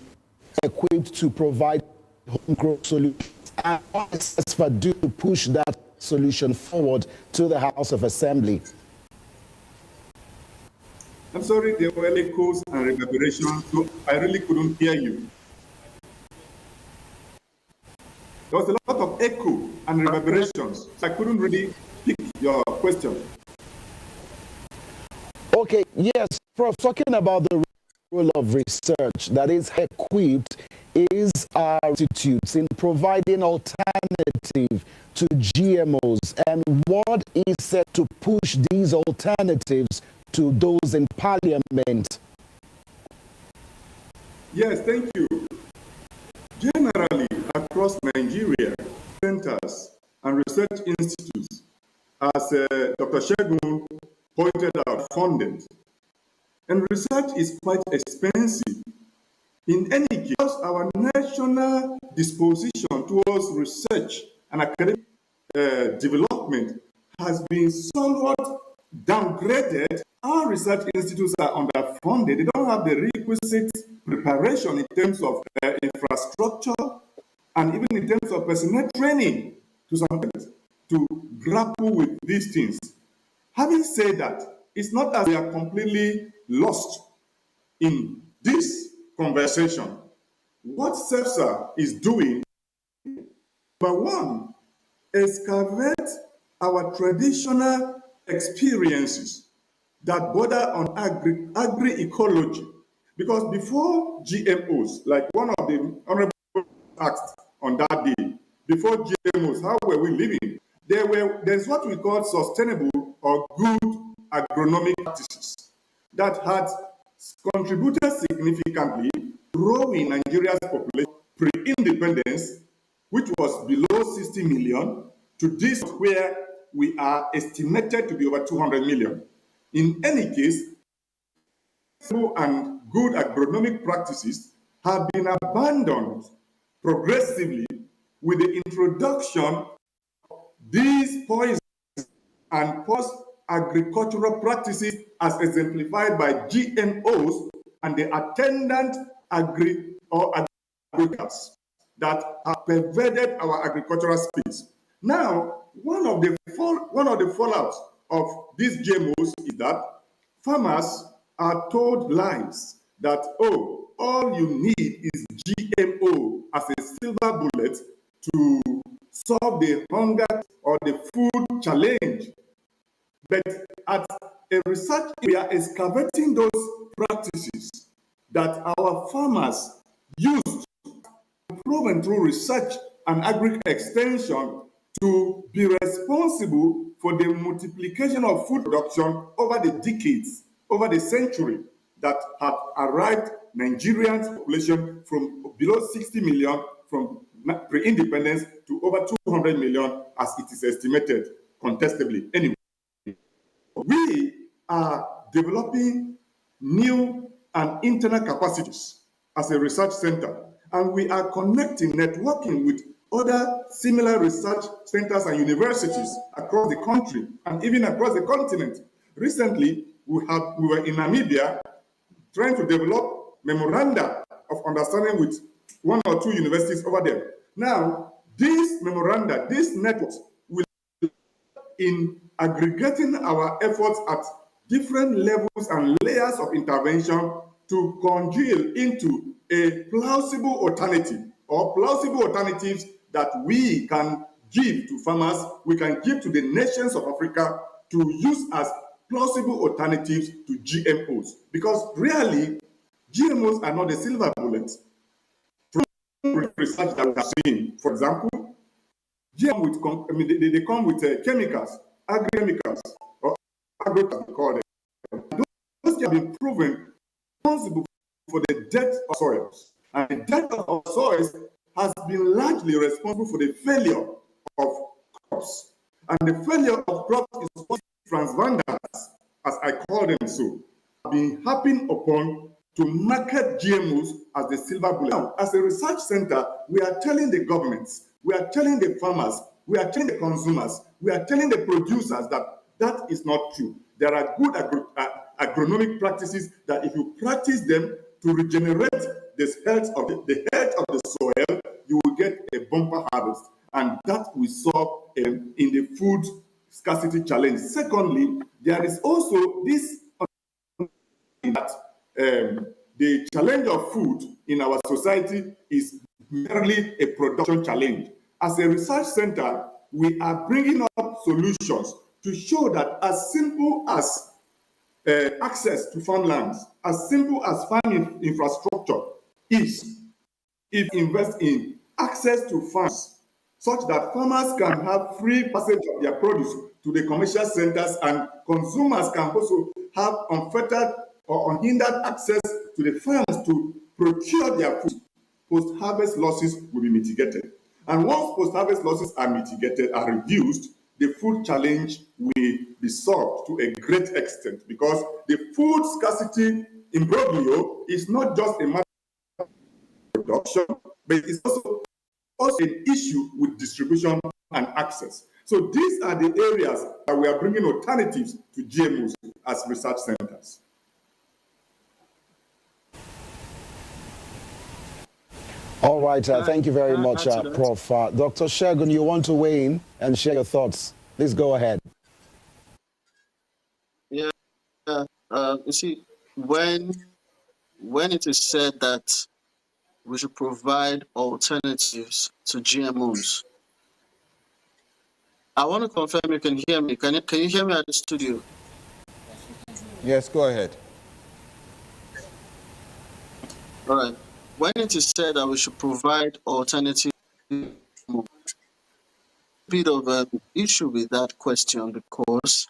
equipped to provide homegrown solutions? And what is CESFA do to push that solution forward to the House of Assembly? I'm sorry, there were echoes and reverberations, so I really couldn't hear you. There was a lot of echo and reverberations, so I couldn't really pick your question. Okay, yes, Prof, talking about the role of research that is equipped is our institutes in providing alternative to GMOs, and what is set to push these alternatives to those in Parliament? Yes, thank you. Generally, across Nigeria, centers and research institutes, as Dr. Shegun pointed out, funded. And research is quite expensive. In any case, our national disposition towards research and academic development has been somewhat downgraded. Our research institutes are underfunded. They don't have the requisite preparation in terms of infrastructure and even in terms of personnel training to some extent to grapple with these things. Having said that, it's not that we are completely lost in this conversation. What CESFA is doing, number one, excavate our traditional experiences that border on agroecology. Because before GMOs, like one of the honorable asked on that day, before GMOs, how were we living? There's what we call sustainable or good agronomic practices that had contributed significantly to growing Nigeria's population pre-independence, which was below 60 million, to this where we are estimated to be over 200 million. In any case, and good agronomic practices have been abandoned progressively with the introduction of these poisons and post-agricultural practices as exemplified by GMOs and the attendant agricultures that have pervaded our agricultural space. Now, one of the fallouts of these GMOs is that farmers are told lies that, oh, all you need is GMO as a silver bullet to solve the hunger or the food challenge. But at a research area excavating those practices that our farmers used, proven through research and agri extension to be responsible for the multiplication of food production over the decades, over the century, that have arrived Nigerians' population from below 60 million from pre-independence to over 200 million as it is estimated contestably. Anyway, we are developing new and internal capacities as a research center, and we are connecting, networking with other similar research centers and universities across the country and even across the continent. Recently, we were in Namibia trying to develop memoranda of understanding with one or two universities over there. Now, these memoranda, these networks will in aggregating our efforts at different levels and layers of intervention to congeal into a plausible alternative or plausible alternatives that we can give to farmers, we can give to the nations of Africa to use as plausible alternatives to GMOs. Because really, GMOs are not a silver bullet. From research that we have seen, for example, GMOs they come with chemicals, agri-chemicals, or agro-chemicals, they call them. Those have been proven responsible for the death of soils. And the death of soils has been largely responsible for the failure of crops. And the failure of crops is what transvanders, as I call them so, have been harping upon to market GMOs as the silver bullet. Now, as a research center, we are telling the governments, we are telling the farmers, we are telling the consumers, we are telling the producers that that is not true. There are good agronomic practices that if you practice them to regenerate the health of the soil, you will get a bumper harvest. And that we saw in the food scarcity challenge. Secondly, there is also this that the challenge of food in our society is merely a production challenge. As a research center, we are bringing up solutions to show that as simple as access to farmlands, as simple as farming infrastructure is, if invest in access to farms, such that farmers can have free passage of their produce to the commercial centers and consumers can also have unfettered or unhindered access to the farms to procure their food, post-harvest losses will be mitigated. And once post-harvest losses are mitigated, are reduced, the food challenge will be solved to a great extent, because the food scarcity imbroglio is not just a matter of production, but it's also an issue with distribution and access. So these are the areas that we are bringing alternatives to GMOs as research centers. All right, thank you very much, Prof. Dr. Segun, you want to weigh in and share your thoughts? Please go ahead. Yeah, you see, when it is said that we should provide alternatives to GMOs, I want to confirm you can hear me. Can you hear me at the studio? Yes, go ahead. All right. When it is said that we should provide alternatives, a bit of an issue with that question, because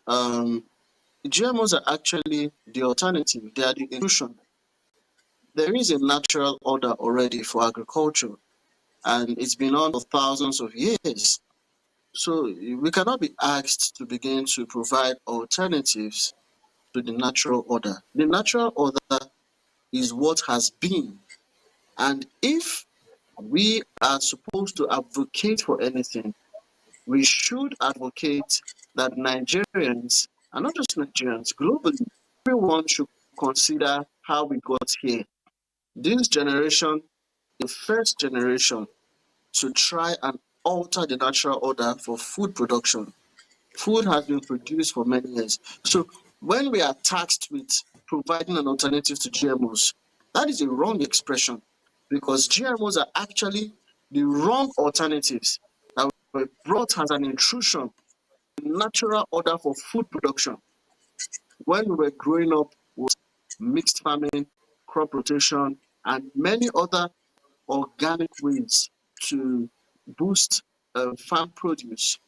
GMOs are actually the alternative. They are the solution. There is a natural order already for agriculture, and it's been on for thousands of years. So we cannot be asked to begin to provide alternatives to the natural order. The natural order is what has been. And if we are supposed to advocate for anything, we should advocate that Nigerians, and not just Nigerians, globally, everyone should consider how we got here. This generation, the first generation to try and alter the natural order for food production. Food has been produced for many years. So when we are tasked with providing an alternative to GMOs, that is a wrong expression, because GMOs are actually the wrong alternatives that were brought as an intrusion in natural order for food production. When we were growing up with mixed farming, crop rotation, and many other organic ways to boost farm produce.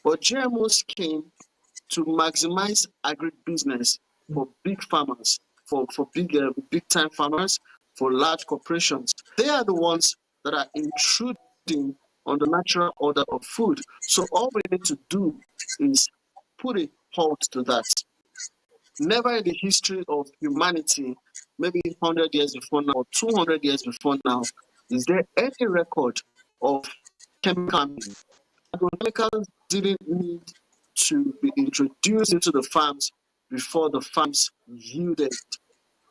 But GMOs came to maximize agribusiness for big farmers, for big time farmers, for large corporations. They are the ones that are intruding on the natural order of food. So all we need to do is put a halt to that. Never in the history of humanity, maybe 100 years before now, or 200 years before now, is there any record of chemicals? Agrochemicals didn't need to be introduced into the farms before the farms yielded.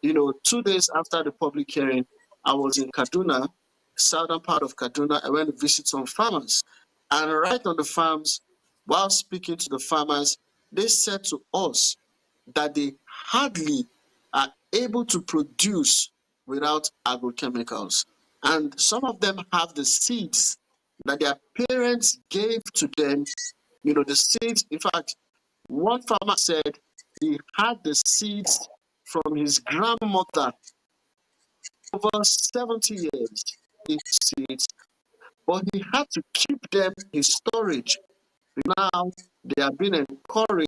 2 days after the public hearing, I was in Kaduna, southern part of Kaduna. I went to visit some farmers. And right on the farms, while speaking to the farmers, they said to us that they hardly are able to produce without agrochemicals. And some of them have the seeds that their parents gave to them, the seeds. In fact, one farmer said he had the seeds from his grandmother over 70 years, his seeds, but he had to keep them in storage. Now they are being encouraged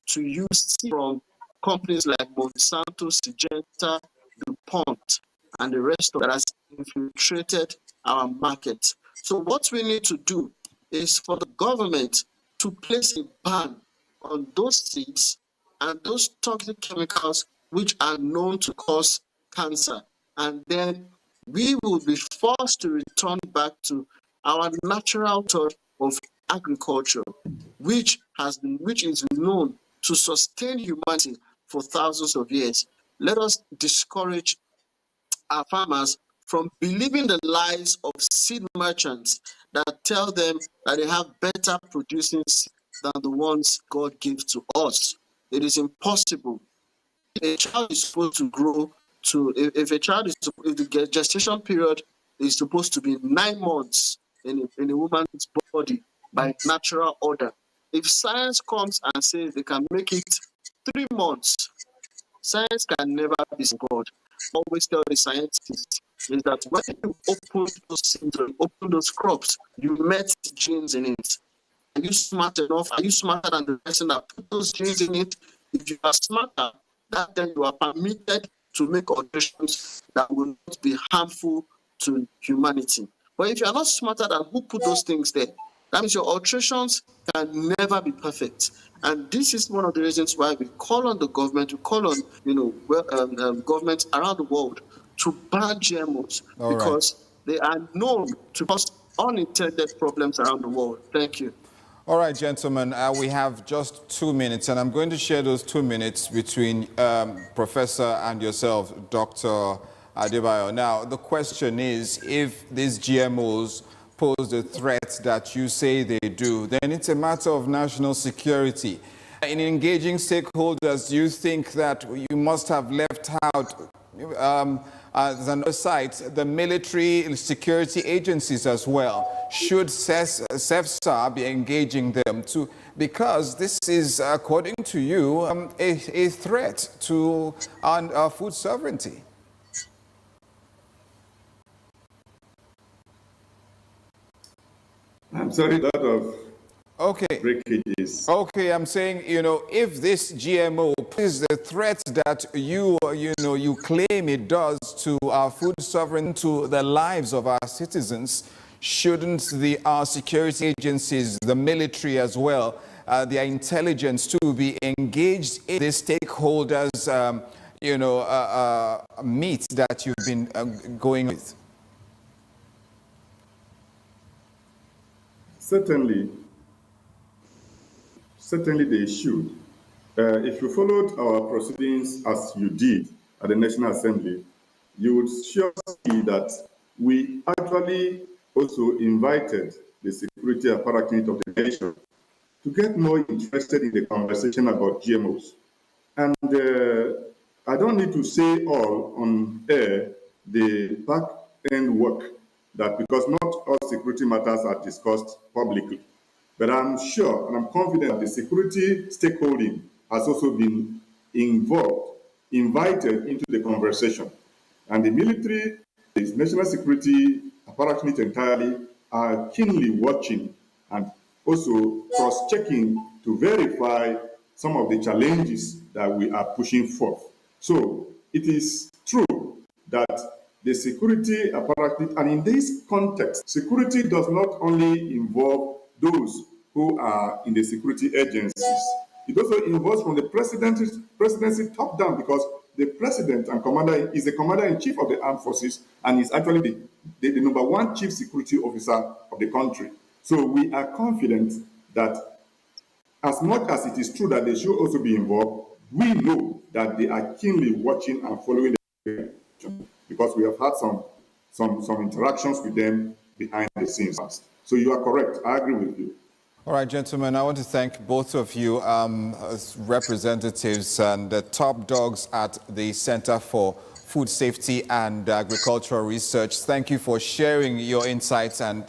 to use seeds from companies like Monsanto, Syngenta, DuPont, and the rest of that has infiltrated our market. So what we need to do is for the government to place a ban on those seeds and those toxic chemicals which are known to cause cancer. And then we will be forced to return back to our natural method of agriculture, which is known to sustain humanity for thousands of years. Let us discourage our farmers from believing the lies of seed merchants that tell them that they have better producing seeds than the ones God gave to us. It is impossible. A child is supposed to grow to, if the gestation period is supposed to be 9 months in a woman's body by natural order. If science comes and says they can make it 3 months, science can never be God. Always tell the scientists is that when you open those seeds, open those crops, you met genes in it. Are you smart enough? Are you smarter than the person that put those genes in it? If you are smarter, then you are permitted to make alterations that will not be harmful to humanity. But if you are not smarter than who put those things there, that means your alterations can never be perfect. And this is one of the reasons why we call on the government, we call on governments around the world to ban GMOs, because they are known to cause unintended problems around the world. Thank you. All right, gentlemen, we have just 2 minutes, and I'm going to share those 2 minutes between Professor and yourself, Dr. Adebayo. Now, the question is, if these GMOs pose the threat that you say they do, then it's a matter of national security. In engaging stakeholders, do you think that you must have left out, as an aside, the military security agencies as well? Should CEFSA be engaging them too? Because this is, according to you, a threat to our food sovereignty. I'm sorry, a lot of breakages. Okay, I'm saying, if this GMO is the threat that you claim it does to our food sovereignty, to the lives of our citizens, shouldn't our security agencies, the military as well, their intelligence too, be engaged in the stakeholders, meet that you've been going with? Certainly they should. If you followed our proceedings as you did at the National Assembly, you would sure see that we actually also invited the security apparatus of the nation to get more interested in the conversation about GMOs. And I don't need to say all on air the back-end work that, because not all security matters are discussed publicly. But I'm sure and I'm confident that the security stakeholding has also been invited into the conversation. And the military, the national security apparatus entirely are keenly watching and also cross-checking to verify some of the challenges that we are pushing forth. So it is true that the security apparatus, and in this context, security does not only involve those who are in the security agencies. It also involves from the presidency top down, because the president and commander is the commander-in-chief of the armed forces and is actually the number one chief security officer of the country. So we are confident that as much as it is true that they should also be involved, we know that they are keenly watching and following the because we have had some interactions with them behind the scenes. So you are correct. I agree with you. All right, gentlemen, I want to thank both of you as representatives and the top dogs at the Center for Food Safety and Agricultural Research. Thank you for sharing your insights and,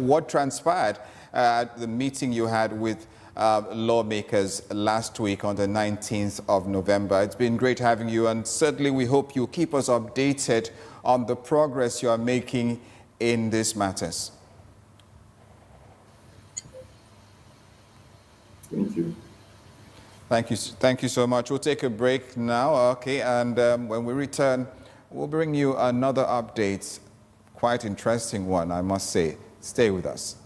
what transpired at the meeting you had with lawmakers last week on the 19th of November. It's been great having you, and certainly we hope you keep us updated on the progress you are making in these matters. Thank you. Thank you so much. We'll take a break now, okay, and when we return, we'll bring you another update, quite interesting one, I must say. Stay with us.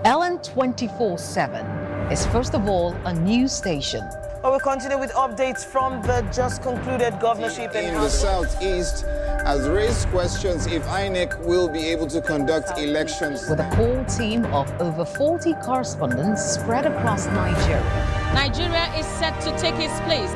Ellen 24/7 is first of all a news station. Well, we'll continue with updates from the just concluded governorship in the Southeast has raised questions if INEC will be able to conduct elections. With a core team of over 40 correspondents spread across Nigeria. Nigeria is set to take its place.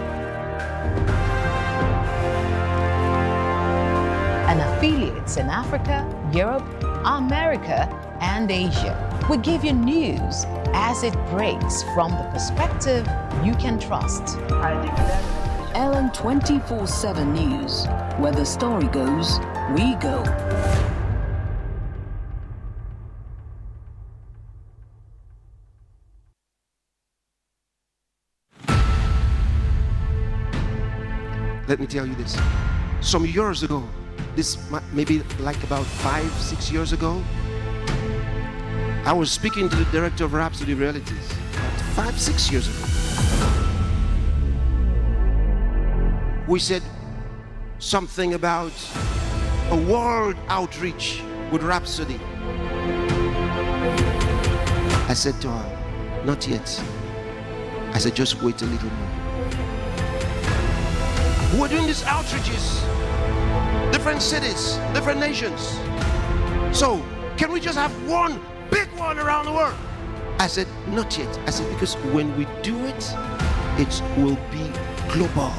And affiliates in Africa, Europe, America, and Asia. We give you news as it breaks from the perspective you can trust. Ellen 24/7 News, where the story goes, we go. Let me tell you this. Some years ago, this maybe like about 5-6 years ago, I was speaking to the director of Rhapsody Realities, 5-6 years ago. We said something about a world outreach with Rhapsody. I said to her, not yet. I said, just wait a little more. We're doing these outreaches, different cities, different nations. So, can we just have one big one around the world? I said, not yet. I said, because when we do it, it will be global.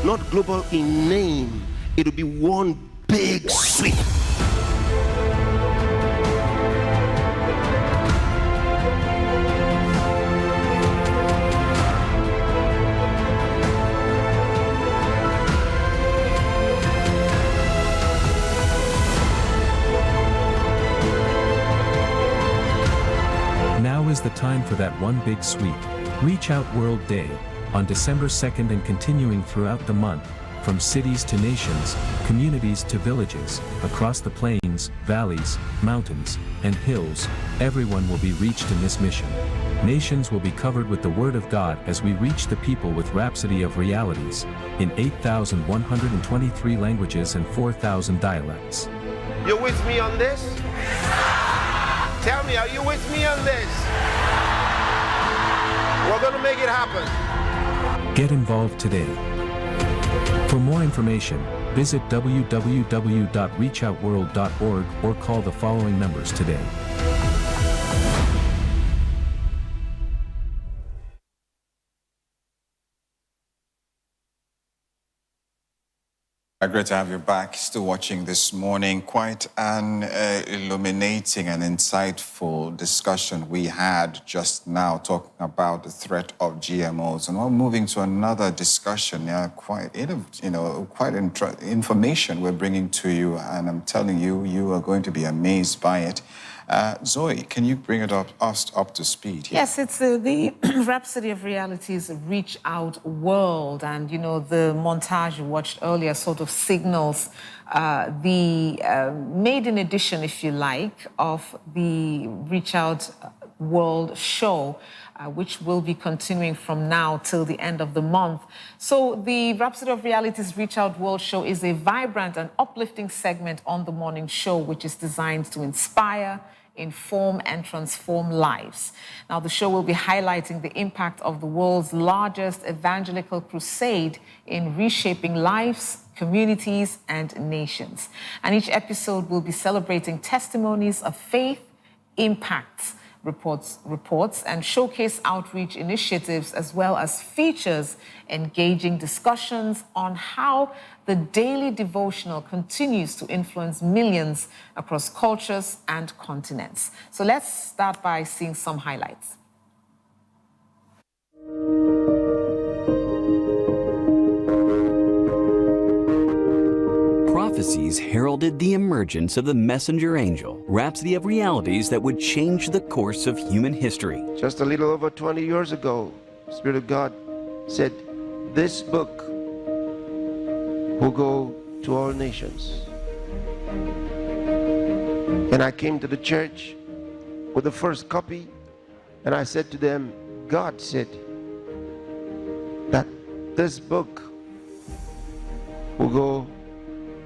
Not global in name. It'll be one big sweep. Now is the time for that one big sweep. Reach Out World Day, on December 2nd and continuing throughout the month, from cities to nations, communities to villages, across the plains, valleys, mountains, and hills, everyone will be reached in this mission. Nations will be covered with the Word of God as we reach the people with Rhapsody of Realities, in 8,123 languages and 4,000 dialects. You with me on this? Tell me, are you with me on this? We're going to make it happen. Get involved today. For more information, visit www.reachoutworld.org or call the following numbers today. Great to have you back. Still watching this morning. Quite an illuminating and insightful discussion we had just now, talking about the threat of GMOs. And we're moving to another discussion. Quite information we're bringing to you, and I'm telling you, you are going to be amazed by it. Zoe, can you bring it us up to speed here? Yes, it's the Rhapsody of Reality's Reach Out World. And, you know, the montage you watched earlier sort of signals the maiden edition, if you like, of the Reach Out World show, which will be continuing from now till the end of the month. So the Rhapsody of Reality's Reach Out World show is a vibrant and uplifting segment on the morning show, which is designed to inspire, inform, and transform lives. Now, the show will be highlighting the impact of the world's largest evangelical crusade in reshaping lives, communities, and nations. And each episode will be celebrating testimonies of faith, impacts, reports, and showcase outreach initiatives, as well as features engaging discussions on how the daily devotional continues to influence millions across cultures and continents. So let's start by seeing some highlights. Prophecies heralded the emergence of the messenger angel, Rhapsody of Realities that would change the course of human history. Just a little over 20 years ago, Spirit of God said, this book will go to all nations. And I came to the church with the first copy, and I said to them, God said that this book will go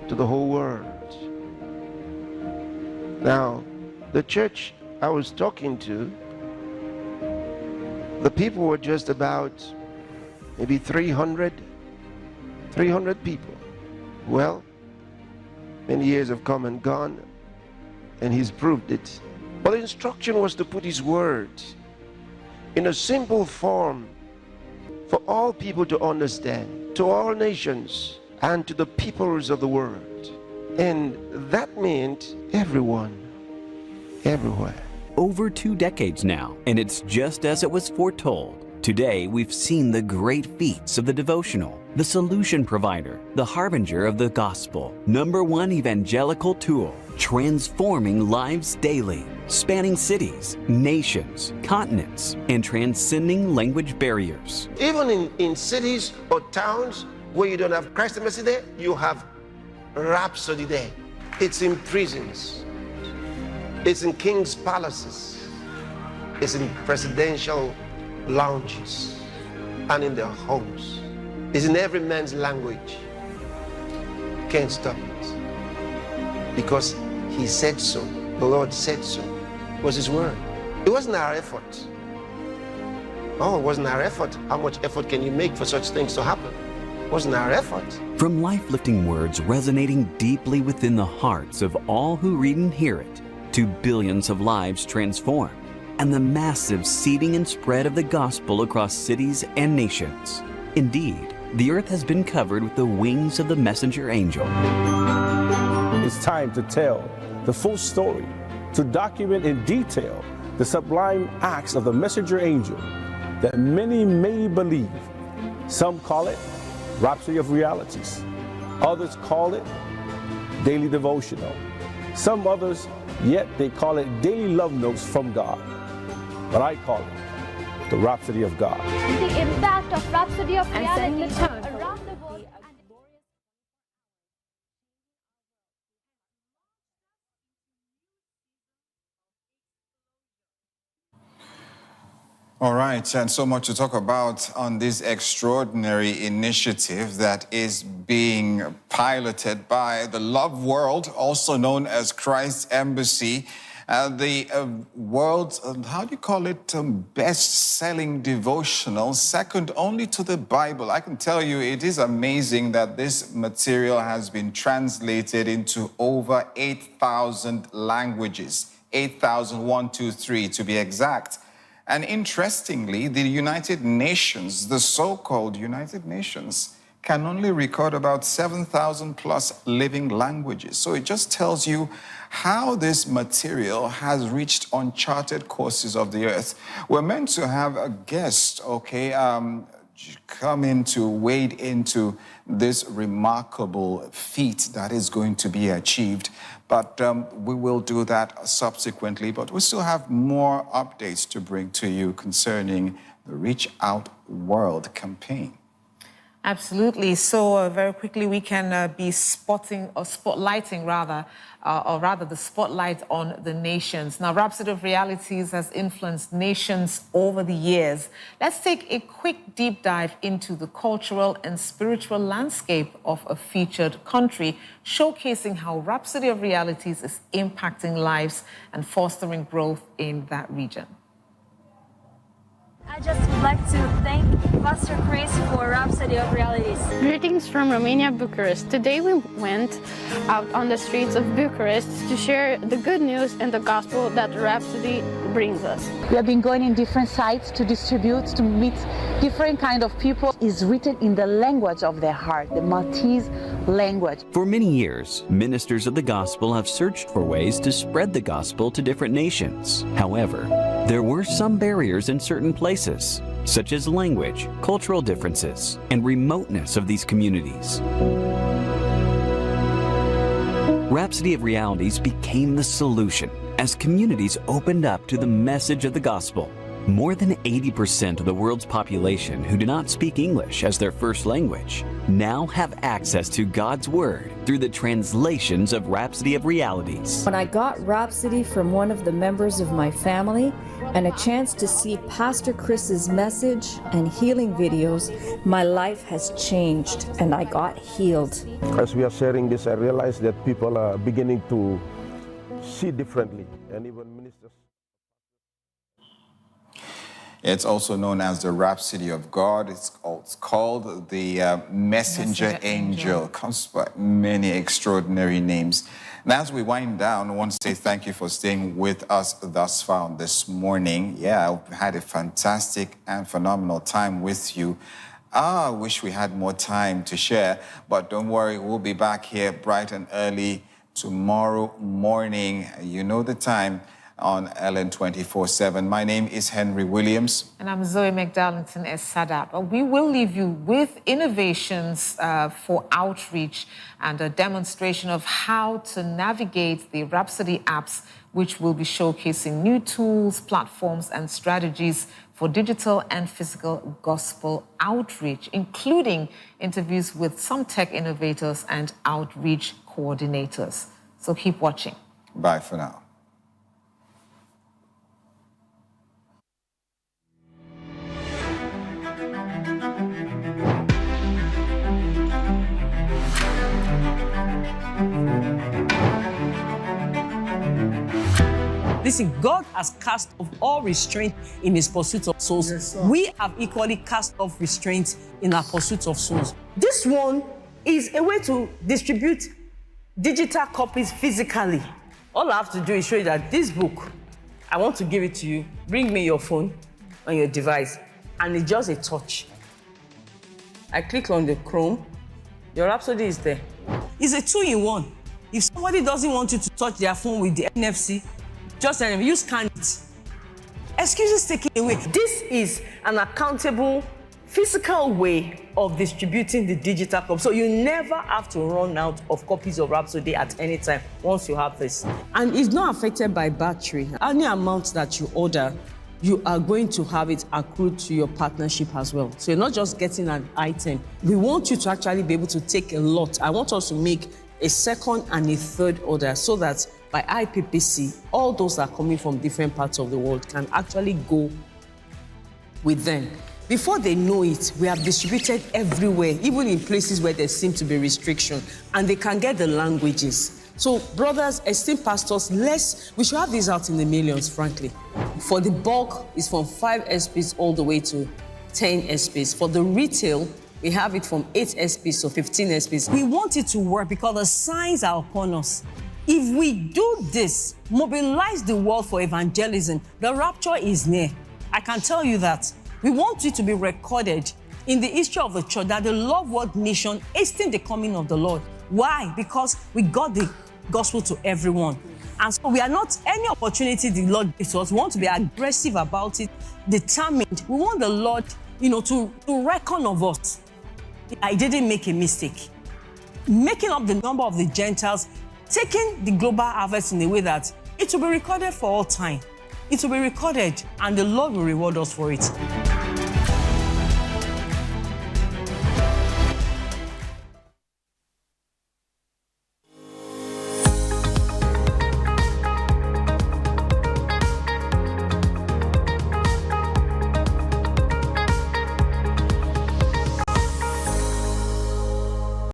to the whole world. Now, the church I was talking to, the people were just about maybe 300 people. Well, many years have come and gone, and he's proved it. But the instruction was to put his word in a simple form for all people to understand, to all nations and to the peoples of the world. And that meant everyone, everywhere. Over 2 decades now, and it's just as it was foretold. Today, we've seen the great feats of the devotional, the solution provider, the harbinger of the gospel, #1 evangelical tool, transforming lives daily, spanning cities, nations, continents, and transcending language barriers. Even in cities or towns where you don't have Christ Embassy there, you have Rhapsody there. It's in prisons, it's in king's palaces, it's in presidential lounges, and in their homes. It's in every man's language. Can't stop it, because he said so. The Lord said so. It was his word. It wasn't our effort. Oh, it wasn't our effort. How much effort can you make for such things to happen? It wasn't our effort. From life-lifting words resonating deeply within the hearts of all who read and hear it, to billions of lives transformed, and the massive seeding and spread of the gospel across cities and nations. Indeed, the earth has been covered with the wings of the messenger angel. It's time to tell the full story, to document in detail the sublime acts of the messenger angel that many may believe. Some call it Rhapsody of Realities. Others call it Daily Devotional. Some others, yet they call it Daily Love Notes from God. But I call it the Rhapsody of God. The impact of Rhapsody of Reality around the world. All right, and so much to talk about on this extraordinary initiative that is being piloted by the Love World, also known as Christ Embassy. The world's, how do you call it, best-selling devotional, second only to the Bible. I can tell you it is amazing that this material has been translated into over 8,000 languages, 8,123 to be exact. And interestingly, the United Nations, the so-called United Nations, can only record about 7,000 plus living languages. So it just tells you how this material has reached uncharted courses of the earth. We're meant to have a guest, come in to wade into this remarkable feat that is going to be achieved. But we will do that subsequently. But we still have more updates to bring to you concerning the Reach Out World campaign. Absolutely. So very quickly, we can be spotlighting the spotlight on the nations. Now, Rhapsody of Realities has influenced nations over the years. Let's take a quick deep dive into the cultural and spiritual landscape of a featured country, showcasing how Rhapsody of Realities is impacting lives and fostering growth in that region. I just would like to thank Pastor Chris for Rhapsody of Realities. Greetings from Romania, Bucharest. Today we went out on the streets of Bucharest to share the good news and the gospel that Rhapsody brings us. We have been going in different sites to distribute, to meet different kind of people. It's written in the language of their heart, the Maltese language. For many years, ministers of the gospel have searched for ways to spread the gospel to different nations. However, there were some barriers in certain places, such as language, cultural differences, and remoteness of these communities. Rhapsody of Realities became the solution as communities opened up to the message of the gospel. More than 80% of the world's population who do not speak English as their first language now have access to God's Word through the translations of Rhapsody of Realities. When I got Rhapsody from one of the members of my family and a chance to see Pastor Chris's message and healing videos, my life has changed and I got healed. As we are sharing this, I realize that people are beginning to see differently, and even ministers. It's also known as the Rhapsody of God. It's called the Messenger Angel. Comes by many extraordinary names. And as we wind down, I want to say thank you for staying with us thus far this morning. Yeah, I've had a fantastic and phenomenal time with you. I wish we had more time to share, but don't worry, we'll be back here bright and early tomorrow morning. You know the time, on Ellen 24/7. My name is Henry Williams. And I'm Zoe McDarlington as Sadap. We will leave you with innovations for outreach and a demonstration of how to navigate the Rhapsody apps, which will be showcasing new tools, platforms, and strategies for digital and physical gospel outreach, including interviews with some tech innovators and outreach coordinators. So keep watching. Bye for now. Listen, God has cast off all restraint in his pursuit of souls. Yes, we have equally cast off restraint in our pursuit of souls. This one is a way to distribute digital copies physically. All I have to do is show you that this book, I want to give it to you. Bring me your phone on your device, and it's just a touch. I click on the Chrome, your Rhapsody is there. It's a 2-in-1. If somebody doesn't want you to touch their phone with the NFC, just you scan it. Excuses taken away. This is an accountable, physical way of distributing the digital copy. So you never have to run out of copies of Rhapsody at any time once you have this. And it's not affected by battery. Any amount that you order, you are going to have it accrued to your partnership as well. So you're not just getting an item. We want you to actually be able to take a lot. I want us to make a second and a third order so that by IPPC, all those that are coming from different parts of the world can actually go with them. Before they know it, we have distributed everywhere, even in places where there seem to be restriction, and they can get the languages. So, brothers, esteemed pastors, we should have these out in the millions, frankly. For the bulk, it's from 5 SPs all the way to 10 SPs. For the retail, we have it from 8 SPs to 15 SPs. We want it to work because the signs are upon us. If we do this, mobilize the world for evangelism, the rapture is near. I can tell you that. We want it to be recorded in the history of the church that the Lord World Mission hastened the coming of the Lord. Why? Because we got the gospel to everyone. And so we are not any opportunity the Lord gives us. We want to be aggressive about it, determined. We want the Lord, to reckon of us. I didn't make a mistake. Making up the number of the Gentiles, taking the global harvest in a way that it will be recorded for all time. It will be recorded, and the Lord will reward us for it.